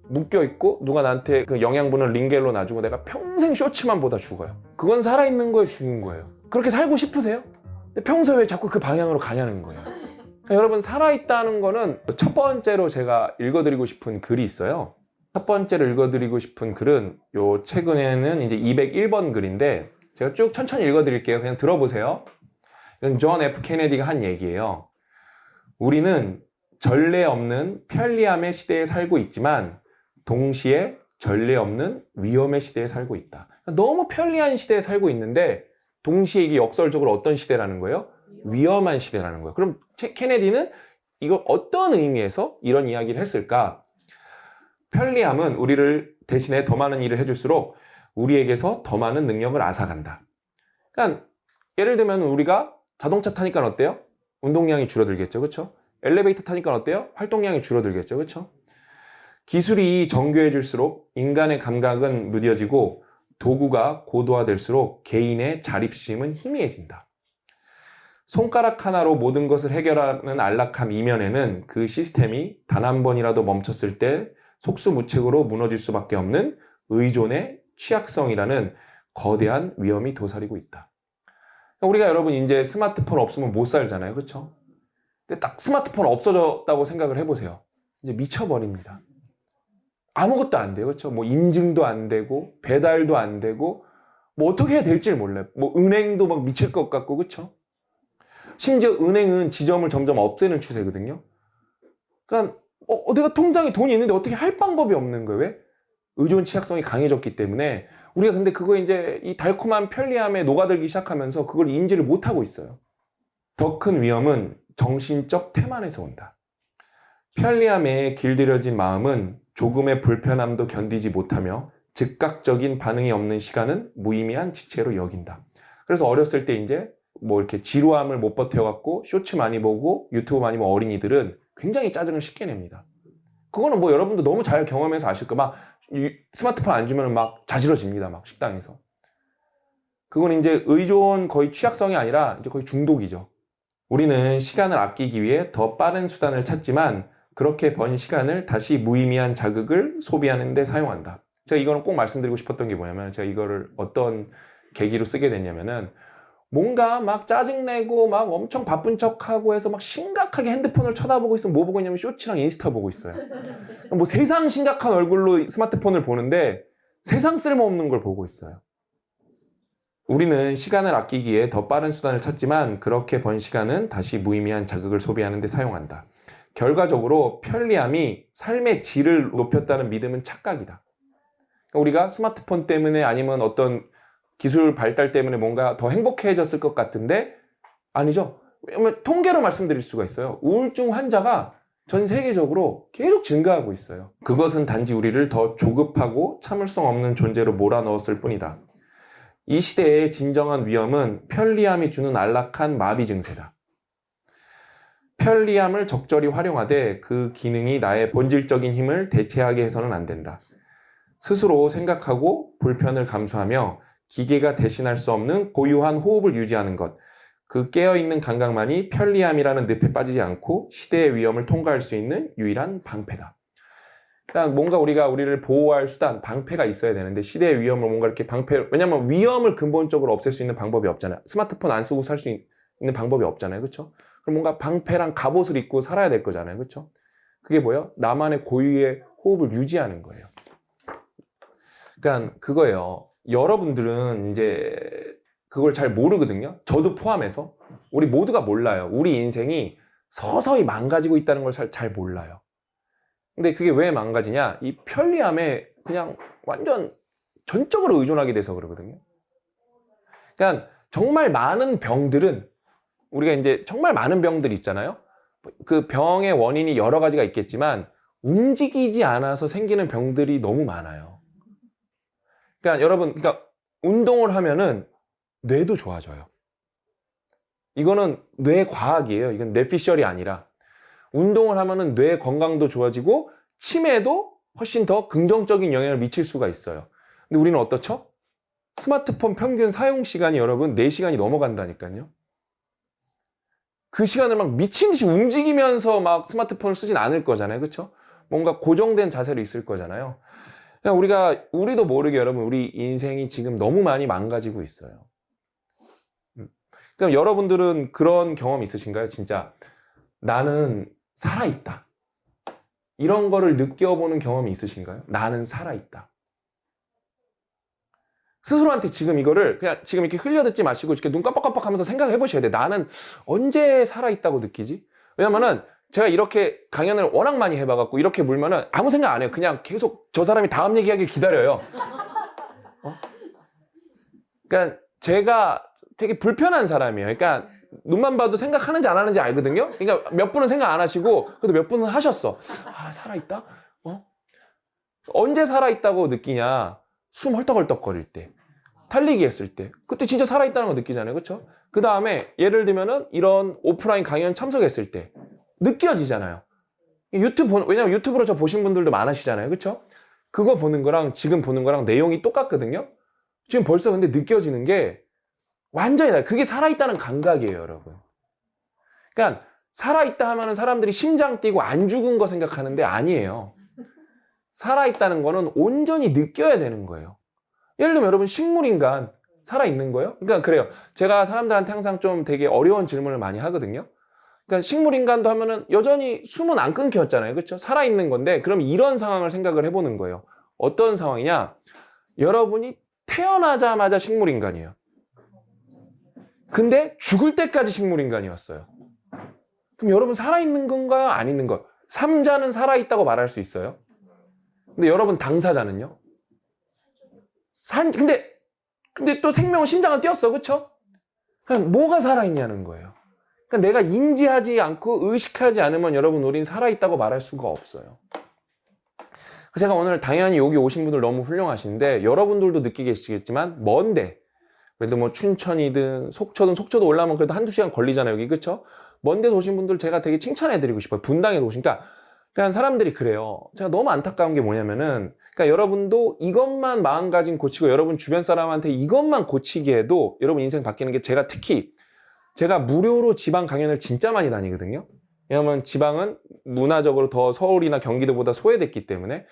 묶여있고 누가 나한테 그 영양분을 링겔로 놔주고 내가 평생 쇼츠만 보다 죽어요. 그건 살아있는 거예요? 죽은 거예요? 그렇게 살고 싶으세요? 근데 평소에 왜 자꾸 그 방향으로 가냐는 거예요. 그러니까 여러분 살아있다는 거는 첫 번째로 제가 읽어드리고 싶은 글이 있어요. 첫 번째로 읽어드리고 싶은 글은 요 최근에는 이제 201번 글인데 제가 쭉 천천히 읽어드릴게요. 그냥 들어보세요. 이건 존 F 케네디가 한 얘기예요. 우리는 전례 없는 편리함의 시대에 살고 있지만 동시에 전례 없는 위험의 시대에 살고 있다. 너무 편리한 시대에 살고 있는데 동시에 이게 역설적으로 어떤 시대라는 거예요? 위험한 시대라는 거예요. 그럼 케네디는 이걸 어떤 의미에서 이런 이야기를 했을까? 편리함은 우리를 대신에 더 많은 일을 해줄수록 우리에게서 더 많은 능력을 앗아간다. 그러니까 예를 들면 우리가 자동차 타니까 어때요? 운동량이 줄어들겠죠. 그렇죠? 엘리베이터 타니까 어때요? 활동량이 줄어들겠죠. 그렇죠? 기술이 정교해질수록 인간의 감각은 무뎌지고 도구가 고도화될수록 개인의 자립심은 희미해진다. 손가락 하나로 모든 것을 해결하는 안락함 이면에는 그 시스템이 단 한 번이라도 멈췄을 때 속수무책으로 무너질 수밖에 없는 의존의 취약성이라는 거대한 위험이 도사리고 있다. 우리가 여러분 이제 스마트폰 없으면 못 살잖아요. 그렇죠? 근데 딱 스마트폰 없어졌다고 생각을 해보세요. 이제 미쳐버립니다. 아무것도 안 돼요. 그렇죠? 뭐 인증도 안 되고 배달도 안 되고 뭐 어떻게 해야 될지 몰라요. 뭐 은행도 막 미칠 것 같고 그렇죠? 심지어 은행은 지점을 점점 없애는 추세거든요. 그러니까 내가 통장에 돈이 있는데 어떻게 할 방법이 없는 거예요. 왜? 의존 취약성이 강해졌기 때문에 우리가 근데 그거 이제 이 달콤한 편리함에 녹아들기 시작하면서 그걸 인지를 못하고 있어요. 더 큰 위험은 정신적 태만에서 온다. 편리함에 길들여진 마음은 조금의 불편함도 견디지 못하며 즉각적인 반응이 없는 시간은 무의미한 지체로 여긴다. 그래서 어렸을 때 이제 뭐 이렇게 지루함을 못 버텨갖고 쇼츠 많이 보고 유튜브 많이 보는 어린이들은 굉장히 짜증을 쉽게 냅니다. 그거는 뭐 여러분도 너무 잘 경험해서 아실 거예요. 막 스마트폰 안 주면 막 자지러집니다. 막 식당에서. 그건 이제 의존 거의 취약성이 아니라 이제 거의 중독이죠. 우리는 시간을 아끼기 위해 더 빠른 수단을 찾지만 그렇게 번 시간을 다시 무의미한 자극을 소비하는 데 사용한다. 제가 이거는 꼭 말씀드리고 싶었던 게 뭐냐면 제가 이거를 어떤 계기로 쓰게 됐냐면은 뭔가 막 짜증내고 막 엄청 바쁜 척하고 해서 막 심각하게 핸드폰을 쳐다보고 있으면 뭐 보고 있냐면 쇼츠랑 인스타 보고 있어요. 뭐 세상 심각한 얼굴로 스마트폰을 보는데 세상 쓸모없는 걸 보고 있어요. 우리는 시간을 아끼기에 더 빠른 수단을 찾지만 그렇게 번 시간은 다시 무의미한 자극을 소비하는 데 사용한다. 결과적으로 편리함이 삶의 질을 높였다는 믿음은 착각이다. 그러니까 우리가 스마트폰 때문에 아니면 어떤 기술 발달 때문에 뭔가 더 행복해졌을 것 같은데 아니죠. 왜냐면 통계로 말씀드릴 수가 있어요. 우울증 환자가 전 세계적으로 계속 증가하고 있어요. 그것은 단지 우리를 더 조급하고 참을성 없는 존재로 몰아넣었을 뿐이다. 이 시대의 진정한 위험은 편리함이 주는 안락한 마비 증세다. 편리함을 적절히 활용하되 그 기능이 나의 본질적인 힘을 대체하게 해서는 안 된다. 스스로 생각하고 불편을 감수하며 기계가 대신할 수 없는 고유한 호흡을 유지하는 것. 그 깨어있는 감각만이 편리함이라는 늪에 빠지지 않고 시대의 위험을 통과할 수 있는 유일한 방패다. 그러니까 뭔가 우리가 우리를 보호할 수단, 방패가 있어야 되는데 시대의 위험을 뭔가 이렇게 왜냐면 위험을 근본적으로 없앨 수 있는 방법이 없잖아요. 스마트폰 안 쓰고 살 수 있는 방법이 없잖아요. 그렇죠? 그럼 뭔가 방패랑 갑옷을 입고 살아야 될 거잖아요. 그렇죠? 그게 뭐예요? 나만의 고유의 호흡을 유지하는 거예요. 그러니까 그거예요. 여러분들은 이제 그걸 잘 모르거든요. 저도 포함해서. 우리 모두가 몰라요. 우리 인생이 서서히 망가지고 있다는 걸 잘 몰라요. 근데 그게 왜 망가지냐? 이 편리함에 그냥 완전 전적으로 의존하게 돼서 그러거든요. 그러니까 정말 많은 병들은 우리가 이제 정말 많은 병들이 있잖아요. 그 병의 원인이 여러 가지가 있겠지만 움직이지 않아서 생기는 병들이 너무 많아요. 그러니까 여러분, 그러니까 운동을 하면은 뇌도 좋아져요. 이거는 뇌 과학이에요. 이건 뇌피셜이 아니라 운동을 하면은 뇌 건강도 좋아지고 치매도 훨씬 더 긍정적인 영향을 미칠 수가 있어요. 근데 우리는 어떻죠? 스마트폰 평균 사용 시간이 여러분 4시간이 넘어간다니까요. 그 시간을 막 미친 듯이 움직이면서 막 스마트폰을 쓰진 않을 거잖아요. 그렇죠? 뭔가 고정된 자세로 있을 거잖아요. 그냥 우리도 모르게 여러분, 우리 인생이 지금 너무 많이 망가지고 있어요. 그럼 여러분들은 그런 경험 있으신가요? 진짜 나는 살아있다. 이런 거를 느껴보는 경험이 있으신가요? 나는 살아있다. 스스로한테 지금 이거를 그냥 지금 이렇게 흘려듣지 마시고 이렇게 눈 깜빡깜빡 하면서 생각해 보셔야 돼요. 나는 언제 살아있다고 느끼지? 왜냐면은 제가 이렇게 강연을 워낙 많이 해봐갖고 이렇게 물면은 아무 생각 안 해요. 그냥 계속 저 사람이 다음 얘기하길 기다려요. 그러니까 제가 되게 불편한 사람이에요. 그러니까 눈만 봐도 생각하는지 안 하는지 알거든요. 그러니까 몇 분은 생각 안 하시고 그래도 몇 분은 하셨어. 아, 살아있다? 언제 살아있다고 느끼냐? 숨 헐떡헐떡거릴 때, 달리기 했을 때, 그때 진짜 살아있다는 거 느끼잖아요. 그렇죠? 그 다음에 예를 들면은 이런 오프라인 강연 참석했을 때 느껴지잖아요. 왜냐면 유튜브로 저 보신 분들도 많으시잖아요. 그렇죠? 그거 보는 거랑 지금 보는 거랑 내용이 똑같거든요. 지금 벌써 근데 느껴지는 게 완전히 달라요. 그게 살아있다는 감각이에요, 여러분. 그러니까 살아있다 하면은 사람들이 심장 뛰고 안 죽은 거 생각하는데 아니에요. 살아있다는 거는 온전히 느껴야 되는 거예요. 예를 들면 여러분 식물인간 살아있는 거예요? 그러니까 그래요. 제가 사람들한테 항상 좀 되게 어려운 질문을 많이 하거든요. 그러니까 식물인간도 하면은 여전히 숨은 안 끊겼잖아요. 그렇죠? 살아있는 건데 그럼 이런 상황을 생각을 해보는 거예요. 어떤 상황이냐? 여러분이 태어나자마자 식물인간이에요. 근데 죽을 때까지 식물인간이었어요. 그럼 여러분 살아있는 건가요? 안 있는 거예요? 삼자는 살아있다고 말할 수 있어요? 근데 여러분 당사자는요? 근데 또 생명은 심장은 뛰었어. 그쵸? 그냥 뭐가 살아있냐는 거예요. 그러니까 내가 인지하지 않고 의식하지 않으면 여러분 우린 살아있다고 말할 수가 없어요. 제가 오늘 당연히 여기 오신 분들 너무 훌륭하신데 여러분들도 느끼겠지만 먼데 그래도 뭐 춘천이든 속초도 올라오면 그래도 한두 시간 걸리잖아요. 여기 그쵸? 먼 데서 오신 분들 제가 되게 칭찬해드리고 싶어요. 분당에서 오시니까 그냥 사람들이 그래요. 제가 너무 안타까운 게 뭐냐면은, 그러니까 여러분도 이것만 마음가짐 고치고 여러분 주변 사람한테 이것만 고치게 해도 여러분 인생 바뀌는 게 제가 무료로 지방 강연을 진짜 많이 다니거든요. 왜냐면 지방은 문화적으로 더 서울이나 경기도보다 소외됐기 때문에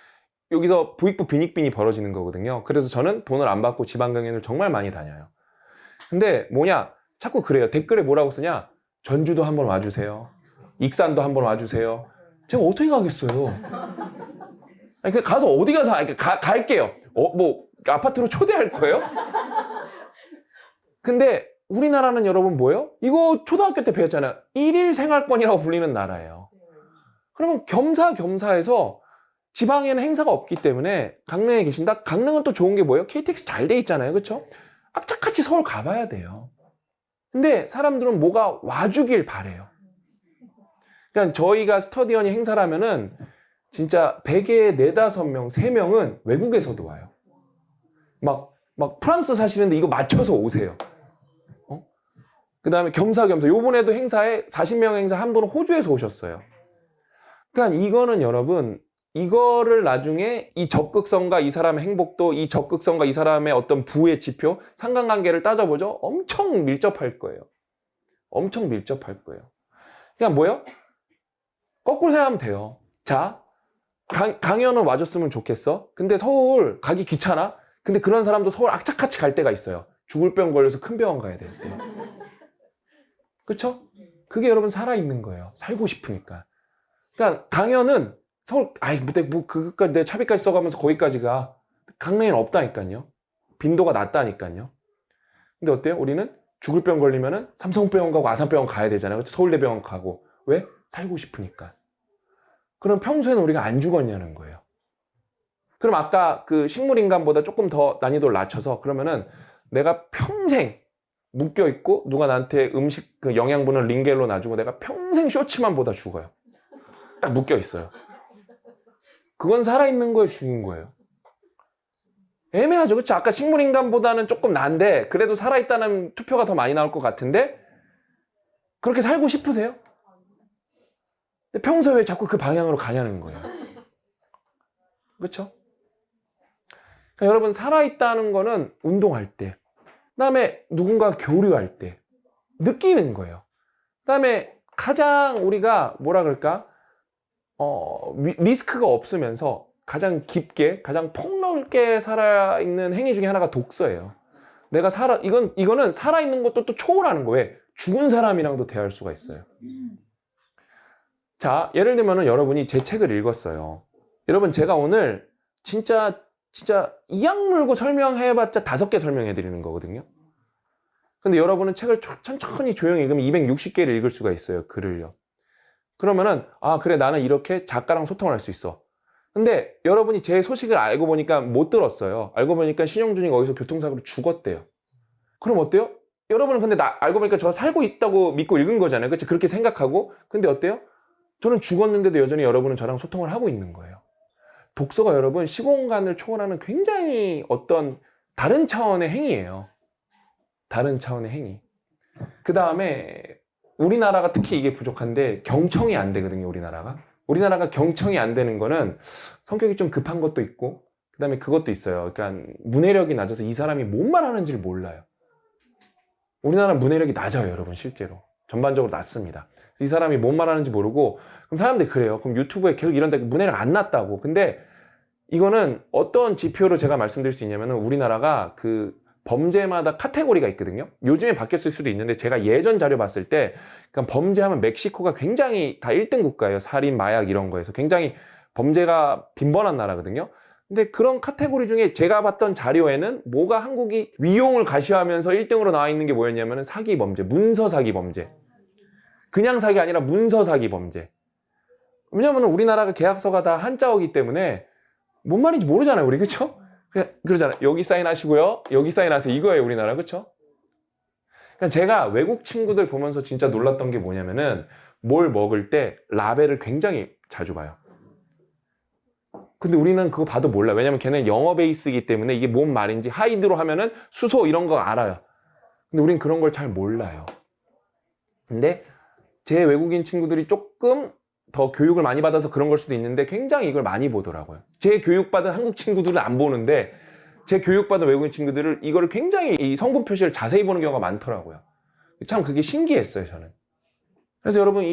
여기서 부익부 빈익빈이 벌어지는 거거든요. 그래서 저는 돈을 안 받고 지방 강연을 정말 많이 다녀요. 근데 자꾸 그래요. 댓글에 뭐라고 쓰냐? 전주도 한번 와주세요. 익산도 한번 와주세요. 제가 어떻게 가겠어요? 아니, 가서 어디 가서, 갈게요. 뭐, 아파트로 초대할 거예요? 근데 우리나라는 여러분 뭐예요? 이거 초등학교 때 배웠잖아요. 1일 생활권이라고 불리는 나라예요. 그러면 겸사겸사해서 지방에는 행사가 없기 때문에 강릉에 계신다? 강릉은 또 좋은 게 뭐예요? KTX 잘 돼 있잖아요. 그쵸? 악착같이 서울 가봐야 돼요. 근데 사람들은 뭐가 와주길 바래요. 그러니까 저희가 스터디언이 행사를 하면은 진짜 100에 4, 5명, 3명은 외국에서도 와요. 막 프랑스 사시는데 이거 맞춰서 오세요. 그 다음에 겸사겸사. 요번에도 행사에 40명 행사 한 분은 호주에서 오셨어요. 그러니까 이거는 여러분, 이거를 나중에 이 적극성과 이 사람의 행복도, 이 적극성과 이 사람의 어떤 부의 지표, 상관관계를 따져보죠. 엄청 밀접할 거예요. 엄청 밀접할 거예요. 그냥 뭐예요? 거꾸로 생각하면 돼요. 자, 강연은 와줬으면 좋겠어. 근데 서울 가기 귀찮아? 근데 그런 사람도 서울 악착같이 갈 때가 있어요. 죽을 병 걸려서 큰 병원 가야 될 때. 그쵸? 그게 여러분 살아있는 거예요. 살고 싶으니까. 그러니까 강연은 서울, 그것까지 내가 차비까지 써가면서 거기까지 가. 강릉에는 없다니까요. 빈도가 낮다니까요. 근데 어때요? 우리는 죽을 병 걸리면은 삼성병원 가고 아산병원 가야 되잖아요. 그렇죠? 서울대병원 가고. 왜? 살고 싶으니까. 그럼 평소에는 우리가 안 죽었냐는 거예요. 그럼 아까 그 식물인간보다 조금 더 난이도를 낮춰서 그러면은 내가 평생 묶여있고 누가 나한테 음식 그 영양분을 링겔로 놔주고 내가 평생 쇼츠만 보다 죽어요. 딱 묶여있어요. 그건 살아있는 거예요, 죽은 거예요? 애매하죠. 그렇죠? 아까 식물인간보다는 조금 난데 그래도 살아있다는 투표가 더 많이 나올 것 같은데 그렇게 살고 싶으세요? 근데 평소에 왜 자꾸 그 방향으로 가냐는 거예요. 그렇죠? 그러니까 여러분 살아있다는 거는 운동할 때, 그다음에 누군가 교류할 때 느끼는 거예요. 그다음에 가장 우리가 뭐라 그럴까? 리스크가 없으면서 가장 깊게, 가장 폭넓게 살아있는 행위 중에 하나가 독서예요. 내가 이거는 살아있는 것도 또 초월하는 거예요. 죽은 사람이랑도 대화할 수가 있어요. 자, 예를 들면은 여러분이 제 책을 읽었어요. 여러분, 제가 오늘 진짜 이악 물고 설명해봤자 5개 설명해 드리는 거거든요. 근데 여러분은 책을 천천히 조용히 읽으면 260개를 읽을 수가 있어요. 글을요. 그러면은 그래, 나는 이렇게 작가랑 소통을 할 수 있어. 근데 여러분이 제 소식을 알고 보니까 못 들었어요. 알고 보니까 신영준이 거기서 교통사고로 죽었대요. 그럼 어때요? 여러분은 근데 알고 보니까 저 살고 있다고 믿고 읽은 거잖아요. 그렇죠? 그렇게 생각하고. 근데 어때요? 저는 죽었는데도 여전히 여러분은 저랑 소통을 하고 있는 거예요. 독서가 여러분 시공간을 초월하는 굉장히 어떤 다른 차원의 행위예요. 다른 차원의 행위. 그 다음에 우리나라가 특히 이게 부족한데 경청이 안 되거든요. 우리나라가 경청이 안 되는 거는 성격이 좀 급한 것도 있고 그 다음에 그것도 있어요. 그러니까 문해력이 낮아서 이 사람이 뭔 말 하는지를 몰라요. 우리나라는 문해력이 낮아요. 여러분 실제로. 전반적으로 낮습니다. 이 사람이 뭔 말하는지 모르고 그럼 사람들이 그래요. 그럼 유튜브에 계속 이런데 문해력 안 낮다고. 근데 이거는 어떤 지표로 제가 말씀드릴 수 있냐면은 우리나라가 그 범죄마다 카테고리가 있거든요. 요즘에 바뀌었을 수도 있는데 제가 예전 자료 봤을 때 그러니까 범죄하면 멕시코가 굉장히 다 1등 국가예요. 살인, 마약 이런 거에서 굉장히 범죄가 빈번한 나라거든요. 근데 그런 카테고리 중에 제가 봤던 자료에는 뭐가 한국이 위용을 가시하면서 1등으로 나와 있는 게 뭐였냐면은 사기 범죄, 문서 사기 범죄. 그냥 사기 아니라 문서 사기 범죄. 왜냐면 우리나라가 계약서가 다 한자어기 때문에 뭔 말인지 모르잖아요, 우리. 그쵸? 그러잖아요. 여기 사인하시고요. 여기 사인하세요. 이거예요, 우리나라. 그쵸? 그러니까 제가 외국 친구들 보면서 진짜 놀랐던 게 뭐냐면은 뭘 먹을 때 라벨을 굉장히 자주 봐요. 근데 우리는 그거 봐도 몰라. 왜냐면 걔는 영어 베이스이기 때문에 이게 뭔 말인지 하이드로 하면은 수소 이런 거 알아요. 근데 우린 그런 걸 잘 몰라요. 근데 제 외국인 친구들이 조금 더 교육을 많이 받아서 그런 걸 수도 있는데 굉장히 이걸 많이 보더라고요. 제 교육받은 한국 친구들은 안 보는데 제 교육받은 외국인 친구들을 이거를 굉장히 이 성분 표시를 자세히 보는 경우가 많더라고요. 참 그게 신기했어요, 저는. 그래서 여러분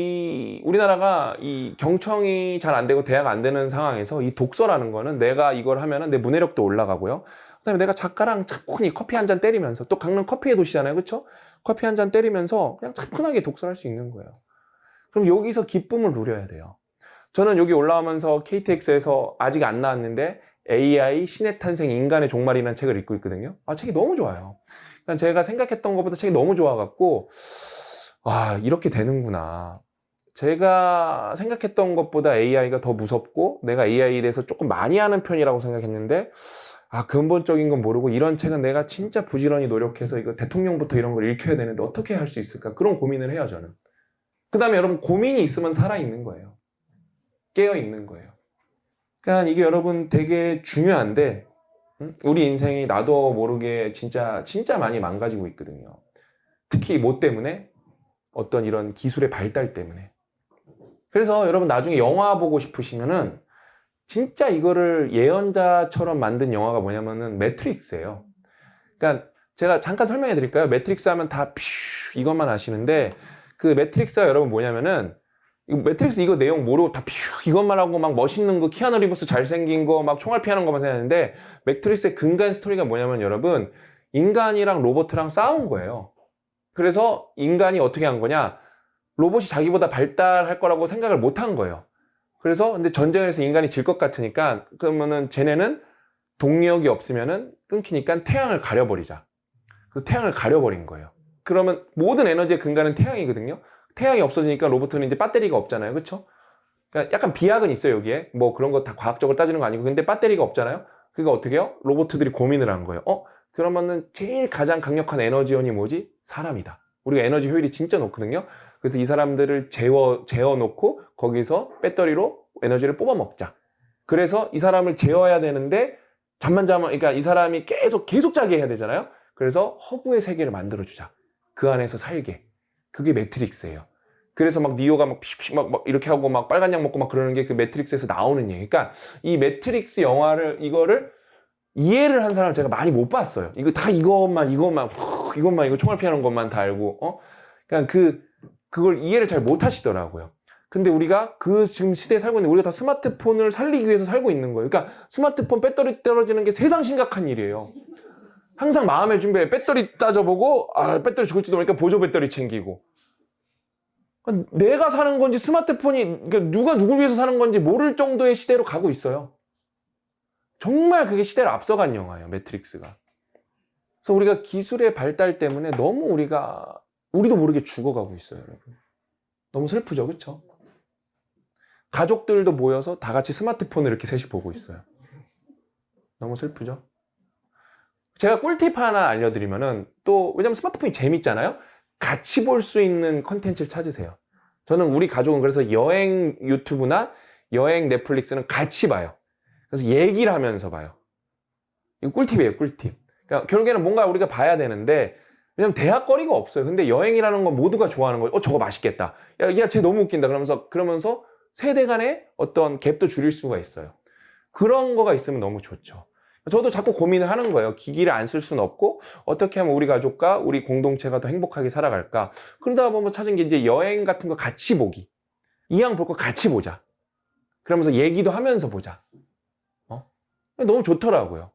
우리나라가 이 경청이 잘 안 되고 대화가 안 되는 상황에서 이 독서라는 거는 내가 이걸 하면은 내 문해력도 올라가고요. 그다음에 내가 작가랑 차분히 커피 한 잔 때리면서 또 강릉 커피의 도시잖아요, 그렇죠? 커피 한 잔 때리면서 그냥 차분하게 독서를 할 수 있는 거예요. 그럼 여기서 기쁨을 누려야 돼요. 저는 여기 올라오면서 KTX에서 아직 안 나왔는데 AI 신의 탄생 인간의 종말이라는 책을 읽고 있거든요. 책이 너무 좋아요. 그러니까 제가 생각했던 것보다 책이 너무 좋아갖고 이렇게 되는구나. 제가 생각했던 것보다 AI가 더 무섭고 내가 AI에 대해서 조금 많이 하는 편이라고 생각했는데 근본적인 건 모르고 이런 책은 내가 진짜 부지런히 노력해서 이거 대통령부터 이런 걸 읽혀야 되는데 어떻게 할 수 있을까? 그런 고민을 해요, 저는. 그 다음에 여러분 고민이 있으면 살아있는 거예요. 깨어있는 거예요. 그러니까 이게 여러분 되게 중요한데 우리 인생이 나도 모르게 진짜 많이 망가지고 있거든요. 특히 뭐 때문에? 어떤 이런 기술의 발달 때문에. 그래서 여러분 나중에 영화 보고 싶으시면은 진짜 이거를 예언자처럼 만든 영화가 뭐냐면은 매트릭스예요. 그러니까 제가 잠깐 설명해 드릴까요? 매트릭스 하면 다 이것만 아시는데 그 매트릭스가 여러분 뭐냐면은 매트릭스 이거 내용 모르고 다 이것만 하고 막 멋있는 거 키아누 리브스 잘생긴 거 막 총알 피하는 것만 생각하는데 매트릭스의 근간 스토리가 뭐냐면 여러분 인간이랑 로봇이랑 싸운 거예요. 그래서 인간이 어떻게 한 거냐? 로봇이 자기보다 발달할 거라고 생각을 못 한 거예요. 그래서 근데 전쟁을 해서 인간이 질 것 같으니까 그러면은 쟤네는 동력이 없으면은 끊기니까 태양을 가려버리자. 그래서 태양을 가려버린 거예요. 그러면 모든 에너지의 근간은 태양이거든요. 태양이 없어지니까 로봇은 이제 배터리가 없잖아요. 그렇죠? 그러니까 약간 비약은 있어요, 여기에. 뭐 그런 거 다 과학적으로 따지는 거 아니고. 근데 배터리가 없잖아요. 그러니까 어떻게 해요? 로봇들이 고민을 한 거예요. 그러면은 제일 가장 강력한 에너지원이 뭐지? 사람이다. 우리가 에너지 효율이 진짜 높거든요. 그래서 이 사람들을 재워놓고 거기서 배터리로 에너지를 뽑아 먹자. 그래서 이 사람을 재워야 되는데 잠만 자면, 그러니까 이 사람이 계속 자게 해야 되잖아요. 그래서 허브의 세계를 만들어주자. 그 안에서 살게. 그게 매트릭스예요. 그래서 막 니오가 막 이렇게 하고 막 빨간 약 먹고 막 그러는 게 그 매트릭스에서 나오는 얘기. 그러니까 이 매트릭스 영화를 이거를 이해를 한 사람을 제가 많이 못 봤어요. 이거 다 이것만 이거 총알 피하는 것만 다 알고 그냥 그걸 이해를 잘 못 하시더라고요. 근데 우리가 그 지금 시대에 살고 있는데 우리가 다 스마트폰을 살리기 위해서 살고 있는 거예요. 그러니까 스마트폰 배터리 떨어지는 게 세상 심각한 일이에요. 항상 마음의 준비에 배터리 따져보고 배터리 죽을지도 모르니까 보조 배터리 챙기고 내가 사는 건지 스마트폰이 그러니까 누가 누굴 위해서 사는 건지 모를 정도의 시대로 가고 있어요. 정말 그게 시대를 앞서간 영화예요, 매트릭스가. 그래서 우리가 기술의 발달 때문에 너무 우리도 모르게 죽어가고 있어요, 여러분. 너무 슬프죠, 그렇죠? 가족들도 모여서 다 같이 스마트폰을 이렇게 셋이 보고 있어요. 너무 슬프죠? 제가 꿀팁 하나 알려드리면은 또 왜냐면 스마트폰이 재밌잖아요. 같이 볼 수 있는 컨텐츠를 찾으세요. 저는 우리 가족은 그래서 여행 유튜브나 여행 넷플릭스는 같이 봐요. 그래서 얘기를 하면서 봐요. 이거 꿀팁이에요, 꿀팁. 그러니까 결국에는 뭔가 우리가 봐야 되는데 왜냐면 대학거리가 없어요. 근데 여행이라는 건 모두가 좋아하는 거예요. 저거 맛있겠다. 야, 쟤 너무 웃긴다. 그러면서 세대 간의 어떤 갭도 줄일 수가 있어요. 그런 거가 있으면 너무 좋죠. 저도 자꾸 고민을 하는 거예요. 기기를 안 쓸 수는 없고 어떻게 하면 우리 가족과 우리 공동체가 더 행복하게 살아갈까. 그러다 보면 찾은 게 이제 여행 같은 거 같이 보기. 이왕 볼 거 같이 보자. 그러면서 얘기도 하면서 보자. 너무 좋더라고요.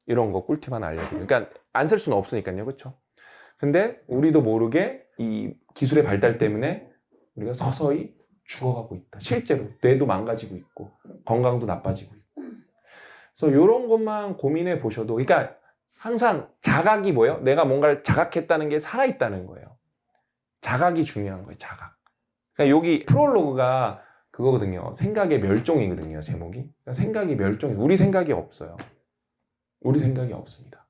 이런 거 꿀팁 하나 알려드려요. 그러니까 안 쓸 수는 없으니까요. 그렇죠? 근데 우리도 모르게 이 기술의 발달 때문에 우리가 서서히 죽어가고 있다. 실제로 뇌도 망가지고 있고 건강도 나빠지고 있고. 그래서 이런 것만 고민해 보셔도 그러니까 항상 자각이 뭐예요? 내가 뭔가를 자각했다는 게 살아있다는 거예요. 자각이 중요한 거예요. 자각. 그러니까 여기 프롤로그가 그거거든요. 생각의 멸종이거든요. 제목이. 그러니까 생각이 멸종이 우리 생각이 없어요. 우리 생각이 없습니다.